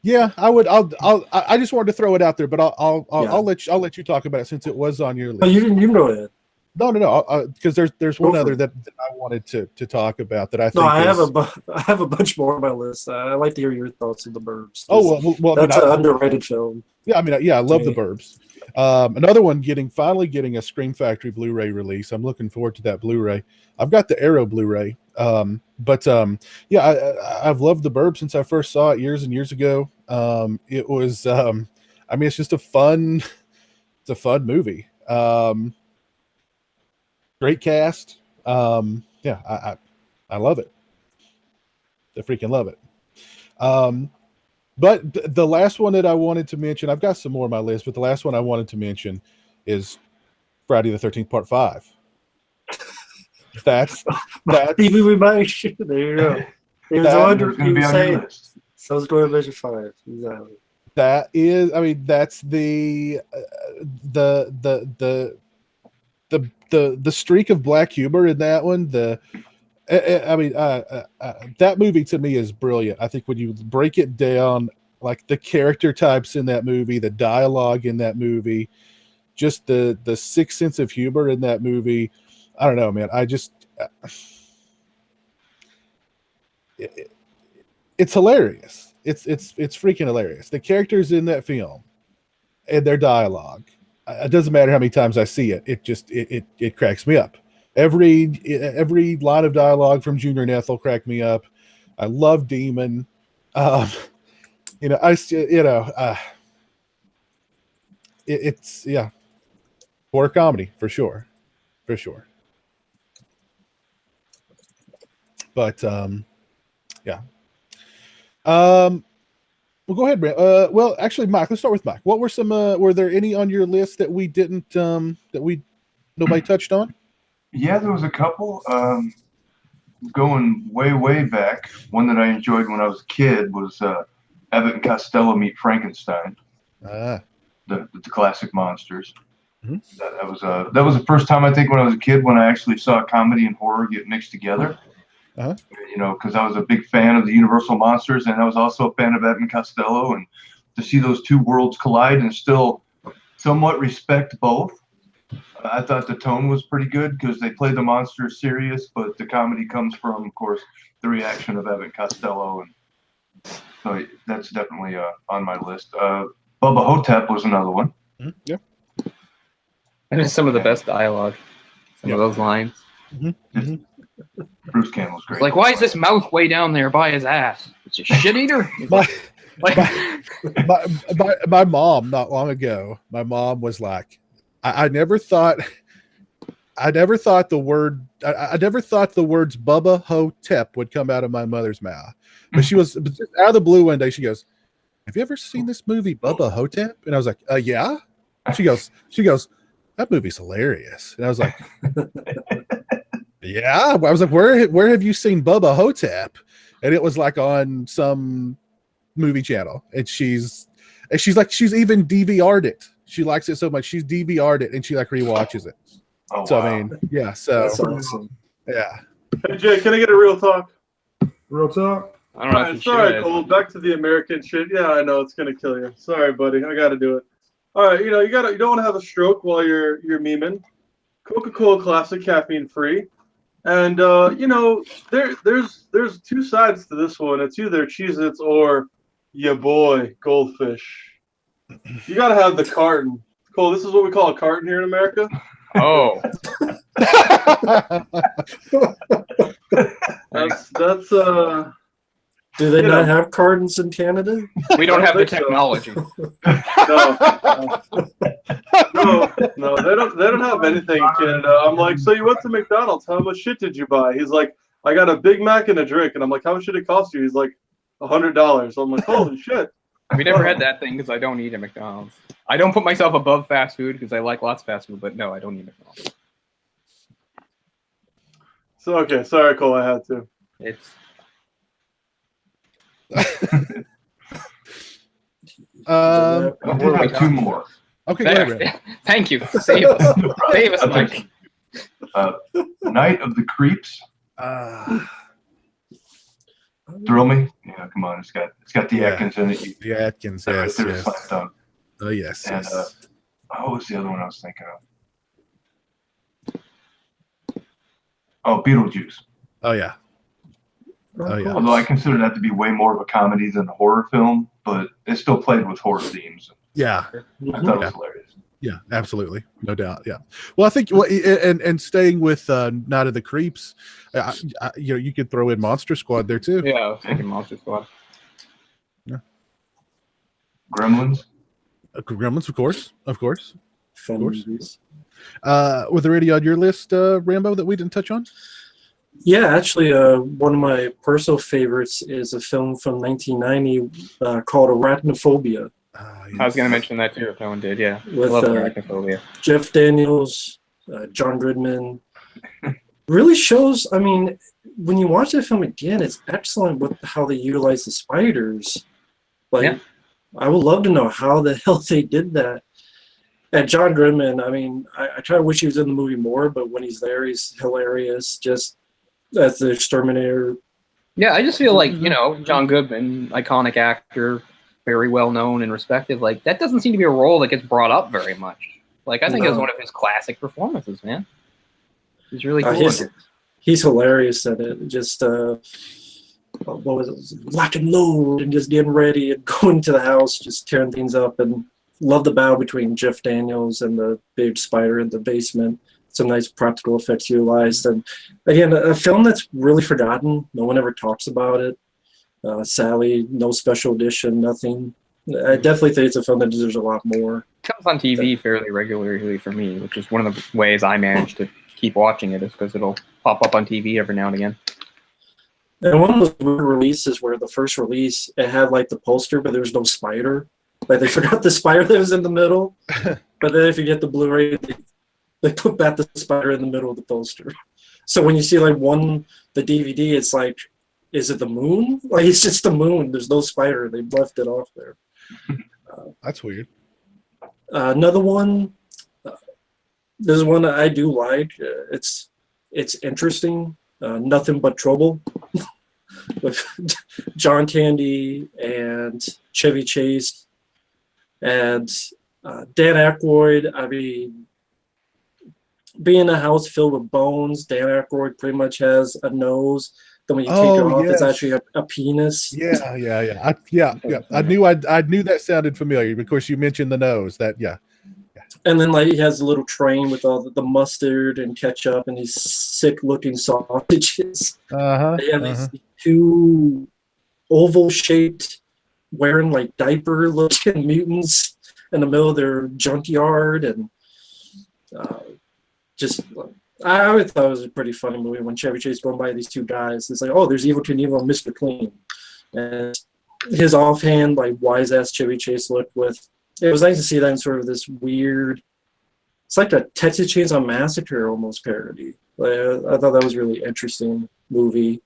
yeah. I would. I just wanted to throw it out there, but I'll let you talk about it since it was on your list. Oh, you go ahead. No. Because there's one other that I wanted to talk about that I think. No, I have a bunch more on my list. I like to hear your thoughts on The Burbs. Oh well, that's an underrated film. Yeah, I love The Burbs. Another one finally getting a Scream Factory Blu-ray release. I'm looking forward to that Blu-ray. I've got the Arrow Blu-ray. I've loved The Burbs since I first saw it years and years ago. It was it's just a fun movie. Great cast. I love it. I freaking love it. But the last one that I wanted to mention, I've got some more on my list, but the last one I wanted to mention is Friday the 13th Part 5. That's Even we might. There you go. It was under. He was saying. So it's going to measure 5. Exactly. That is. That's the streak of black humor in that one. That movie to me is brilliant. I think when you break it down, like the character types in that movie, the dialogue in that movie, just the sixth sense of humor in that movie. I don't know, man. It's hilarious. It's freaking hilarious. The characters in that film and their dialogue. It doesn't matter how many times I see it. It cracks me up. Every line of dialogue from Junior and Ethel cracked me up. I love Demon. It's horror comedy for sure. But well, go ahead, Brent. Well, actually, Mike. Let's start with Mike. What were some? Were there any on your list that we didn't? Nobody touched on? Yeah, there was a couple. Going way back. One that I enjoyed when I was a kid was Abbott and Costello Meet Frankenstein. the classic monsters. Mhm. That was the first time I think when I was a kid when I actually saw comedy and horror get mixed together. Uh-huh. You know, because I was a big fan of the Universal monsters, and I was also a fan of Evan Costello, and to see those two worlds collide and still somewhat respect both. I thought the tone was pretty good because they play the monsters serious, but the comedy comes from, of course, the reaction of Evan Costello, and so that's definitely on my list. Bubba Hotep was another one. Mhm. Yeah. And it's some of the best dialogue. Some of those lines. Mhm. Bruce Campbell's great. It's like, why is this mouth way down there by his ass? It's a shit eater. My mom, not long ago, my mom was like, I never thought the words Bubba Hotep would come out of my mother's mouth. But she was just out of the blue one day. She goes, "Have you ever seen this movie Bubba Hotep?" And I was like, "Yeah." She goes, "That movie's hilarious." And I was like, "Yeah." I was like, "Where have you seen Bubba Hotep?" And it was like on some movie channel. And she's like, she's even DVR'd it. She likes it so much she's DVR'd it and she like rewatches it. Oh, So wow. I mean, yeah. So That's awesome. yeah. Hey, Jay, can I get a real talk? Real talk. I don't know if Alright, you sorry, should. Cole. Back to the American shit. Yeah, I know it's gonna kill you. Sorry, buddy. I gotta do it. All right, you don't want to have a stroke while you're memeing. Coca-Cola Classic, caffeine free, and there's two sides to this one. It's either Cheez-Its or ya boy Goldfish. You gotta have the carton. Cole, this is what we call a carton here in America. Oh. That's Do they You not know. have cartons in Canada? We don't have the think so. technology. No, they don't have anything in Canada. I'm like, so you went to McDonald's? How much shit did you buy? He's like, I got a Big Mac and a drink, and I'm like, how much did it cost you? He's like, $100. So I'm like, holy shit. We never had that thing because I don't eat at McDonald's. I don't put myself above fast food because I like lots of fast food, but no, I don't eat McDonald's. So okay, sorry, Cole, I had to. It's I did have two more. Okay, go ahead, Ray. Thank you. Save us. Save us, Mike. Night of the Creeps. Thrill me? Yeah, come on. It's got the Yeah. Atkins in it. The Atkins, Right yes, there, yes. slam dunk. Oh yes, And yes. what was the other one I was thinking of? Oh, Beetlejuice. Oh yeah. Oh, yeah. Although I consider that to be way more of a comedy than a horror film, but it still played with horror themes. Yeah. I thought it was hilarious. Yeah, absolutely, no doubt. Yeah, well, I think and staying with Night of the Creeps, you could throw in Monster Squad there too. Yeah, I was thinking Monster Squad. Gremlins. Gremlins, of course. Fun Of course. movies. Were there any on your list, Rambo, that we didn't touch on? Yeah, actually, one of my personal favorites is a film from 1990 called Arachnophobia. I was going to mention that too if no one did. Yeah, With, I love Arachnophobia. Jeff Daniels, John Goodman. Really shows, I mean, when you watch that film again, it's excellent with how they utilize the spiders. Like, Yeah. I would love to know how the hell they did that. And John Goodman, I mean, I try to wish he was in the movie more, but when he's there, he's hilarious. Just as the exterminator. Yeah, I just feel like, John Goodman, iconic actor, very well known and respected. Like, that doesn't seem to be a role that gets brought up very much. Like, I think it was one of his classic performances, man. He's really cool. He's hilarious at it. Just, what was it? Lock and load and just getting ready and going to the house, just tearing things up. And love the battle between Jeff Daniels and the big spider in the basement. Some nice practical effects utilized. And again, a film that's really forgotten. No one ever talks about it. Sally, no special edition, nothing. I definitely think it's a film that deserves a lot more. It comes on TV fairly regularly for me, which is one of the ways I manage to keep watching it, is because it'll pop up on TV every now and again. And one of those weird releases where the first release, it had like the poster, but there was no spider. Like they forgot the spider that was in the middle. But then if you get the Blu-ray, they put back the spider in the middle of the poster. So when you see like the DVD, it's like, is it the moon? Like it's just the moon. There's no spider. They left it off there. That's weird. Another one. This is one that I do like. It's interesting. Nothing But Trouble with John Candy and Chevy Chase and Dan Aykroyd. I mean, being in a house filled with bones, Dan Aykroyd pretty much has a nose. Then when you take it off, it's actually a penis. Yeah. I knew that sounded familiar because you mentioned the nose. And then like he has a little train with all the mustard and ketchup and these sick-looking sausages. They have these two oval-shaped, wearing like diaper-looking mutants in the middle of their junkyard, and I always thought it was a pretty funny movie when Chevy Chase going by these two guys. It's like, oh, there's Evil Knievel and Mr. Clean, and his offhand, like wise-ass Chevy Chase look with. It was nice to see that in sort of this weird. It's like a Texas Chainsaw Massacre almost parody. I thought that was a really interesting movie.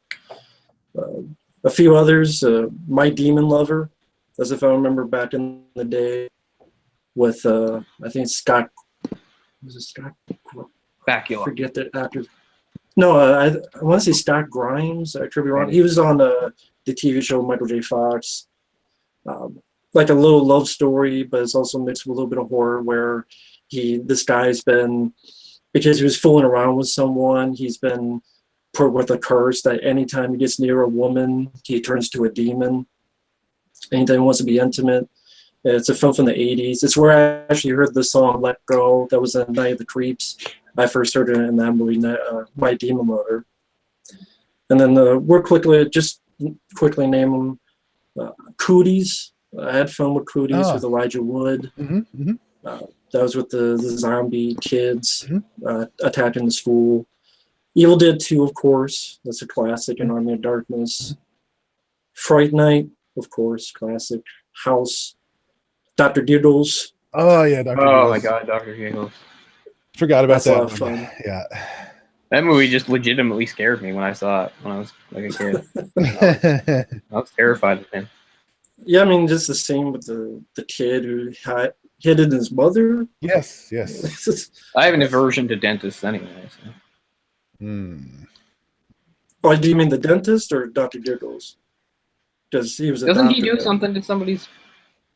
A few others, My Demon Lover, as if I remember back in the day, with I think Scott. Was it Scott? Bakula. Forget that actor. No, I want to say Scott Grimes. I could be wrong. He was on the TV show Michael J. Fox. Like a little love story, but it's also mixed with a little bit of horror where this guy's been, because he was fooling around with someone, he's been put with a curse that anytime he gets near a woman, he turns to a demon. Anytime he wants to be intimate. It's a film from the 80s. It's where I actually heard the song Let Go. That was in Night of the Creeps. I first heard it in that movie, My Demon Lover. And then we'll quickly name them Cooties. I had fun with Cooties with Elijah Wood. That was with the zombie kids attacking the school. Evil Dead 2, of course. That's a classic in Army of Darkness. Fright Night, of course, classic. House. Dr. Giggles. Oh, yeah, Dr. Giggles. Oh, my God, Dr. Giggles. Forgot about That's a lot of fun. Yeah. That movie just legitimately scared me when I saw it when I was like a kid. I was terrified of him. Yeah, I mean, just the same with the kid who hid in his mother. Yes. I have an aversion to dentists anyway. So. Oh, do you mean the dentist or Dr. Giggles? Because he was. Doesn't he do something to somebody's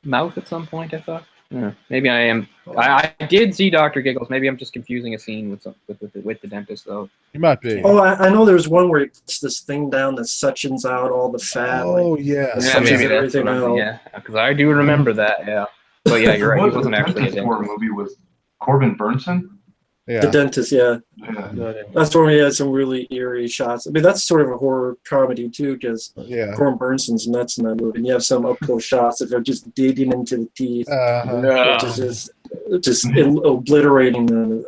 mouth at some point? I thought. Yeah, maybe I am. I did see Dr. Giggles. Maybe I'm just confusing a scene with the dentist, though. You might be. Oh, I know there's one where he puts this thing down that suctions out all the fat. Oh, yeah. Maybe that's what yeah, because I do remember that. Yeah, but yeah, you're right. He wasn't actually a dentist. Horror movie with Corbin Burnson. Yeah. The dentist, yeah. That's where he had some really eerie shots. I mean, that's sort of a horror comedy too, because Corbin Burnson's nuts in that movie. And you have some up close shots of him just digging into the teeth, which is just obliterating them.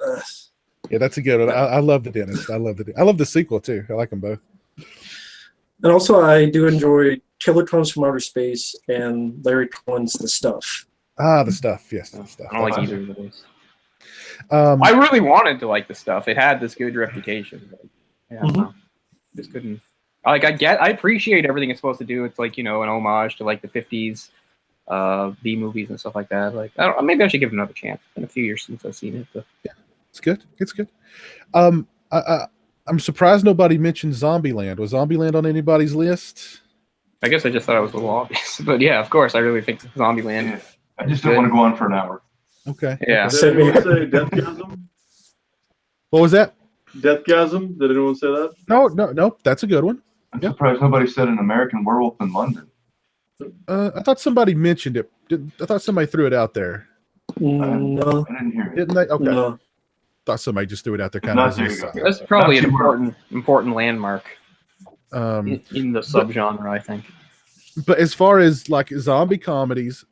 Yeah, that's a good one. I love the dentist. I love the sequel too. I like them both. And also, I do enjoy Killer Comes from Outer Space and Larry Cohen's The Stuff. The Stuff. Yes, The Stuff. I don't like either of those. I really wanted to like The Stuff. It had this good reputation. But, yeah, just couldn't. I appreciate everything it's supposed to do. It's like, an homage to like the 50s B movies and stuff like that. Like, I don't, maybe I should give it another chance. It's been a few years since I've seen it. But yeah, it's good. It's good. I'm surprised nobody mentioned Zombieland. Was Zombieland on anybody's list? I guess I just thought it was a little obvious. But yeah, of course, I really think Zombieland. Yeah. I just don't want to go on for an hour. Okay. Yeah. Did anyone say Deathgasm? What was that? Deathgasm? Did anyone say that? No. That's a good one. I'm surprised nobody said An American Werewolf in London. I thought somebody mentioned it. I thought somebody threw it out there. No. I didn't hear it. Didn't they? Okay. No. Thought somebody just threw it out there. Kind of. That's probably an important landmark in the subgenre, I think. But as far as like zombie comedies,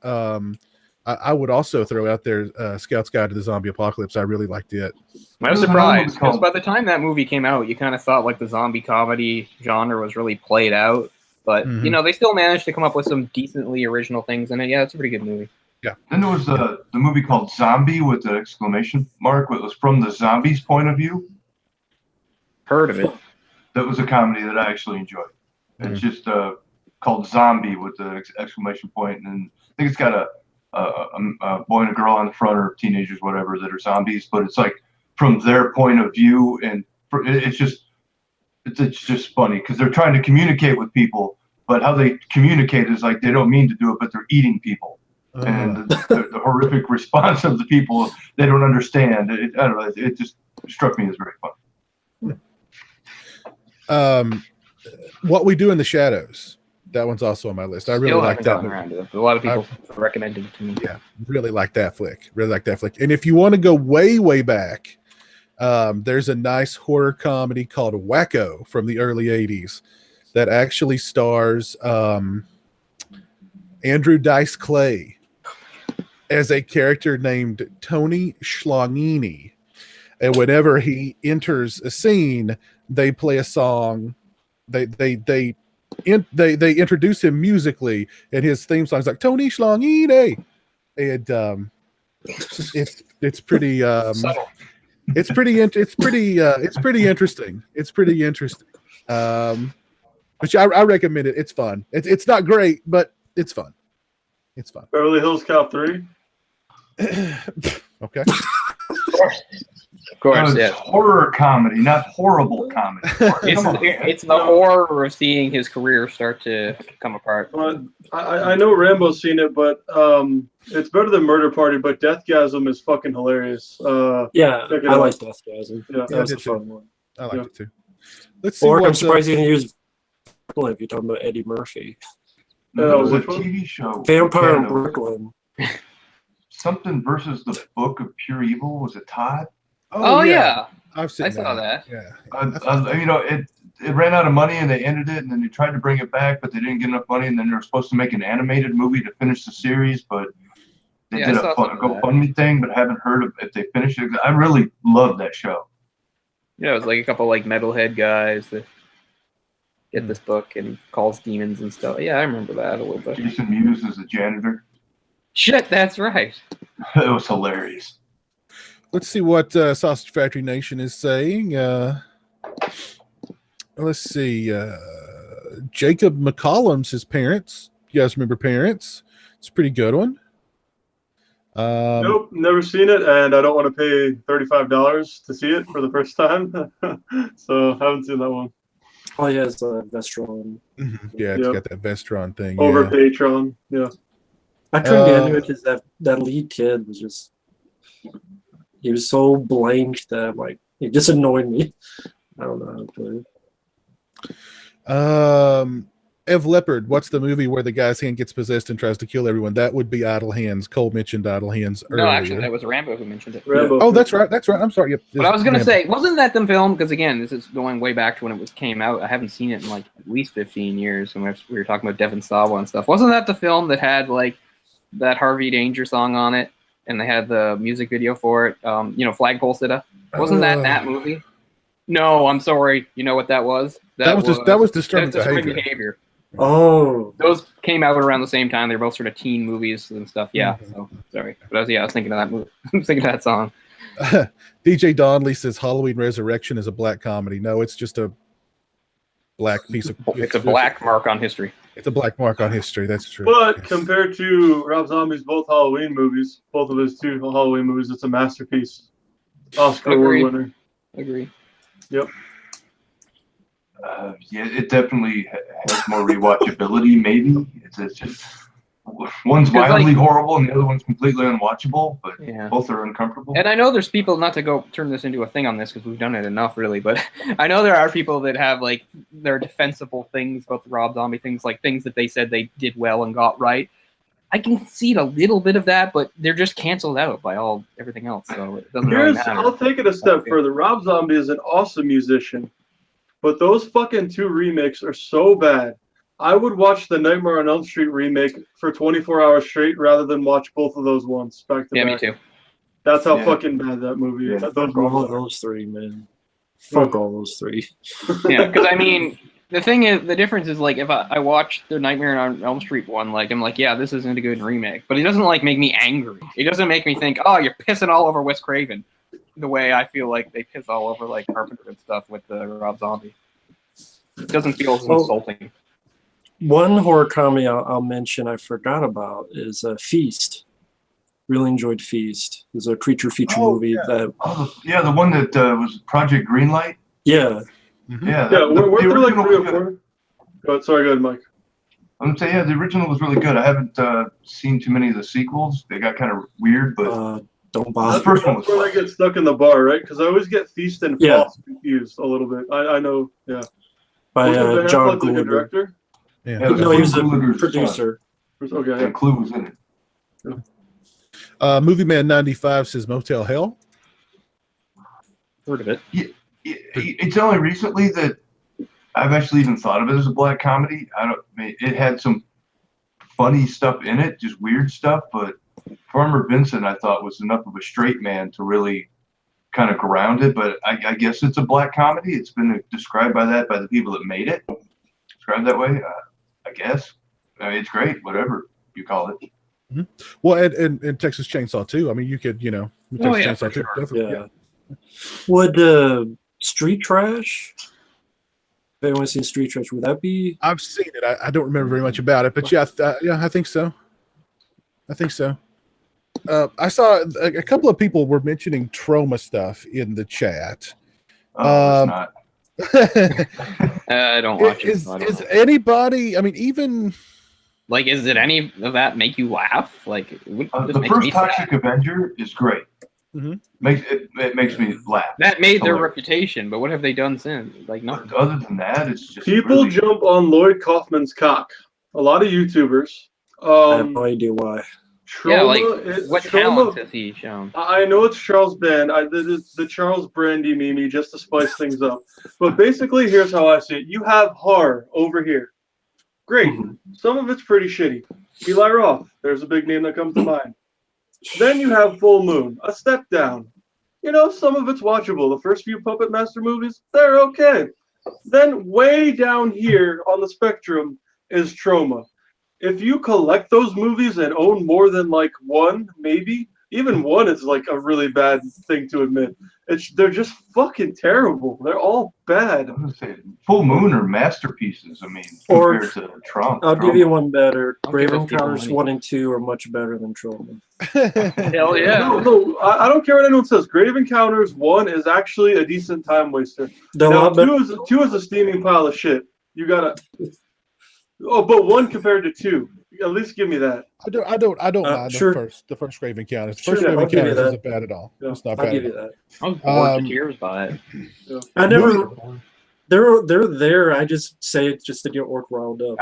I would also throw out there Scout's Guide to the Zombie Apocalypse. I really liked it. I was surprised because by the time that movie came out, you kind of thought like the zombie comedy genre was really played out. But, they still managed to come up with some decently original things in it. Yeah, it's a pretty good movie. Yeah. Then there was the movie called Zombie with the exclamation mark. It was from the zombies' point of view. Heard of it. That was a comedy that I actually enjoyed. It's just called Zombie with the exclamation point. And I think it's got a boy and a girl on the front, or teenagers, whatever, that are zombies, but it's like from their point of view, and it's just funny because they're trying to communicate with people, but how they communicate is like they don't mean to do it, but they're eating people. And the horrific response of the people, they don't understand. I don't know. It just struck me as very funny. What We Do in the Shadows. That one's also on my list. I really like that movie. Around to it. A lot of people recommended it to me. Yeah, really like that flick. Really like that flick. And if you want to go way, way back, there's a nice horror comedy called Wacko from the early 80s that actually stars Andrew Dice Clay as a character named Tony Schlangini. And whenever he enters a scene, they play a song. They introduce him musically, and his theme song is like Tony Schlangini. And it's pretty it's pretty interesting. It's pretty interesting. Which I recommend it. It's fun. It's not great, but it's fun. It's fun. Beverly Hills Cop 3. Okay. Of course, It's yeah. horror comedy, not horrible comedy. It's the horror of seeing his career start to come apart. But I know Rambo's seen it, but it's better than Murder Party. But Deathgasm is fucking hilarious. Yeah, check it I out. like Deathgasm. Yeah. That's I a did fun one. I like Yeah. it too. Let's see Or I'm what's surprised you didn't use Brooklyn if you're talking about Eddie Murphy. No, it was a which one? TV show. Vampire in Yeah, Brooklyn. something versus the Book of Pure Evil. Was it Todd? Oh yeah. I've seen I saw that. Yeah. It ran out of money and they ended it, and then they tried to bring it back, but they didn't get enough money, and then they were supposed to make an animated movie to finish the series, but they Yeah, I did saw a some of that. GoFundMe thing, but haven't heard of if they finished it. I really love that show. Yeah, it was like a couple like metalhead guys that get this book and calls demons and stuff. Yeah, I remember that a little bit. Jason Mewes is the janitor. Shit, that's right. It was hilarious. Let's see what Sausage Factory Nation is saying. Let's see. Jacob McCollum's his Parents. You guys remember Parents? It's a pretty good one. Nope, never seen it, and I don't want to pay $35 to see it for the first time. So haven't seen that one. Oh yeah, it's Vestron. Yeah, it's Yep. got that Vestron thing. Over Yeah. Patreon. Yeah. I couldn't get into it because that lead kid was just, he was so blank that like it just annoyed me. I don't know how to put it. Ev Leopard, what's the movie where the guy's hand gets possessed and tries to kill everyone? That would be Idle Hands. Cole mentioned Idle Hands earlier. No, actually, that was Rambo who mentioned it. Rambo. Oh, that's right. That's right. I'm sorry. Yep. But I was gonna Rambo. say, wasn't that the film? Because again, this is going way back to when it came out. I haven't seen it in like at least 15 years. When we were talking about Devon Sawa and stuff. Wasn't that the film that had like that Harvey Danger song on it, and they had the music video for it? Flagpole Sitta. Wasn't that movie? No, I'm sorry. You know what that was? That was disturbing behavior. behavior. Oh, Those came out around the same time. They're both sort of teen movies and stuff. Yeah. So sorry, but I was thinking of that movie. I was thinking of that song. DJ Donnelly says Halloween Resurrection is a black comedy. No, it's just a black piece of. It's a black mark on history. It's a black mark on history. That's true. But Yes. compared to Rob Zombie's both Halloween movies, both of his two Halloween movies, it's a masterpiece. Oscar Agreed. award winner. Agree. Yep. It definitely has more rewatchability. Maybe it's just one's 'Cause, wildly like- horrible and the other one's completely unwatchable, but Yeah. both are uncomfortable. And I know there's people, not to go turn this into a thing on this because we've done it enough, really, but I know there are people that have like their defensible things about the Rob Zombie things, like things that they said they did well and got right. I can concede a little bit of that, but they're just canceled out by everything else, so it doesn't really matter. I'll take it a step further. Rob Zombie is an awesome musician, but those fucking two remakes are so bad. I would watch the Nightmare on Elm Street remake for 24 hours straight rather than watch both of those ones back to Yeah, back. me too. That's how Yeah. fucking bad that movie is. Yeah. Those fuck all movies of are. those three, man. Fuck all those three. Yeah, because I mean, the thing is, the difference is like if I watch the Nightmare on Elm Street one, like I'm like, yeah, this isn't a good remake, but it doesn't like make me angry. It doesn't make me think, oh, you're pissing all over Wes Craven, the way I feel like they piss all over like Carpenter and stuff with the Rob Zombie. It doesn't feel as insulting. One horror comedy I'll mention I forgot about is Feast. Really enjoyed Feast. It was a creature feature movie that. Oh, yeah, the one that was Project Greenlight. Yeah. Yeah, Yeah, weren't there like original 3 or was 4? good. Go ahead. Sorry, go ahead, Mike. I'm gonna say, yeah, the original was really good. I haven't seen too many of the sequels. They got kind of weird, but Don't bother. the first one was That's where I fun. get stuck in the bar, right? Because I always get Feast and Yeah. Floss confused a little bit. I know, yeah. By Wasn't Ben John Affleck like a Gould. director? Yeah. Yeah, it was No, he was a Gallagher's producer. Okay, son. yeah. And Clue was in it. Movie Man 95 says Motel Hell. Heard of it. It's only recently that I've actually even thought of it as a black comedy. It had some funny stuff in it, just weird stuff, but Farmer Vincent I thought was enough of a straight man to really kind of ground it. But I guess it's a black comedy. It's been described by the people that made it. Described that way, I guess. It's great, whatever you call it. Mm-hmm. Well, and Texas Chainsaw too. I mean, you could, Texas Chainsaw too. Definitely. Yeah. Would Street Trash? If anyone's seen Street Trash, would that be? I've seen it. I don't remember very much about it, but yeah, I think so. I think so. I saw a couple of people were mentioning trauma stuff in the chat. Oh, it's not. I don't watch it. So I don't Is know. anybody? I mean, even Like, is it any of that make you laugh? Like, The first Toxic Avenger is great. Mm-hmm. It makes me laugh. that made their Hilarious. reputation, but what have they done since? Like, nothing. But other than that, it's just People really, jump on Lloyd Kaufman's cock. A lot of YouTubers. I have no idea why. Yeah, like, Trauma, what Trauma, talent has he shown? I know it's Charles Band. I did the Charles Brandy meme just to spice things up. But basically, here's how I see it. You have horror over here. Great. Some of it's pretty shitty. Eli Roth, there's a big name that comes to mind. Then you have Full Moon, a step down. Some of it's watchable. The first few Puppet Master movies, they're okay. Then way down here on the spectrum is Trauma. If you collect those movies and own more than like one, maybe, even one is like a really bad thing to admit. They're just fucking terrible. They're all bad. I'm gonna say Full Moon are masterpieces. I mean, Or- compared to Trump. I'll give you one better. I'll Brave give it people Encounters money. 1 and 2 are much better than Trauma. Hell yeah. No, I don't care what anyone says. Grave Encounters 1 is actually a decent time waster. They're a Now, lot better. 2 is a steaming pile of shit. You gotta. Oh, but 1 compared to 2. At least give me that. I don't mind sure. the first Grave Encounters. The Sure, first Grave I'll give you Encounters that. isn't bad at all. Yeah, It's not I'll bad. give at you all. that. I was bored Um, to tears by it. I never. Movie- They're there. I just say it just to get Orc riled up.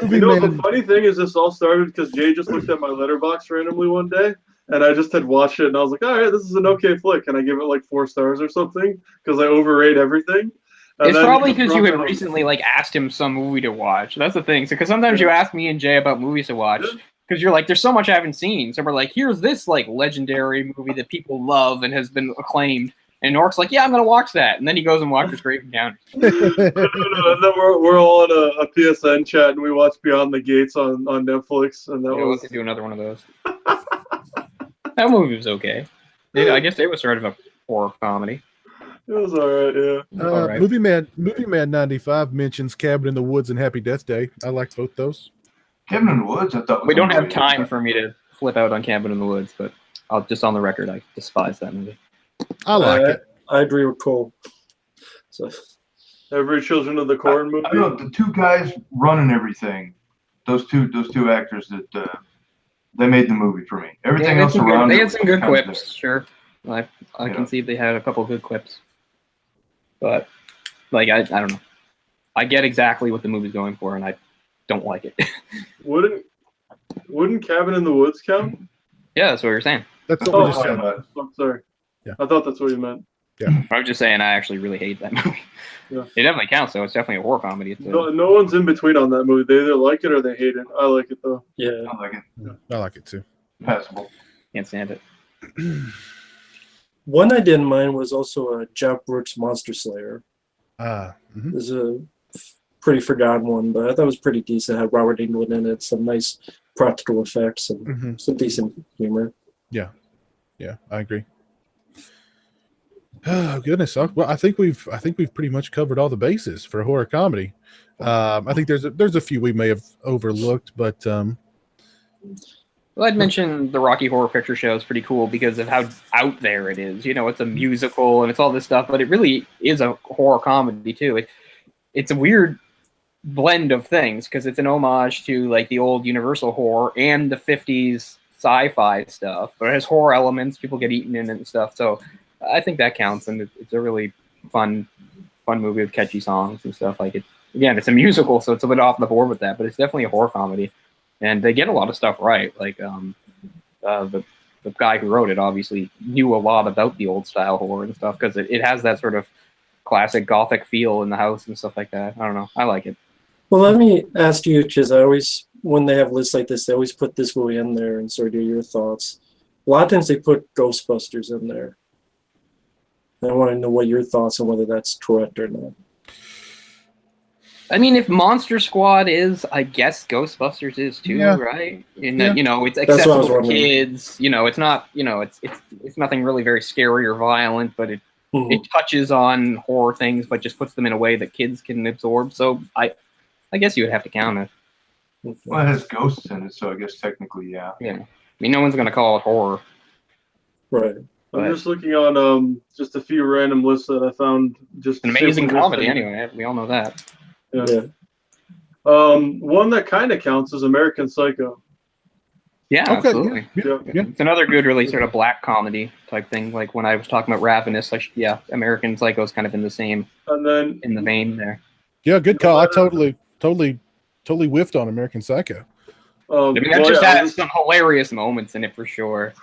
Movie The Man. funny thing is, this all started because Jay just looked at my letterbox randomly one day, and I just had watched it, and I was like, all right, this is an okay flick. And I give it like 4 stars or something because I overrate everything. And It's then probably he because you dropped had it on- recently asked him some movie to watch. That's the thing. Because sometimes you ask me and Jay about movies to watch because you're like, there's so much I haven't seen. So we're like, here's this like legendary movie that people love and has been acclaimed. And Orc's like, yeah, I'm gonna watch that. And then he goes and watches Grave Encounters. And then we're all in a PSN chat and we watch Beyond the Gates on Netflix, and that We'll was have to do another one of those. That movie was okay. I guess it was sort of a horror comedy. it was alright, yeah. All right. Movie Man 95 mentions Cabin in the Woods and Happy Death Day. I liked both those. Cabin in the Woods, I thought. Was We don't have underrated. time for me to flip out on Cabin in the Woods, but I'll just on the record, I despise that movie. I like it. I agree with Cole. So Every Children of the Corn movie. I don't know, the 2 guys running everything. Those two actors that they made the movie for me. Everything else around they it had was some good kind of quips, sure. I Yeah. can see they had a couple good quips, but like I don't know. I get exactly what the movie's going for, and I don't like it. Wouldn't Cabin in the Woods count? Yeah, that's what you're saying. That's what Oh, we just said. I'm sorry. Yeah. I thought that's what you meant. I was just saying I actually really hate that movie. Yeah. It definitely counts, though. It's definitely a horror comedy. It's No one's in between on that movie. They either like it or they hate it. I like it though. yeah, I like it. I like it too. Passable. can't stand it. one I didn't mind was also Jeff Brooks' Monster Slayer. Mhm. It was a pretty forgotten one, but I thought it was pretty decent. It had Robert Englund in it, some nice practical effects, and Mhm. some decent humor. Yeah, I agree. Oh goodness! Well, I think we've pretty much covered all the bases for horror comedy. I think there's a few we may have overlooked, but Well, I'd mentioned the Rocky Horror Picture Show is pretty cool because of how out there it is. You know, it's a musical and it's all this stuff, but it really is a horror comedy too. It's a weird blend of things because it's an homage to like the old Universal horror and the 50s sci-fi stuff, but it has horror elements. People get eaten in it and stuff. So I think that counts, and it's a really fun movie with catchy songs and stuff. Like it's a musical, so it's a bit off the board with that, but it's definitely a horror comedy. And they get a lot of stuff right. Like the guy who wrote it obviously knew a lot about the old style horror and stuff because it has that sort of classic gothic feel in the house and stuff like that. I don't know. I like it. Well, let me ask you, because when they have lists like this, they always put this movie in there and sort of get your thoughts. A lot of times they put Ghostbusters in there. I want to know what your thoughts on whether that's correct or not. I mean, if Monster Squad is, I guess Ghostbusters is too, right? In that, it's accessible for kids. It's not, it's nothing really very scary or violent, but it touches on horror things, but just puts them in a way that kids can absorb. So I guess you would have to count it. Well, it has ghosts in it, so I guess technically, yeah. Yeah. I mean, no one's going to call it horror. Right. I'm just looking on just a few random lists that I found. Just an amazing comedy, anyway. We all know that. Yeah. One that kind of counts is American Psycho. Yeah, okay, absolutely. Yeah. It's another good, really sort of black comedy type thing. Like when I was talking about Ravenous, American Psycho is kind of in the same, and then in the vein there. Yeah, good call. I totally whiffed on American Psycho. I mean, that just has some hilarious moments in it for sure.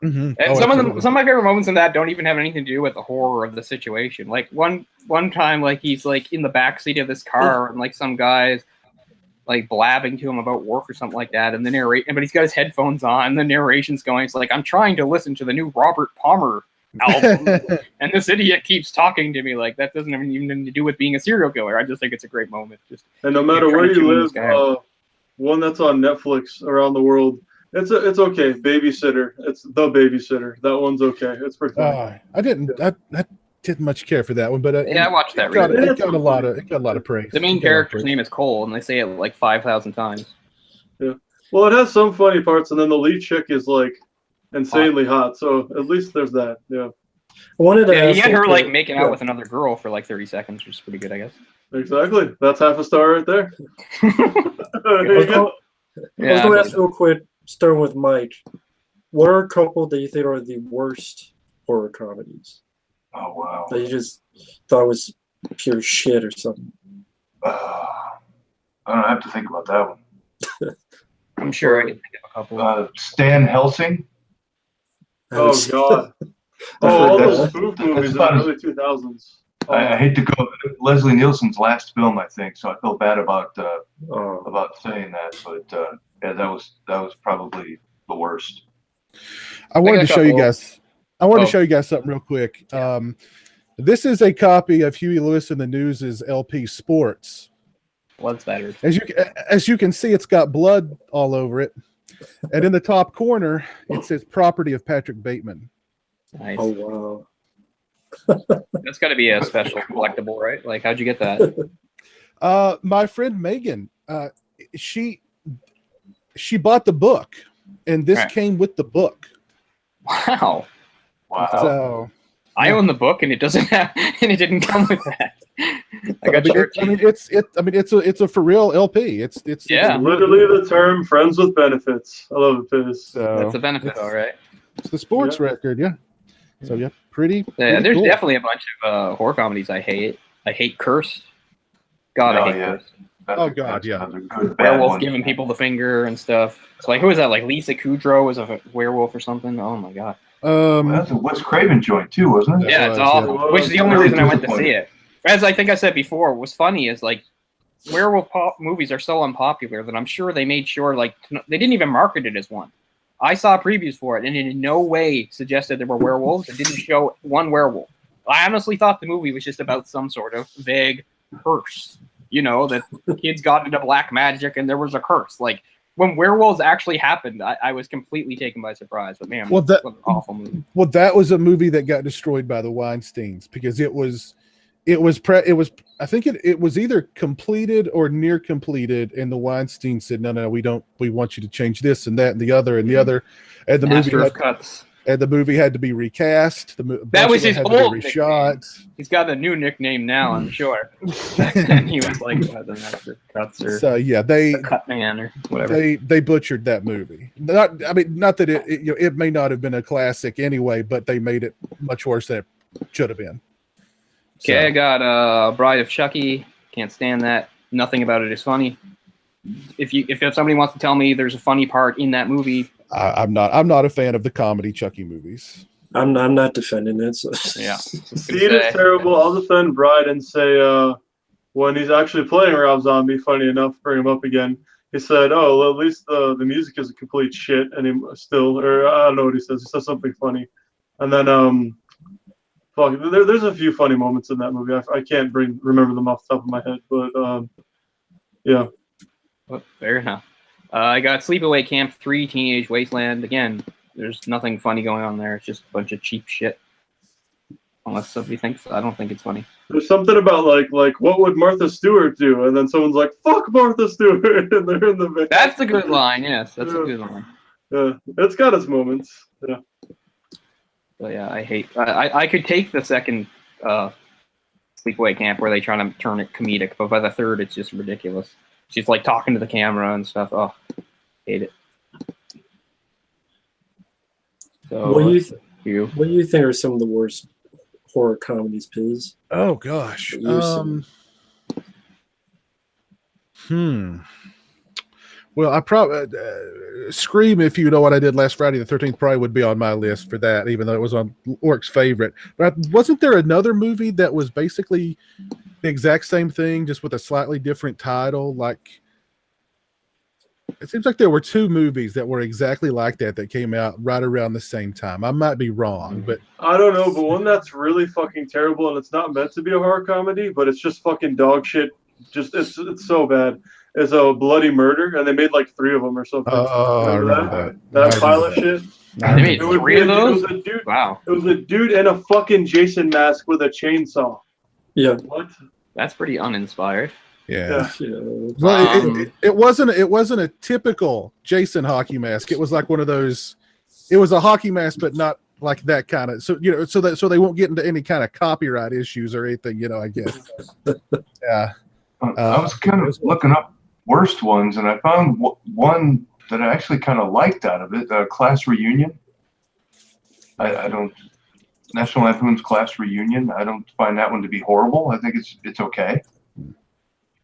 Mm-hmm. And some of my favorite moments in that don't even have anything to do with the horror of the situation. Like one time, like he's like in the backseat of this car, and like some guy's like blabbing to him about work or something like that, and but he's got his headphones on, and the narration's going. It's like, I'm trying to listen to the new Robert Palmer album, and this idiot keeps talking to me. Like, that doesn't have anything to do with being a serial killer. I just think it's a great moment. And no matter where you live, one that's on Netflix around the world. It's okay. Babysitter. It's The Babysitter. That one's okay. It's pretty fun. I didn't much care for that one, but I watched that. It got a lot of praise. The main character's name is Cole, and they say it like 5,000 times. Yeah. Well, it has some funny parts, and then the lead chick is like insanely hot. So at least there's that. Yeah. I wanted to you get her like making out with another girl for like 30 seconds, which is pretty good, I guess. Exactly. That's half a star right there. There you go. I was going to ask real quick, starting with Mike. What are a couple that you think are the worst horror comedies? Oh, wow. That you just thought was pure shit or something? I don't have to think about that one. I'm sure I can think of a couple. Stan Helsing. Oh, God. All those spoof movies in the early 2000s. I hate to go. Leslie Nielsen's last film, I think, so I feel bad about saying that, but yeah, that was probably the worst. I wanted to show you guys. I wanted to show you guys something real quick. This is a copy of Huey Lewis and the News' LP Sports. Blood spattered. As you can see, it's got blood all over it, and in the top corner, it says "Property of Patrick Bateman." Nice. Oh wow. That's got to be a special collectible, right? Like, how'd you get that? My friend Megan, she bought the book, and this came with the book. Wow. So I own the book, and it didn't come with that. I got it's a for real LP. It's literally the term "friends with benefits." I love it, Piz. That's a benefit, all right. It's the sports record, yeah. So yeah, pretty there's cool. definitely a bunch of horror comedies I hate. I hate Cursed. God, I hate Cursed. Oh God, yeah. Werewolf giving people the finger and stuff. It's like, who is that? Like Lisa Kudrow was a werewolf or something. Oh my God. That's a Wes Craven joint too, wasn't it? Yeah, it's awful. Which is the only reason I went to see it. As I think I said before, what's funny is like werewolf movies are so unpopular that I'm sure they made sure like they didn't even market it as one. I saw previews for it, and it in no way suggested there were werewolves. It didn't show one werewolf. I honestly thought the movie was just about some sort of vague curse. That kids got into black magic and there was a curse. Like, when werewolves actually happened, I was completely taken by surprise. But man, what an awful movie. Well, that was a movie that got destroyed by the Weinsteins because it was it was I think it was either completed or near completed, and the Weinstein said, no, we want you to change this and that and the other and the other, and the Master of cuts. And the movie had to be recast. That was his old reshot. He's got a new nickname now, I'm sure. Back then he was like the Master of Cuts or the Cut Man or whatever. They butchered that movie. Not that it may not have been a classic anyway, but they made it much worse than it should have been. Okay, I got Bride of Chucky. Can't stand that. Nothing about it is funny. If somebody wants to tell me there's a funny part in that movie, I'm not a fan of the comedy Chucky movies. I'm not defending it. So. Yeah, Speed is terrible. I'll defend Bride and say when he's actually playing Rob Zombie, funny enough, bring him up again. He said, "Oh, well, at least the music is a complete shit," and he still, or I don't know what he says. He says something funny, and then there's a few funny moments in that movie. I can't remember them off the top of my head, but yeah. Well, fair enough. I got Sleepaway Camp 3, Teenage Wasteland. Again, there's nothing funny going on there. It's just a bunch of cheap shit. Unless somebody thinks, I don't think it's funny. There's something about like what would Martha Stewart do? And then someone's like, "Fuck Martha Stewart," and they're in the van. That's a good line. Yes, that's a good line. Yeah, it's got its moments. Yeah. But yeah, I could take the second Sleepaway Camp where they try to turn it comedic, but by the third, it's just ridiculous. She's like talking to the camera and stuff. Oh, hate it. So, what do you think are some of the worst horror comedies, Piz? Oh gosh. Well, I probably Scream, if you know what I did last Friday the 13th, probably would be on my list for that, even though it was on Orc's favorite. But wasn't there another movie that was basically the exact same thing, just with a slightly different title? Like, it seems like there were two movies that were exactly like that came out right around the same time. I might be wrong, but I don't know. But one that's really fucking terrible, and it's not meant to be a horror comedy, but it's just fucking dog shit. Just it's so bad. Is a Bloody Murder, and they made like 3 of them or something. I remember that pile of shit. They made 3 of those? Wow. It was a dude in a fucking Jason mask with a chainsaw. Yeah. What? That's pretty uninspired. Yeah. Well, it wasn't a typical Jason hockey mask. It was like one of those. It was a hockey mask, but not like that kind of. So so they won't get into any kind of copyright issues or anything. I guess. Yeah. I was kind of looking up worst ones, and I found one that I actually kind of liked out of it. Class Reunion. I don't. National Lampoon's Class Reunion. I don't find that one to be horrible. I think it's okay.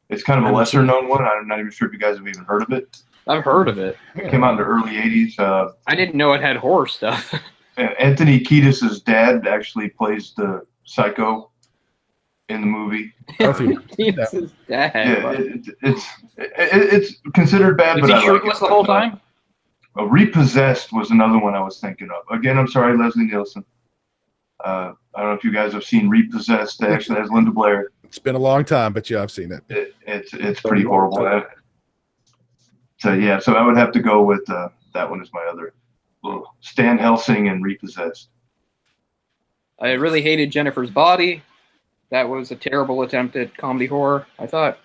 It's kind of a lesser known one. I'm not even sure if you guys have even heard of it. I've heard of it. It came out in the early 80s. I didn't know it had horror stuff. Anthony Kiedis' dad actually plays the psycho in the movie. Kiedis' dad. Yeah, it's considered bad, but he I like shirtless the whole time? Repossessed was another one I was thinking of. Again, I'm sorry, Leslie Nielsen. I don't know if you guys have seen Repossessed. It actually has Linda Blair. It's been a long time, but yeah, I've seen it. It's pretty horrible. So I would have to go with that one as my other. Stan Helsing and Repossessed. I really hated Jennifer's Body. That was a terrible attempt at comedy horror, I thought.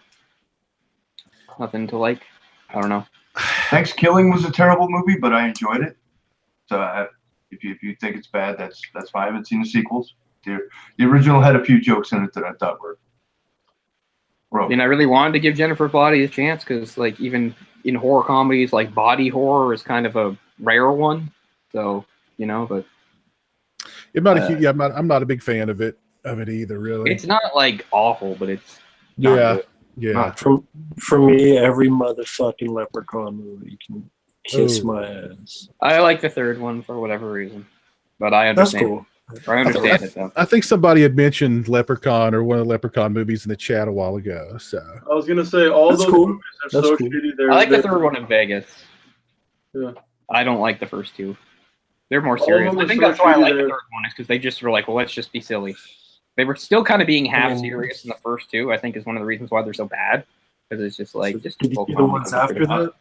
Nothing to like. I don't know. Thanksgiving was a terrible movie, but I enjoyed it. So if you think it's bad, that's fine. I haven't seen the sequels. The original had a few jokes in it that I thought were. I mean, I really wanted to give Jennifer's Body a chance because, like, even in horror comedies, like body horror is kind of a rare one. So but I'm not a big fan of it either. Really, it's not like awful, but it's yeah. For me, every motherfucking Leprechaun movie can kiss my ass. I like the third one for whatever reason, but I understand. That's cool. I understand it though. I think somebody had mentioned Leprechaun or one of the Leprechaun movies in the chat a while ago. So I was gonna say all those movies are so shitty. I like the third one in Vegas. Yeah. I don't like the first 2. They're more serious. I think that's why I like the third one, is because they just were like, well, let's just be silly. They were still kind of being half serious in the first 2. I think is one of the reasons why they're so bad, because it's just like the ones after that.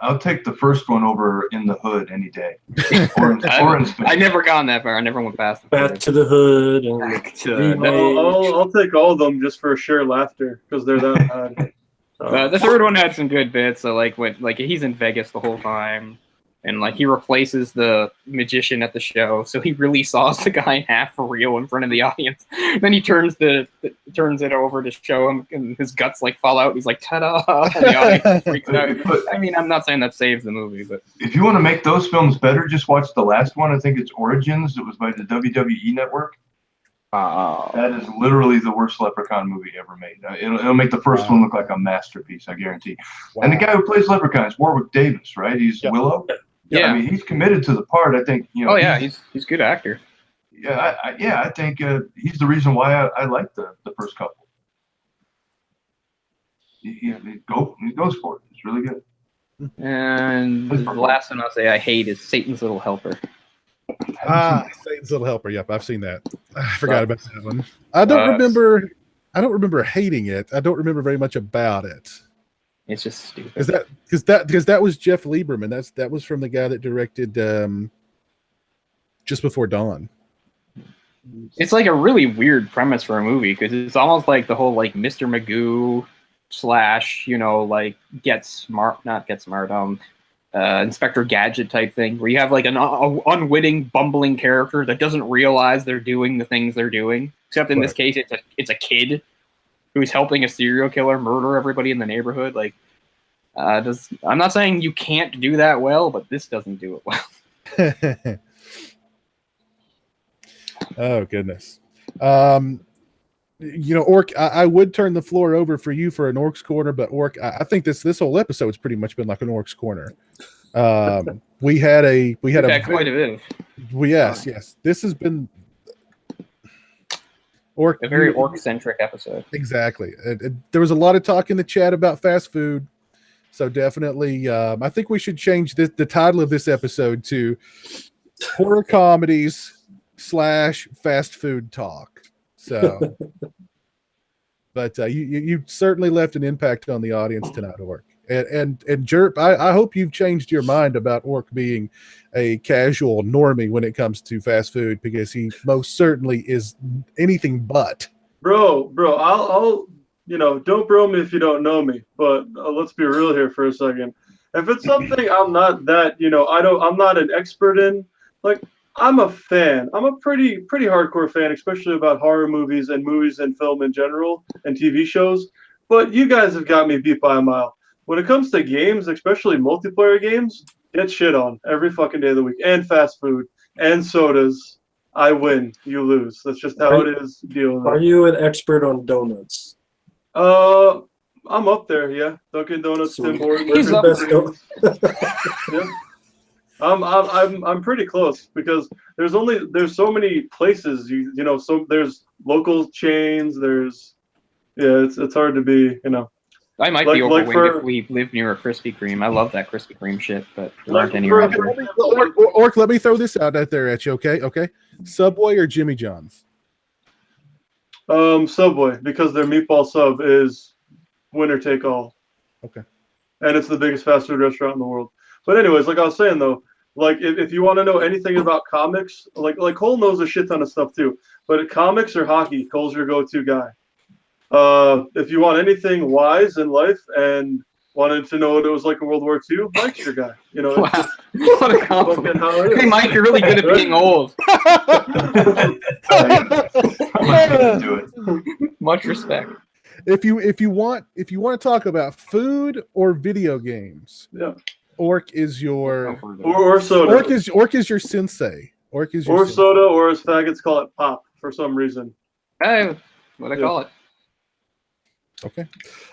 I'll take the first one over In the Hood any day. I never gone that far. I never went past the Back to the Hood. And Back to I'll take all of them just for sheer laughter because they're that bad. the third one had some good bits. So like when he's in Vegas the whole time, and like he replaces the magician at the show, so he really saws the guy in half for real in front of the audience. Then he turns it over to show him, and his guts like fall out. He's like, "Ta-da!" And the audience freaks out. I mean, I'm not saying that saves the movie, but if you want to make those films better, just watch the last one. I think it's Origins. It was by the WWE Network. That is literally the worst Leprechaun movie ever made. It'll make the first one look like a masterpiece, I guarantee. Wow. And the guy who plays Leprechaun is Warwick Davis, right? He's Willow. Yeah, I mean, he's committed to the part. I think, you know. Oh yeah, he's a good actor. Yeah, I think he's the reason why I like the first couple. He goes for it. It's really good. And the last one I'll say I hate is Satan's Little Helper. Satan's Little Helper. Yep, I've seen that. I forgot about that one. I don't remember hating it. I don't remember very much about it. It's just stupid. Because that was Jeff Lieberman. That was from the guy that directed Just Before Dawn. It's like a really weird premise for a movie because it's almost like the whole like Mr. Magoo / like Inspector Gadget type thing where you have like an unwitting, bumbling character that doesn't realize they're doing the things they're doing. Except in this case, it's a kid who's helping a serial killer murder everybody in the neighborhood. Like, I'm not saying you can't do that well, but this doesn't do it well. Oh goodness. Orc, I would turn the floor over for you for an Orc's Corner, but Orc, I think this whole episode's pretty much been like an Orc's Corner. We had quite a bit. Yes. This has been a very Orc-centric episode. Exactly. There was a lot of talk in the chat about fast food, so definitely, I think we should change the title of this episode to Horror Comedies / Fast Food Talk. So, but you certainly left an impact on the audience tonight, Orc. And Jerp, I hope you've changed your mind about Orc being a casual normie when it comes to fast food, because he most certainly is anything but. Bro, I'll don't bro me if you don't know me, but let's be real here for a second. If it's something I'm not that, I'm not an expert in, like, I'm a fan. I'm a pretty hardcore fan, especially about horror movies and film in general and TV shows. But you guys have got me beat by a mile. When it comes to games, especially multiplayer games, get shit on every fucking day of the week. And fast food and sodas. I win, you lose. That's just how it is. Deal with it. Are you an expert on donuts? I'm up there, yeah. Dunkin' Donuts, Tim Hortons. He's up there. Yeah. I'm pretty close because there's so many places so there's local chains, it's hard to be, I might be overweight if we live near a Krispy Kreme. I love that Krispy Kreme shit, but there aren't any around here. Orc, let me throw this out there at you, okay? Subway or Jimmy John's? Subway, because their meatball sub is winner take all. Okay. And it's the biggest fast food restaurant in the world. But anyways, like I was saying though, like if you want to know anything about comics, like Cole knows a shit ton of stuff too. But comics or hockey, Cole's your go-to guy. If you want anything wise in life and wanted to know what it was like in World War II, Mike's your guy. Wow. What a compliment. Hey, Mike, you're really good at being old. Much respect. If you want to talk about food or video games, yeah, Orc is your or soda. Orc is your sensei. Orc is your or sensei. soda, or as faggots call it, pop for some reason. Hey, what I call it. Okay.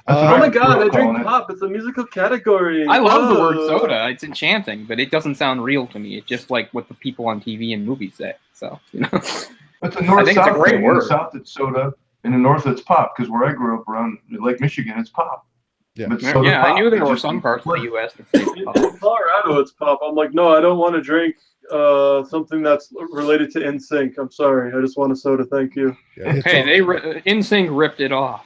Oh my god, I drink pop. It's a musical category. I love the word soda. It's enchanting, but it doesn't sound real to me. It's just like what the people on TV and movies say. So, It's a north-south thing. In the south, it's soda. In the north, it's pop. Because where I grew up around Lake Michigan, it's pop. Yeah, I knew there were some parts of the U.S. that say pop. In Colorado, it's pop. I'm like, no, I don't want to drink something that's related to NSYNC. I'm sorry. I just want a soda. Thank you. Yeah, hey, NSYNC ripped it off.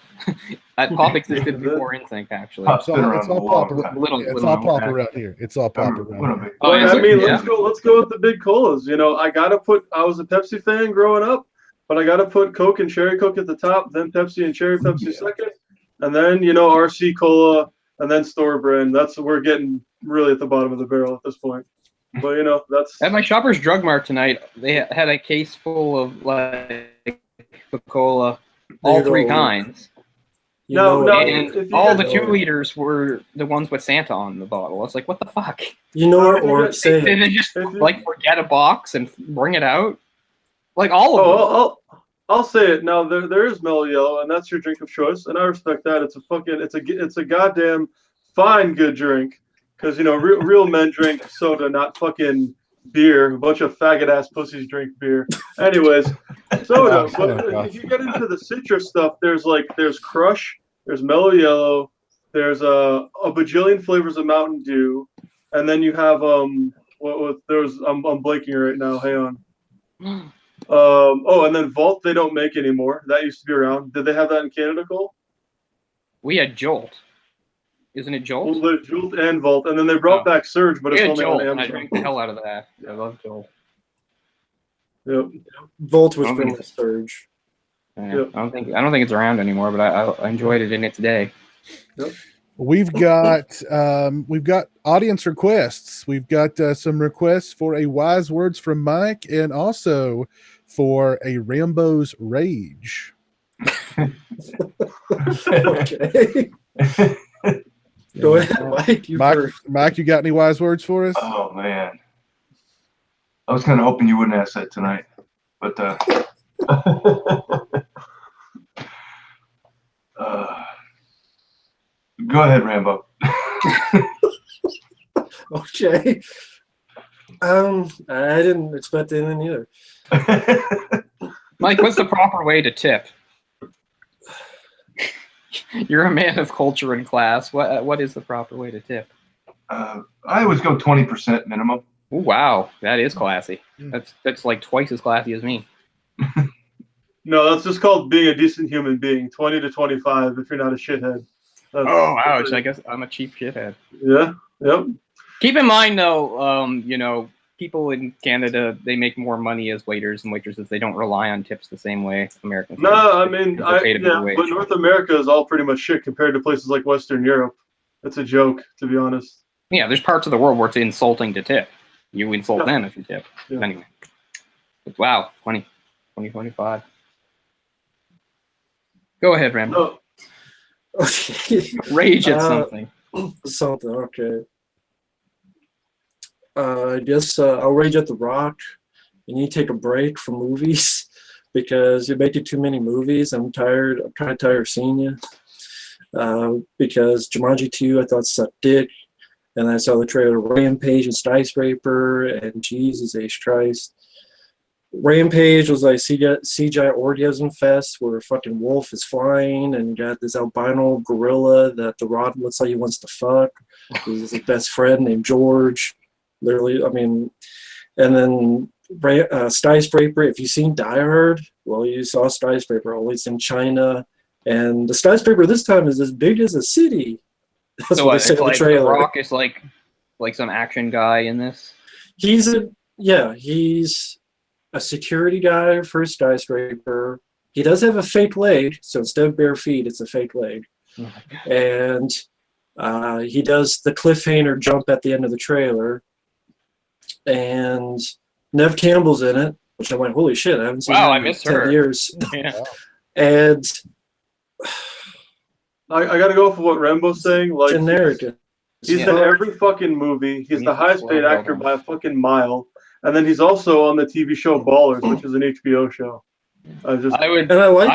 Pop existed before NSYNC, actually. Pop's It's been all, around it's all a long pop. time. It's all pop around here. It's all pop around here. Oh, Like, is I it? mean, Yeah. let's go with the big colas. You know, I was a Pepsi fan growing up, but I gotta put Coke and Cherry Coke at the top, then Pepsi and Cherry Pepsi second, and then RC Cola, and then store brand. We're getting really at the bottom of the barrel at this point. But that's At my Shoppers Drug Mart tonight, they had a case full of like Coca-Cola, all three kinds. And all the 2 liters were the ones with Santa on the bottle. I was like, what the fuck? Or say Did they just like forget a box and bring it out? Like all of them. I'll say it now. There is Mellow Yellow, and that's your drink of choice, and I respect that. It's a goddamn fine good drink. Because, real men drink soda, not fucking beer. A bunch of faggot-ass pussies drink beer. Anyways, soda. But if you get into the citrus stuff, there's Crush, there's Mellow Yellow, there's a bajillion flavors of Mountain Dew, and then you have, I'm blanking right now. Hang on. And then Vault they don't make anymore. That used to be around. Did they have that in Canada, Cole? We had Jolt. Isn't it Jolt? Well, Jolt and Vault, and then they brought back Surge, but it's only Jolt, on Amazon. I drank the hell out of that. I love Jolt. Yep. Volt was from the Surge. Yeah, yep. I don't think it's around anymore, but I enjoyed it in its day. Yep. We've got audience requests. We've got some requests for a wise words from Mike, and also for a Rambos rage. Okay. Go ahead, Mike. Mike, you got any wise words for us? Oh man, I was kind of hoping you wouldn't ask that tonight, but go ahead, Rambo. Okay. I didn't expect anything either. Mike, what's the proper way to tip? You're a man of culture and class. What is the proper way to tip? I always go 20% minimum. Ooh, wow, that is classy. That's like twice as classy as me. No, that's just called being a decent human being. 20 to 25 if you're not a shithead. Ouch! I guess I'm a cheap shithead. Yeah. Yep. Keep in mind, though, people in Canada, they make more money as waiters and waitresses. They don't rely on tips the same way Americans. No, I mean, but North America is all pretty much shit compared to places like Western Europe. It's a joke, to be honest. Yeah, there's parts of the world where it's insulting to tip. You insult them if you tip. Yeah. Anyway. But wow, 2025. Go ahead, Rambo. Okay. Rage at something. Something, okay. I guess I'll rage at The Rock. You need to take a break from movies because you're making too many movies. I'm tired. I'm kind of tired of seeing you. Because Jumanji 2, I thought sucked dick. And I saw the trailer Rampage and Skyscraper, and Jesus H. Christ. Rampage was like CGI orgasm fest where a fucking wolf is flying and you got this albino gorilla that The Rock looks like he wants to fuck. He's his best friend named George. Literally, I mean, and then Skyscraper, if you've seen Die Hard, well, you saw Skyscraper, always in China. And the skyscraper this time is as big as a city. That's so what they say in the trailer. The Rock is like some action guy in this? He's a security guy for a skyscraper. He does have a fake leg, so instead of bare feet, it's a fake leg. Oh and he does the cliffhanger jump at the end of the trailer. And Nev Campbell's in it, which I went, holy shit, I haven't seen her in 10 years. Yeah. And I got to go for what Rambo's saying. Like, generic. He's in every fucking movie. He's the highest paid actor by a fucking mile. And then he's also on the TV show Ballers, which is an HBO show. I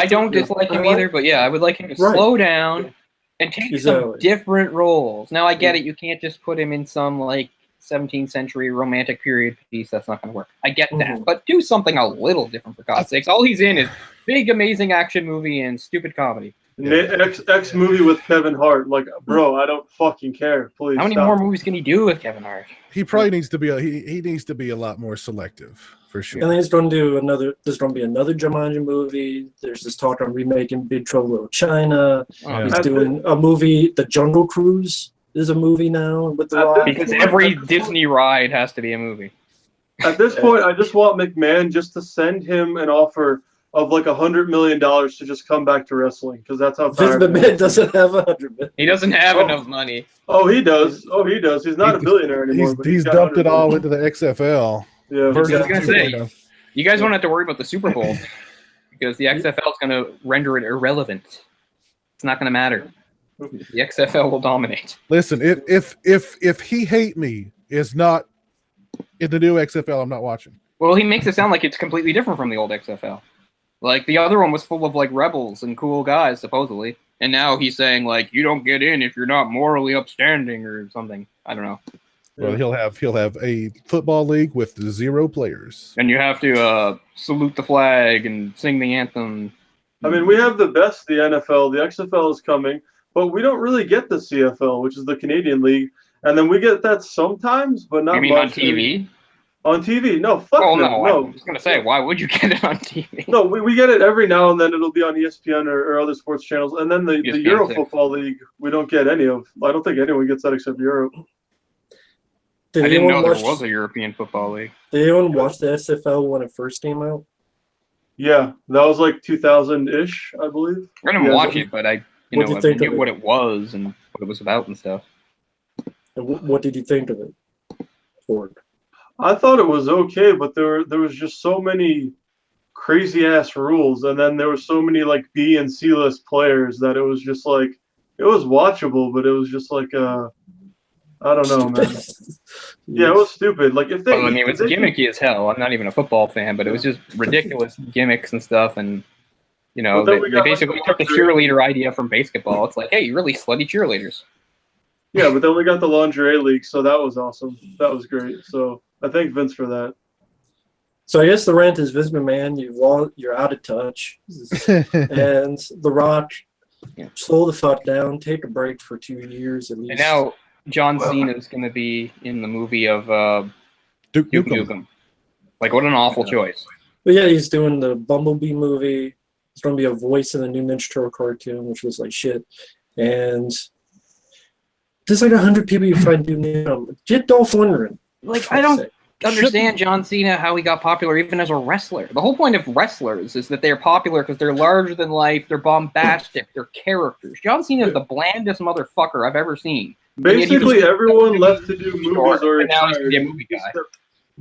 don't dislike him either, but yeah, I would like him to slow down and take some different roles. Now, I get it. You can't just put him in some, 17th century romantic period piece. That's not going to work. I get that. But do something a little different, for God's sakes. All he's in is big, amazing action movie and stupid comedy. X movie with Kevin Hart. Like, bro, I don't fucking care. Please. How many stop. more movies can he do with Kevin Hart? He probably needs to be he needs to be a lot more selective for sure. And then he's going to do another. There's going to be another Jumanji movie. There's this talk on remaking Big Trouble in Little China. Yeah. He's doing a movie. The Jungle Cruise is a movie now with The Rock. Because every Disney ride has to be a movie. At this point, I just want McMahon just to send him an offer of like $100 million to just come back to wrestling, because that's how Vince tired. McMahon doesn't have $100 million. He doesn't have enough money. Oh, he does. Oh, he does. He's not a billionaire anymore. but He's got dumped 100 it all million. into the XFL. Yeah. I was Version gonna say, 2.0. you guys won't have to worry about the Super Bowl because the XFL is going to render it irrelevant. It's not going to matter. The XFL will dominate. Listen, if He Hate Me is not in the new XFL, I'm not watching. Well, he makes it sound like it's completely different from the old XFL. Like, the other one was full of, like, rebels and cool guys, supposedly. And now he's saying, like, you don't get in if you're not morally upstanding or something. I don't know. Well, he'll have a football league with 0 players. And you have to salute the flag and sing the anthem. I mean, we have the best, the NFL. The XFL is coming, but we don't really get the CFL, which is the Canadian League. And then we get that sometimes, but not You mean much. on TV? On TV? No, fuck Oh, no. no. No. I was going to say, why would you get it on TV? No, we get it every now and then. It'll be on ESPN or other sports channels. And then the ESPN Euro 6. Football League, we don't get any of. I don't think anyone gets that except Europe. Did I didn't know anyone there was a European football league. Did anyone watch the SFL when it first came out? Yeah, that was like 2000-ish, I believe. I didn't Yeah, watch so- it, but I What'd you I think knew of it? what it was and what it was about and stuff. And what did you think of it, Ford? I thought it was okay, but there was just so many crazy ass rules, and then there were so many like B and C list players that it was just like it was watchable, but it was just like I don't know, man. Yeah, it was stupid. Like if they, Well, I mean, it was gimmicky as hell. I'm not even a football fan, but it was just ridiculous gimmicks and stuff. And, you know, But then they we got, like, basically the took the lingerie. cheerleader idea from basketball. It's like, hey, you're really slutty cheerleaders. Yeah, but then we got the lingerie league, so that was awesome. That was great. So I thank Vince for that. So I guess the rant is Vince McMahon, you're out of touch. And The Rock, slow the fuck down, take a break for 2 years at least. And now John Cena is going to be in the movie of Duke Duke Nukem. Nukem. Like, what an awful choice. But yeah, he's doing the Bumblebee movie. He's going to be a voice in the new Ninja Turtle cartoon, which was like shit. And there's like 100 people you find doing Nukem. Get Dolph Lundgren. Like, I don't understand John Cena, how he got popular even as a wrestler. The whole point of wrestlers is that they're popular because they're larger than life, they're bombastic, they're characters. John Cena is the blandest motherfucker I've ever seen. Basically, everyone left to do movies or And now he's retired. gonna be a movie guy.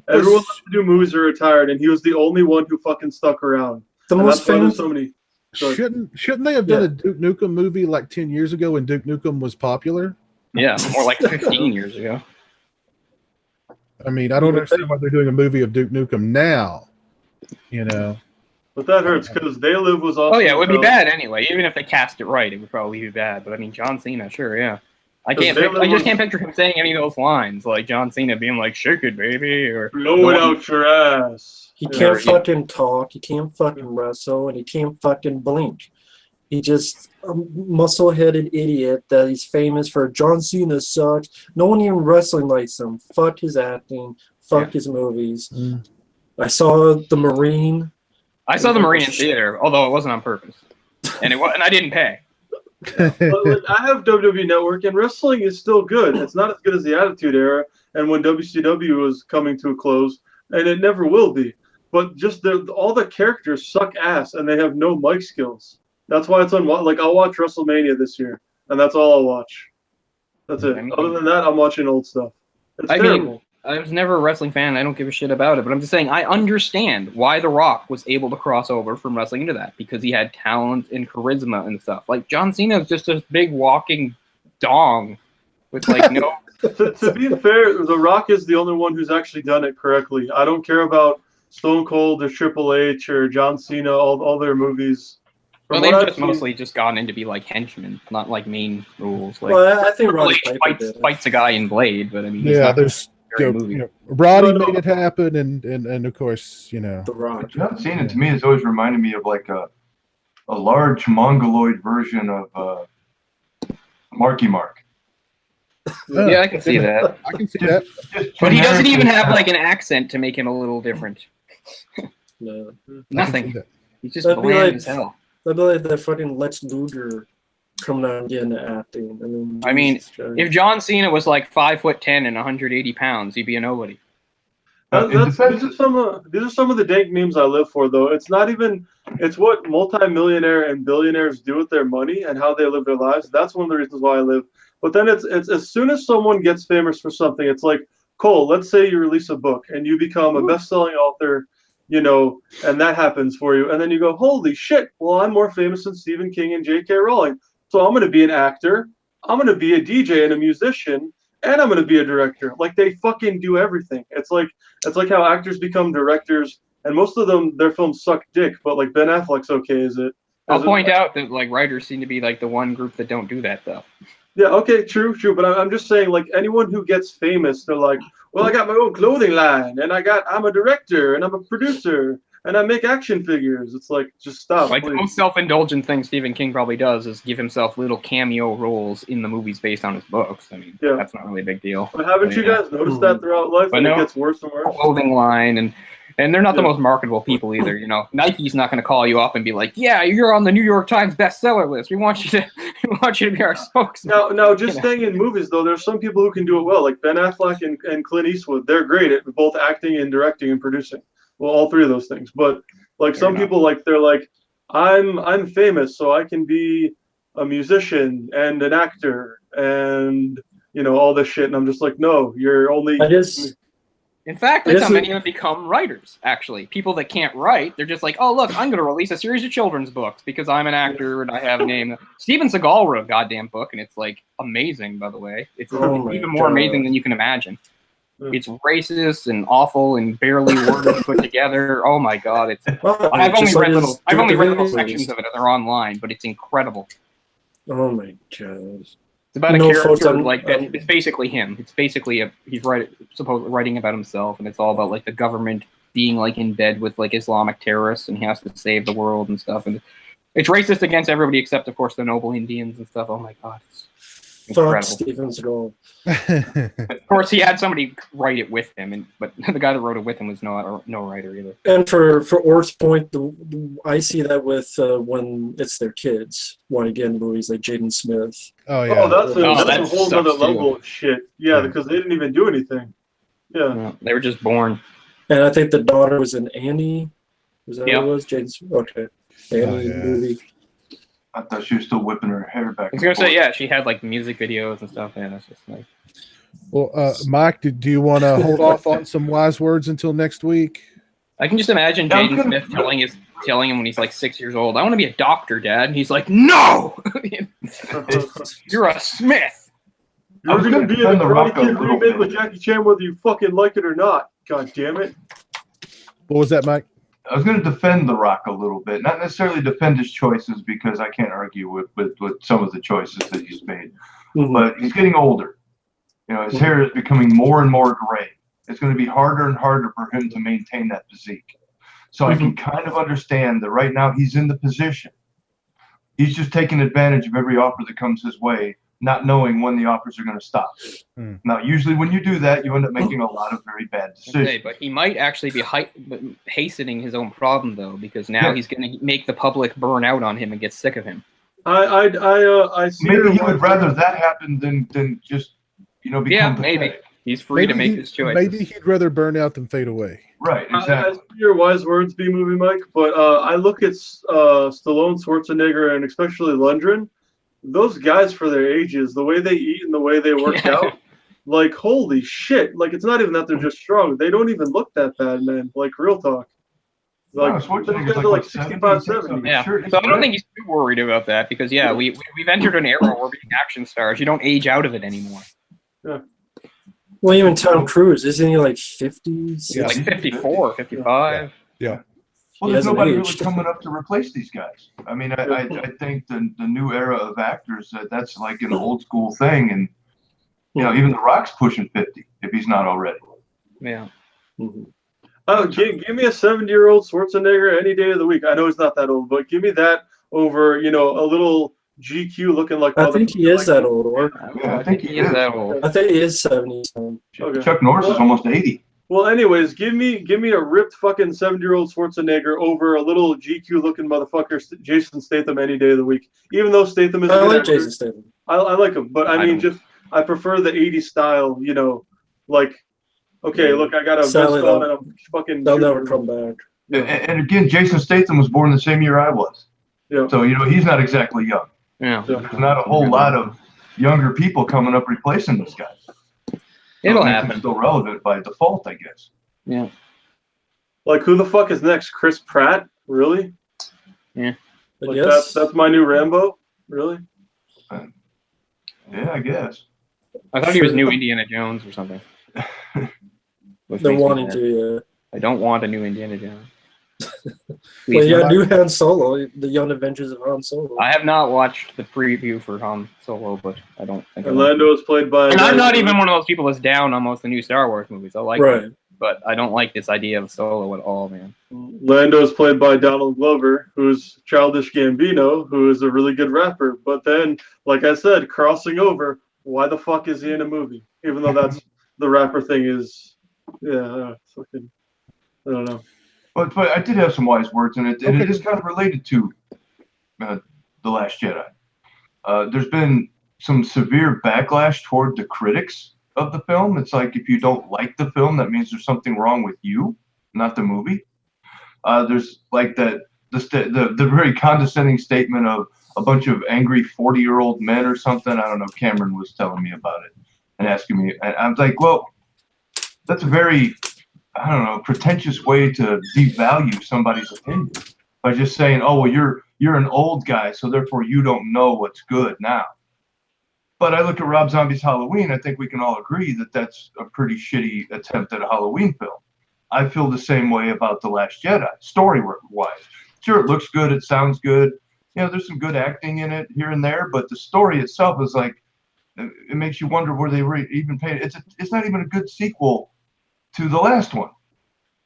Everyone left to do movies or retired, and he was the only one who fucking stuck around. The And most that's why there's famous. so many. Sorry. Shouldn't they have done a Duke Nukem movie like 10 years ago when Duke Nukem was popular? Yeah, more like 15 years ago. I mean, I don't understand why they're doing a movie of Duke Nukem now. You know, But that hurts because They Live was awesome. Oh yeah, it would be so- bad anyway. Even if they cast it right, it would probably be bad. But I mean, John Cena, sure, yeah. I Because just can't picture him saying any of those lines, like John Cena being like "Shake it, baby," or Blow it out your ass. He Yeah. can't fucking talk, he can't fucking wrestle, and he can't fucking blink. He just a muscle-headed idiot that he's famous for. John Cena sucks. No one even wrestling likes him. Fuck his acting. Fuck his movies. I saw The Marine. I saw the Marine in theater, although it wasn't on purpose, and I didn't pay. But like, I have WWE Network, and wrestling is still good. It's not as good as the Attitude Era, and when WCW was coming to a close, and it never will be. But just all the characters suck ass, and they have no mic skills. That's why it's on. Like I'll watch WrestleMania this year, and that's all I'll watch. That's it. I mean- Other than that, I'm watching old stuff. It's I terrible. mean, I was never a wrestling fan. I don't give a shit about it. But I'm just saying, I understand why The Rock was able to cross over from wrestling into that, because he had talent and charisma and stuff. Like John Cena is just a big walking dong with like no. To be fair, The Rock is the only one who's actually done it correctly. I don't care about Stone Cold or Triple H or John Cena, all their movies. Well, From they've what I've just seen- mostly just gotten into be like henchmen, not like main rules. Like Well, I think Triple Roddy H Piper fights, did it. fights a guy in Blade, but I mean, he's yeah, not there's very movie. Roddy No, no. made it happen, and of course, you know, The Rock. John Cena to me has always reminded me of like a large mongoloid version of Marky Mark. Yeah, I can see that. I can see that. Just But he doesn't even have generically like an accent to make him a little different. No. I can see Nothing. that. He's just That'd be bland like- as hell. That'd be like that fucking Lex Luger coming out and getting into acting. I mean, Jesus Christ. if John Cena was like 5'10" and 180 pounds, he'd be a nobody. These are some of the dank memes I live for, though. It's not even. It's what multimillionaire and billionaires do with their money and how they live their lives. That's one of the reasons why I live. But then it's as soon as someone gets famous for something, it's like, Cole, let's say you release a book and you become a best-selling author, you know, and that happens for you, and then you go, holy shit! Well, I'm more famous than Stephen King and J.K. Rowling, so I'm going to be an actor. I'm going to be a DJ and a musician. And I'm going to be a director. Like, they fucking do everything. It's like how actors become directors, and most of them, their films suck dick, but like Ben Affleck's okay, is it? I'll point out that like writers seem to be like the one group that don't do that though. Yeah, okay, true, but I'm just saying, like, anyone who gets famous, they're like, well, I got my own clothing line, and I'm a director, and I'm a producer, and I make action figures. It's like, just stop. Like, the please. most self-indulgent thing Stephen King probably does is give himself little cameo roles in the movies based on his books. I mean, Yeah. that's not really a big deal. But haven't you guys noticed that throughout life? But And no. it gets worse and worse. Clothing line, and they're not the Yeah. most marketable people either. You know, Nike's not going to call you up and be like, "Yeah, you're on the New York Times bestseller list. We want you to be our spokesman." Now, just You know. staying in movies, though, there's some people who can do it well, like Ben Affleck and Clint Eastwood. They're great at both acting and directing and producing. Well, all three of those things. But like Fair some enough. people, like they're like, I'm famous, so I can be a musician and an actor and all this shit. And I'm just like, no, you're only. I just In fact, I that's guess how many of them become writers, actually. People that can't write, they're just like, oh, look, I'm going to release a series of children's books because I'm an actor and I have a name. Steven Seagal wrote a goddamn book, and it's, like, amazing, by the way. It's Oh my even more God. amazing than you can imagine. Yeah. It's racist and awful and barely worded put together. Oh, my God. It's. well, I've only just read like little. his I've only read little videos. sections of it, and they're online, but it's incredible. Oh my God. It's about a No, folks, character I'm- like that. It's basically him. It's basically he's writing about himself, and it's all about like the government being like in bed with like Islamic terrorists, and he has to save the world and stuff. And it's racist against everybody except, of course, the noble Indians and stuff. Oh my God, it's Fuck incredible. Steven Seagal. Of course, he had somebody write it with him, but the guy that wrote it with him was no writer either. And for Ort's point, I see that with when it's their kids want to get in movies like Jaden Smith. Oh yeah. Oh, that's that a whole sucks, other too. level of shit. Yeah, Yeah. because they didn't even do anything. Yeah. Yeah, they were just born. And I think the daughter was in Annie. Was that Yeah. what it was? Jaden Smith? Okay. Annie yeah. movie. I thought she was still whipping her hair back. I was gonna say, yeah, she had like music videos and stuff. Yeah, that's just like. Well, Mike, do you want to hold off on some wise words until next week? I can just imagine Yeah, I'm Jaden gonna- Smith telling him when he's like 6 years old, "I want to be a doctor, Dad." And he's like, "No, you're a Smith." You're was gonna gonna be in defend the The Rock Karate a Kid little remake bit. with Jackie Chan, whether you fucking like it or not. God damn it. What was that, Mike? I was going to defend The Rock a little bit, not necessarily defend his choices because I can't argue with some of the choices that he's made. Mhm. But he's getting older. His hair is becoming more and more gray. It's going to be harder and harder for him to maintain that physique. So I can kind of understand that right now he's in the position. He's just taking advantage of every offer that comes his way, not knowing when the offers are going to stop. Now, usually when you do that, you end up making a lot of very bad decisions. Okay, but he might actually be hastening his own problem though, because now he's going to make the public burn out on him and get sick of him. I see. Maybe your he would wise rather words. that happen than just become Yeah, maybe pathetic. he's free to make his choices. Maybe he'd rather burn out than fade away. Right, I exactly. see your wise words, B-movie Mike, but I look at Stallone, Schwarzenegger, and especially Lundgren. Those guys, for their ages, the way they eat and the way they work Yeah. out, like, holy shit. Like, it's not even that they're just strong. They don't even look that bad, man. Like, real talk. Like, No, those Schwarzenegger's guys like, are like what, 65, 70? 70. Yeah, Sure, so I don't think he's too worried about that because we've entered an era where being action stars, you don't age out of it anymore. Well, even Tom Cruise, isn't he like 50s? Yeah. Like 54, 55. Well, He there's hasn't nobody really aged. coming up to replace these guys. I mean, I think the new era of actors, that's like an old school thing. And, even The Rock's pushing 50 if he's not already. Yeah. Mhm. Oh, give me a 70-year-old Schwarzenegger any day of the week. I know he's not that old, but give me that over, you know, a little GQ looking like. I think he is that old, or Yeah, I think he is that old. I think he is 70. Okay. Chuck Norris is almost 80. Well, anyways, give me a ripped fucking 70-year-old Schwarzenegger over a little GQ looking motherfucker Jason Statham any day of the week. Even though Statham is. I like Jason Statham. I like him, but I mean, don't. I prefer the 80s style. You know, like, okay, look, I got a Sadly, vest on and I'm fucking. They'll never come back. Yeah. And again, Jason Statham was born the same year I was. Yeah. So, you know, he's not exactly young. Yeah. Yeah. There's not a whole lot of younger people coming up replacing this guy. It'll So it makes him happen. still relevant by default, I guess. Yeah. Like, who the fuck is next? Chris Pratt? Really? But Like yes, that's my new Rambo? Really? Yeah, I guess. I thought he was new Indiana Jones or something. Which they're makes me wanting mad. to. I don't want a new Indiana Jones. Well, Please, yeah, no. new Han Solo, the Young Adventures of Han Solo. I have not watched the preview for Han Solo, but I don't think. Orlando is played by. And I'm not even one of those people that's down on most of the new Star Wars movies. I like Right. them, but I don't like this idea of Solo at all, man. Lando is played by Donald Glover, who's Childish Gambino, who is a really good rapper. But then, like I said, crossing over, why the fuck is he in a movie? Even though that's the rapper thing is, fucking, I don't know. But I did have some wise words in it, and Okay. it is kind of related to The Last Jedi. There's been some severe backlash toward the critics of the film. It's like if you don't like the film, that means there's something wrong with you, not the movie. There's like the very condescending statement of a bunch of angry 40-year-old men or something. I don't know. Cameron was telling me about it and asking me, and I was like, well, that's a very, I don't know, pretentious way to devalue somebody's opinion by just saying, oh, well, you're an old guy, so therefore you don't know what's good now. But I look at Rob Zombie's Halloween, I think we can all agree that that's a pretty shitty attempt at a Halloween film. I feel the same way about The Last Jedi, story-wise. Sure, it looks good, it sounds good. You know, there's some good acting in it here and there, but the story itself is like, it makes you wonder where they were even paid. It's not even a good sequel to the last one,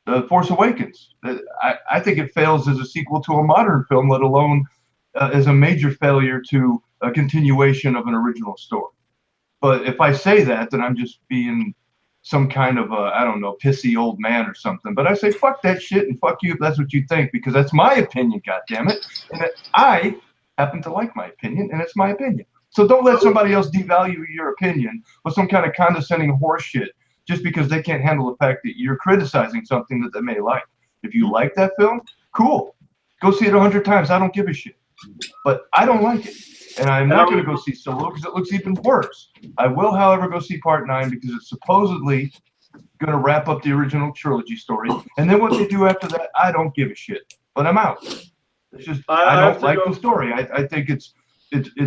The Force Awakens. I think it fails as a sequel to a modern film, let alone as a major failure to a continuation of an original story. But if I say that, then I'm just being some kind of I don't know, pissy old man or something. But I say, fuck that shit and fuck you if that's what you think, because that's my opinion, goddammit. And I happen to like my opinion, and it's my opinion. So don't let somebody else devalue your opinion with some kind of condescending horseshit just because they can't handle the fact that you're criticizing something that they may like. If you like that film, cool. Go see it 100 times. I don't give a shit. But I don't like it. And I'm not going to go see Solo because it looks even worse. I will, however, go see Part 9 because it's supposedly going to wrap up the original trilogy story. And then what they do after that, I don't give a shit. But I'm out. It's just, I don't like the story. I think it's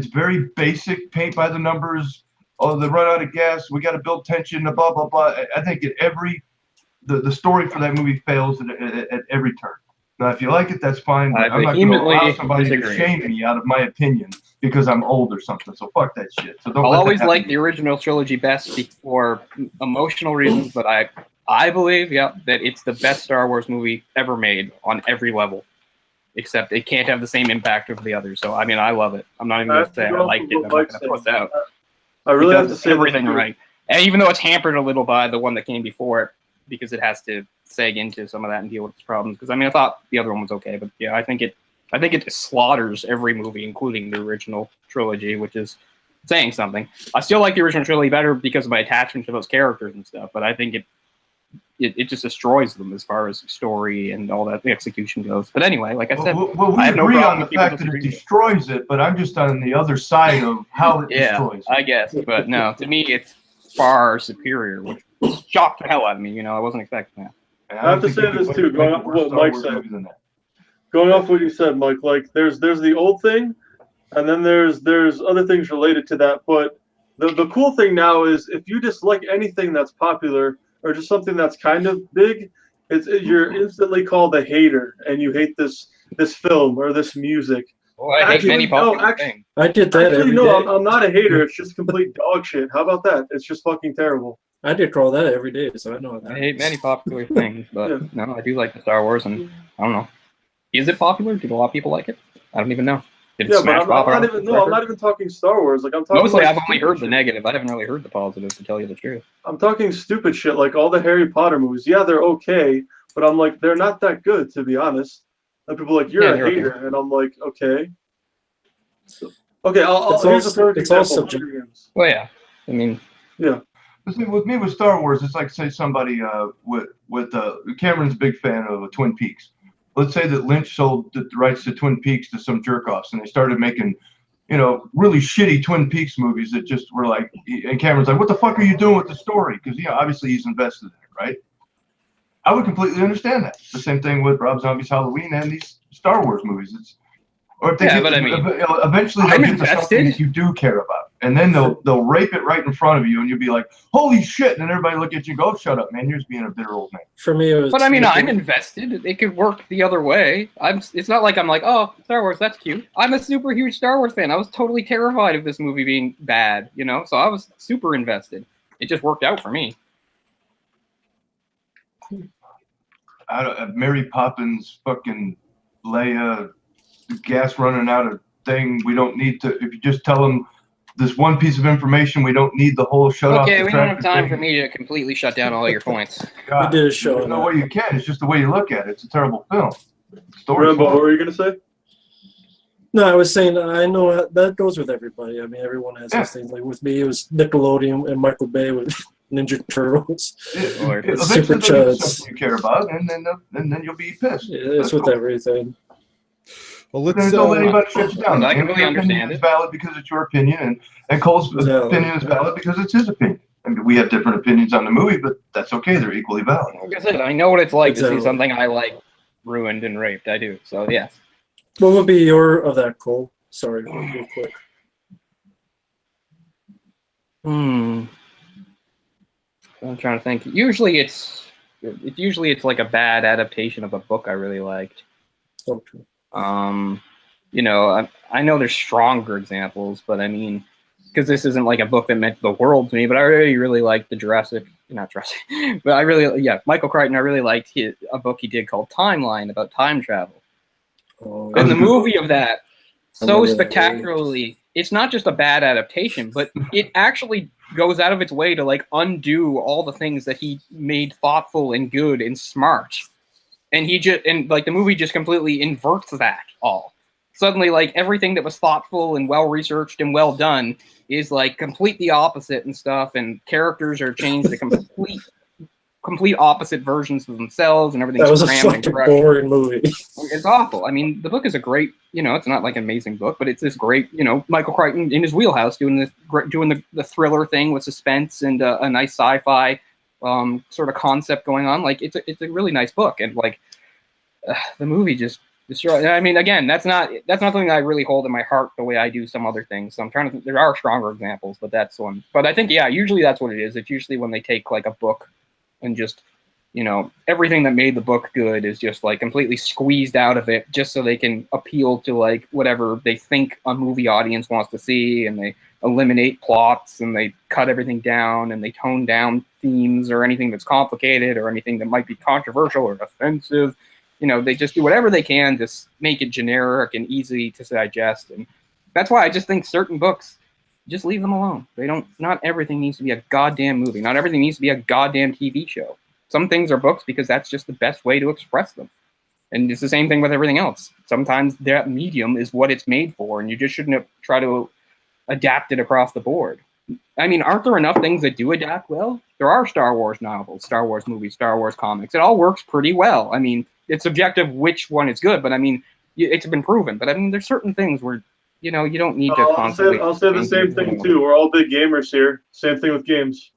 very basic, paint by the numbers. Oh, they run out of gas. We got to build tension. Blah blah blah. I think the story for that movie fails at every turn. Now, if you like it, that's fine. But I'm not going to allow somebody to shame me out of my opinion because I'm old or something. So fuck that shit. So don't. I'll always like the original trilogy best for emotional reasons, but I believe, that it's the best Star Wars movie ever made on every level. Except it can't have the same impact of the others. So I mean, I love it. I'm not even going to say I liked it. I'm not going to put that out. I really have to say everything right, and even though it's hampered a little by the one that came before it, because it has to seg into some of that and deal with its problems. Because I mean, I thought the other one was okay, but yeah, I think it slaughters every movie, including the original trilogy, which is saying something. I still like the original trilogy better because of my attachment to those characters and stuff, but I think it just destroys them as far as story and all that the execution goes. But anyway, like I said, well, we agree on the fact that it destroys it, but I'm just on the other side of how it destroys it. I guess, but no, to me it's far superior, which shocked the hell out of me. I wasn't expecting that. I have to say this too, going off what Mike said. Going off what you said, Mike, like there's the old thing, and then there's other things related to that. But the cool thing now is if you dislike anything that's popular or just something that's kind of big, you're instantly called a hater, and you hate this film or this music. Well, I hate many popular things. I did that Actually, every no, day. I'm not a hater. It's just complete dog shit. How about that? It's just fucking terrible. I did call that every day, so I know that. I hate many popular things, but no, I do like the Star Wars, and I don't know. Is it popular? Do a lot of people like it? I don't even know. Did it Yeah, but smash I'm pop not off even. the No, I'm record? not even talking Star Wars. Like I'm talking. Mostly, like, I've only stupid heard the shit. negative. I haven't really heard the positive, to tell you the truth. I'm talking stupid shit like all the Harry Potter movies. Yeah, they're okay, but I'm like they're not that good to be honest. And people are like you're Yeah, a they're okay. hater, and I'm like okay. Okay, here's the It's perfect all example. subject. Hunger Games. Well, yeah. I mean, Yeah. The thing with me with Star Wars, it's like say somebody with Cameron's a big fan of Twin Peaks. Let's say that Lynch sold the rights to Twin Peaks to some jerk offs, and they started making, really shitty Twin Peaks movies that just were like. And Cameron's like, "What the fuck are you doing with the story?" Because obviously he's invested in it, right? I would completely understand that. The same thing with Rob Zombie's Halloween and these Star Wars movies. Or if they Yeah, but I mean, eventually they'll I'm get to something invested. that you do care about, and then they'll rape it right in front of you, and you'll be like, "Holy shit!" And then everybody look at you, and go, "Shut up, man! You're just being a bitter old man." For me, it was. But I mean, I'm invested. It could work the other way. It's not like I'm like, oh, Star Wars, that's cute. I'm a super huge Star Wars fan. I was totally terrified of this movie being bad, so I was super invested. It just worked out for me. Mary Poppins, fucking Leia, the gas running out of thing. We don't need to. If you just tell them this one piece of information, we don't need the whole shut off. Okay, we don't have time for me to completely shut down all your points. God, We did a show there's on no that. way you can. It's just the way you look at it. It's a terrible film. Story's Rambo, what horrible. were you gonna say? No, I was saying I know that goes with everybody. I mean, everyone has Yeah. these things. Like with me, it was Nickelodeon and Michael Bay with Ninja Turtles. Lord. It's Eventually Super they'll get Chuds. something you care about, and then you'll be pissed. Yeah, it's with everything. Well, Then let's. don't let anybody shut you down. I can Your really opinion understand is it. valid because it's your opinion, and Cole's Yeah. opinion is valid because it's his opinion. I mean, we have different opinions on the movie, but that's okay. They're equally valid. Like I said, I know what it's like to Exactly. see something I like ruined and raped. I do. So, yeah. What would be your of that, Cole? Sorry, real quick. I'm trying to think. Usually it's like a bad adaptation of a book I really liked. Okay. I know there's stronger examples, but I mean, because this isn't like a book that meant the world to me, but I really liked Michael Crichton. I really liked a book he did called Timeline about time travel. Oh, And the movie of that, I so remember that spectacularly, it's not just a bad adaptation, but it actually goes out of its way to like undo all the things that he made thoughtful and good and smart. And the movie just completely inverts that all. Suddenly, like everything that was thoughtful and well researched and well done is like completely opposite and stuff, and characters are changed to complete opposite versions of themselves, and everything's that was a crammed and fucking crushed. boring movie. It's awful. I mean, the book is a great, it's not like an amazing book, but it's this great, Michael Crichton in his wheelhouse doing the thriller thing with suspense and a nice sci-fi sort of concept going on. Like it's a really nice book, and like the movie just destroyed. I mean, again, that's not something that I really hold in my heart the way I do some other things. So I'm trying to. There are stronger examples, but that's one. But I think usually that's what it is. It's usually when they take like a book and just everything that made the book good is just like completely squeezed out of it just so they can appeal to like whatever they think a movie audience wants to see, and they eliminate plots and they cut everything down and they tone down themes or anything that's complicated or anything that might be controversial or offensive. They just do whatever they can to make it generic and easy to digest. And that's why I just think certain books, just leave them alone. Not everything needs to be a goddamn movie. Not everything needs to be a goddamn TV show. Some things are books because that's just the best way to express them. And it's the same thing with everything else. Sometimes that medium is what it's made for, and you just shouldn't try to adapt it across the board. I mean, aren't there enough things that do adapt well? There are Star Wars novels, Star Wars movies, Star Wars comics. It all works pretty well. I mean, it's subjective which one is good, but I mean, it's been proven. But I mean, there's certain things where, you don't need to constantly... I'll say the same thing too. We're all big gamers here. Same thing with games.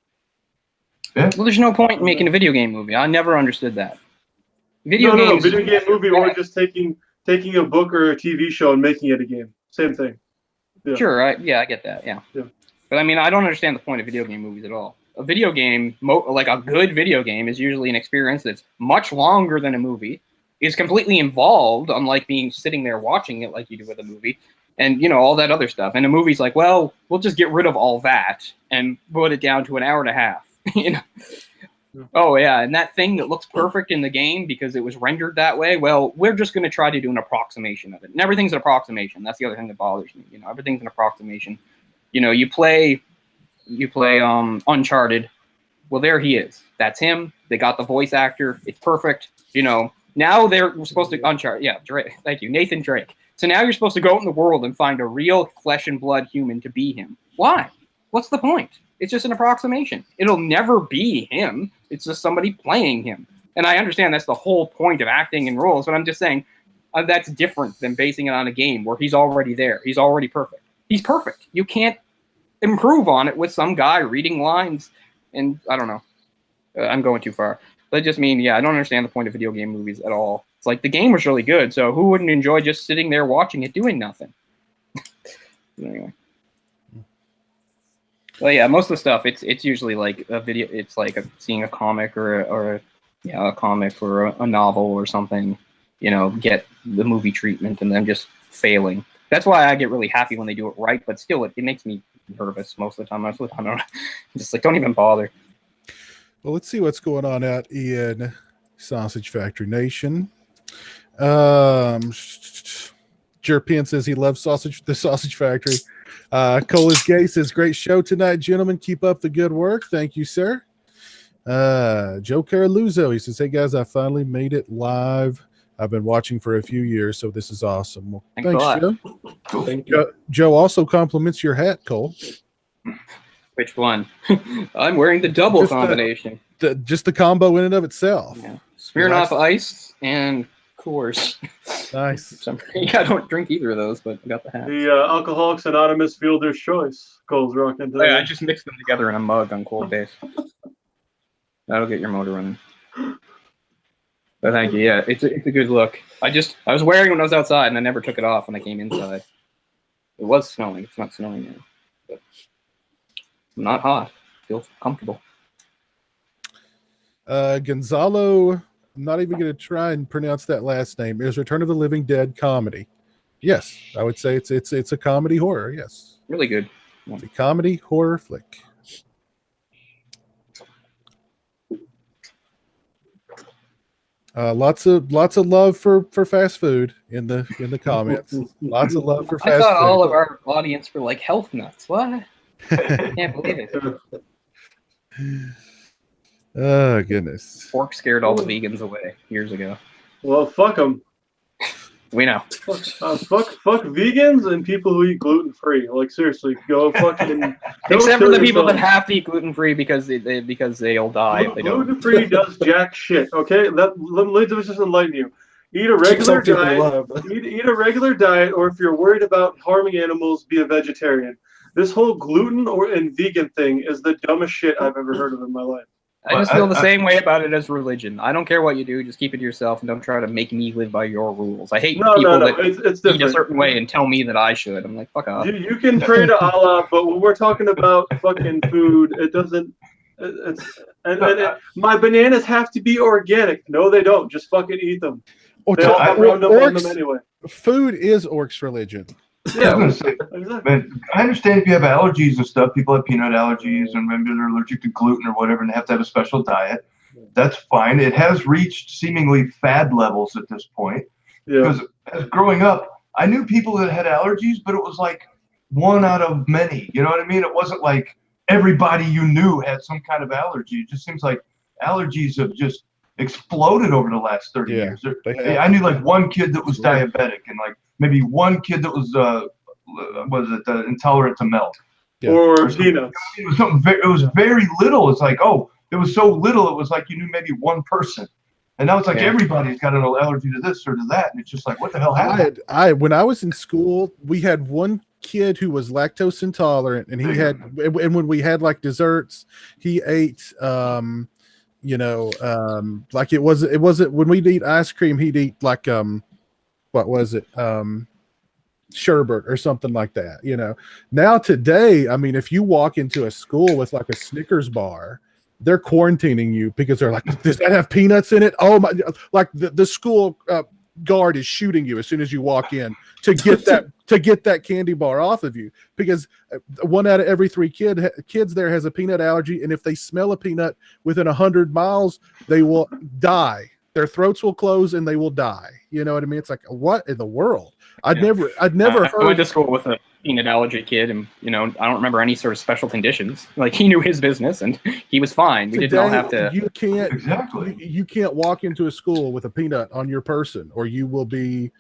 Yeah. Well, there's no point in making a video game movie. I never understood that. Video games... Video game movie or just taking a book or a TV show and making it a game. Same thing. Yeah. Sure, I get that, yeah. But I mean, I don't understand the point of video game movies at all. A video game, like a good video game, is usually an experience that's much longer than a movie, is completely involved, unlike being sitting there watching it like you do with a movie, and all that other stuff. And a movie's like, well, we'll just get rid of all that and put it down to an hour and a half. Oh yeah, and that thing that looks perfect in the game because it was rendered that way. Well, we're just going to try to do an approximation of it, and everything's an approximation. That's the other thing that bothers me. Everything's an approximation. You play Uncharted. Well, there he is. That's him. They got the voice actor. It's perfect. Now they're supposed to Uncharted. Yeah, Drake. Thank you, Nathan Drake. So now you're supposed to go out in the world and find a real flesh and blood human to be him. Why? What's the point? It's just an approximation. It'll never be him. It's just somebody playing him. And I understand that's the whole point of acting in roles, but I'm just saying that's different than basing it on a game where he's already there. He's already perfect. He's perfect. You can't improve on it with some guy reading lines. And I don't know. I'm going too far. But I just mean, I don't understand the point of video game movies at all. It's like the game was really good, so who wouldn't enjoy just sitting there watching it doing nothing? Anyway. Well, yeah, most of the stuff it's usually like a video. It's like seeing a comic or a comic or a novel or something. Get the movie treatment and then just failing. That's why I get really happy when they do it right. But still, it makes me nervous most of the time. Most of the time, I'm just like, don't even bother. Well, let's see what's going on out in Sausage Factory Nation. Jerpin says he loves the Sausage Factory. Cole is gay, says great show tonight, gentlemen. Keep up the good work. Thank you, sir. Joe Caraluzzo, he says, hey guys, I finally made it live. I've been watching for a few years, so this is awesome. Well, thanks Joe. Thank you. Joe also compliments your hat, Cole. Which one? I'm wearing the double combination. Just the combo in and of itself. Yeah. Smirnoff Ice and Coors. Nice. I don't drink either of those, but I got the hat. The Alcoholics Anonymous Fielder's Choice. Cole's rocking today. I just mixed them together in a mug on cold days. That'll get your motor running. But thank you. Yeah, it's a good look. I was wearing it when I was outside, and I never took it off when I came inside. It was snowing. It's not snowing now. But I'm not hot. Feels comfortable. Gonzalo, I'm not even going to try and pronounce that last name. Is Return of the Living Dead comedy? Yes, I would say it's a comedy horror. Yes, really good. It's a comedy horror flick. Lots of love for fast food in the comments. Lots of love for fast food. I thought all of our audience were like health nuts. What? I can't believe it. Oh goodness! Pork scared all the vegans away years ago. Well, fuck them. We know. Fuck vegans and people who eat gluten free. Like seriously, go fucking. Except for the people that have to eat gluten free because they'll die if they don't. Gluten free does jack shit. Okay, let me just enlighten you. Eat a regular diet. Eat a regular diet, or if you're worried about harming animals, be a vegetarian. This whole gluten and vegan thing is the dumbest shit I've ever heard of in my life. I just feel the same way about it as religion. I don't care what you do, just keep it to yourself and don't try to make me live by your rules. I hate people that eat a certain way and tell me that I should. I'm like, fuck off. You can pray to Allah, but when we're talking about fucking food, it doesn't. My bananas have to be organic. No, they don't. Just fucking eat them. They all have Roundup on them anyway. Food is Orcs' religion. Yeah, I was gonna say, exactly. Man, I understand if you have allergies and stuff. People have peanut allergies, and maybe they're allergic to gluten or whatever, and they have to have a special diet. That's fine. It has reached seemingly fad levels at this point. Because as growing up, I knew people that had allergies, but it was like one out of many. You know what I mean? It wasn't like everybody you knew had some kind of allergy. It just seems like allergies have just exploded over the last 30 years. I knew like one kid that was diabetic, and like maybe one kid that was intolerant to milk or peanuts. It was something. It was very little. It's like, oh, it was so little. It was like you knew maybe one person, and now it's like everybody's got an allergy to this or to that, and it's just like, what the hell happened? When I was in school, we had one kid who was lactose intolerant, and and when we had like desserts, he ate like it wasn't when we'd eat ice cream, he'd eat like what was it? Sherbet or something like that, Now today, I mean, if you walk into a school with like a Snickers bar, they're quarantining you because they're like, does that have peanuts in it? Oh my, like the school guard is shooting you as soon as you walk in to get that to get that candy bar off of you, because 1 out of every 3 kids there has a peanut allergy, and if they smell a peanut within 100 miles, they will die. Their throats will close and they will die. You know what I mean? It's like, what in the world? I'd never heard. I went to school with a peanut allergy kid, and I don't remember any sort of special conditions. Like, he knew his business and he was fine. We didn't all have to. You can't Exactly. You can't walk into a school with a peanut on your person, or you will be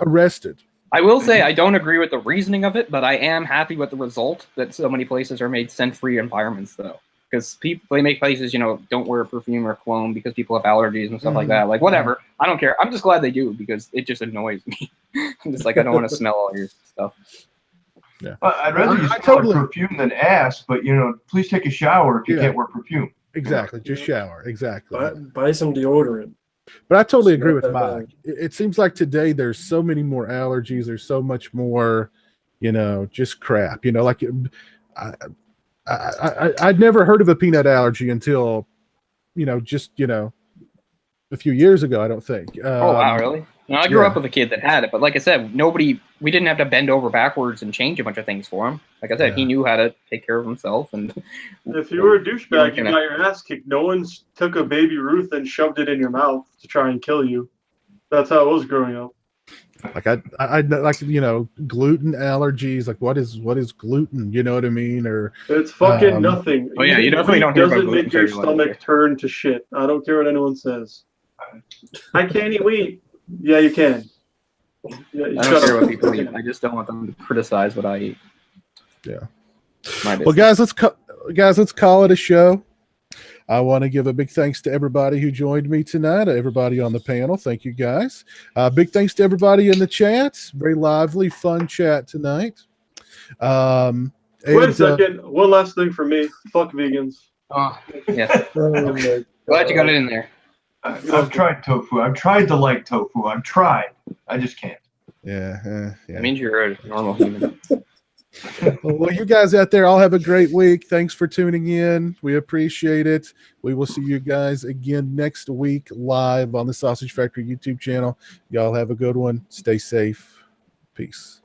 arrested. I will say I don't agree with the reasoning of it, but I am happy with the result that so many places are made scent-free environments, though. Because they make places, don't wear perfume or cologne because people have allergies and stuff like that. Like, whatever. I don't care. I'm just glad they do, because it just annoys me. I'm just like, I don't want to smell all your stuff. Yeah. I'd rather you smell perfume than ass, but please take a shower if you can't wear perfume. Exactly. Just shower. Exactly. Buy some deodorant. But I totally agree with Smell that Mike. It seems like today there's so many more allergies. There's so much more, just crap. Like I'd never heard of a peanut allergy until, just a few years ago. I don't think. Oh wow, really? I grew up with a kid that had it, but like I said, we didn't have to bend over backwards and change a bunch of things for him. Like I said, he knew how to take care of himself. And if you were a douchebag, you got your ass kicked. No one took a baby Ruth and shoved it in your mouth to try and kill you. That's how it was growing up. Like I like gluten allergies. Like what is gluten? You know what I mean? Or it's fucking nothing. Oh yeah, you definitely don't hear about doesn't gluten make your stomach turn to shit. I don't care what anyone says. I can't eat wheat. Yeah, you can. Yeah, I don't care what people eat. I just don't want them to criticize what I eat. Yeah. Well, guys, let's call it a show. I want to give a big thanks to everybody who joined me tonight, everybody on the panel. Thank you, guys. Big thanks to everybody in the chat. Very lively, fun chat tonight. Wait a second. One last thing for me. Fuck vegans. Oh, yeah. Glad you got it in there. I've tried tofu. I've tried to like tofu. I've tried. I just can't. Yeah. That means you're a normal human. Well, you guys out there all have a great week. Thanks for tuning in. We appreciate it. We will see you guys again next week live on the Sausage Factory YouTube channel. Y'all have a good one. Stay safe. Peace.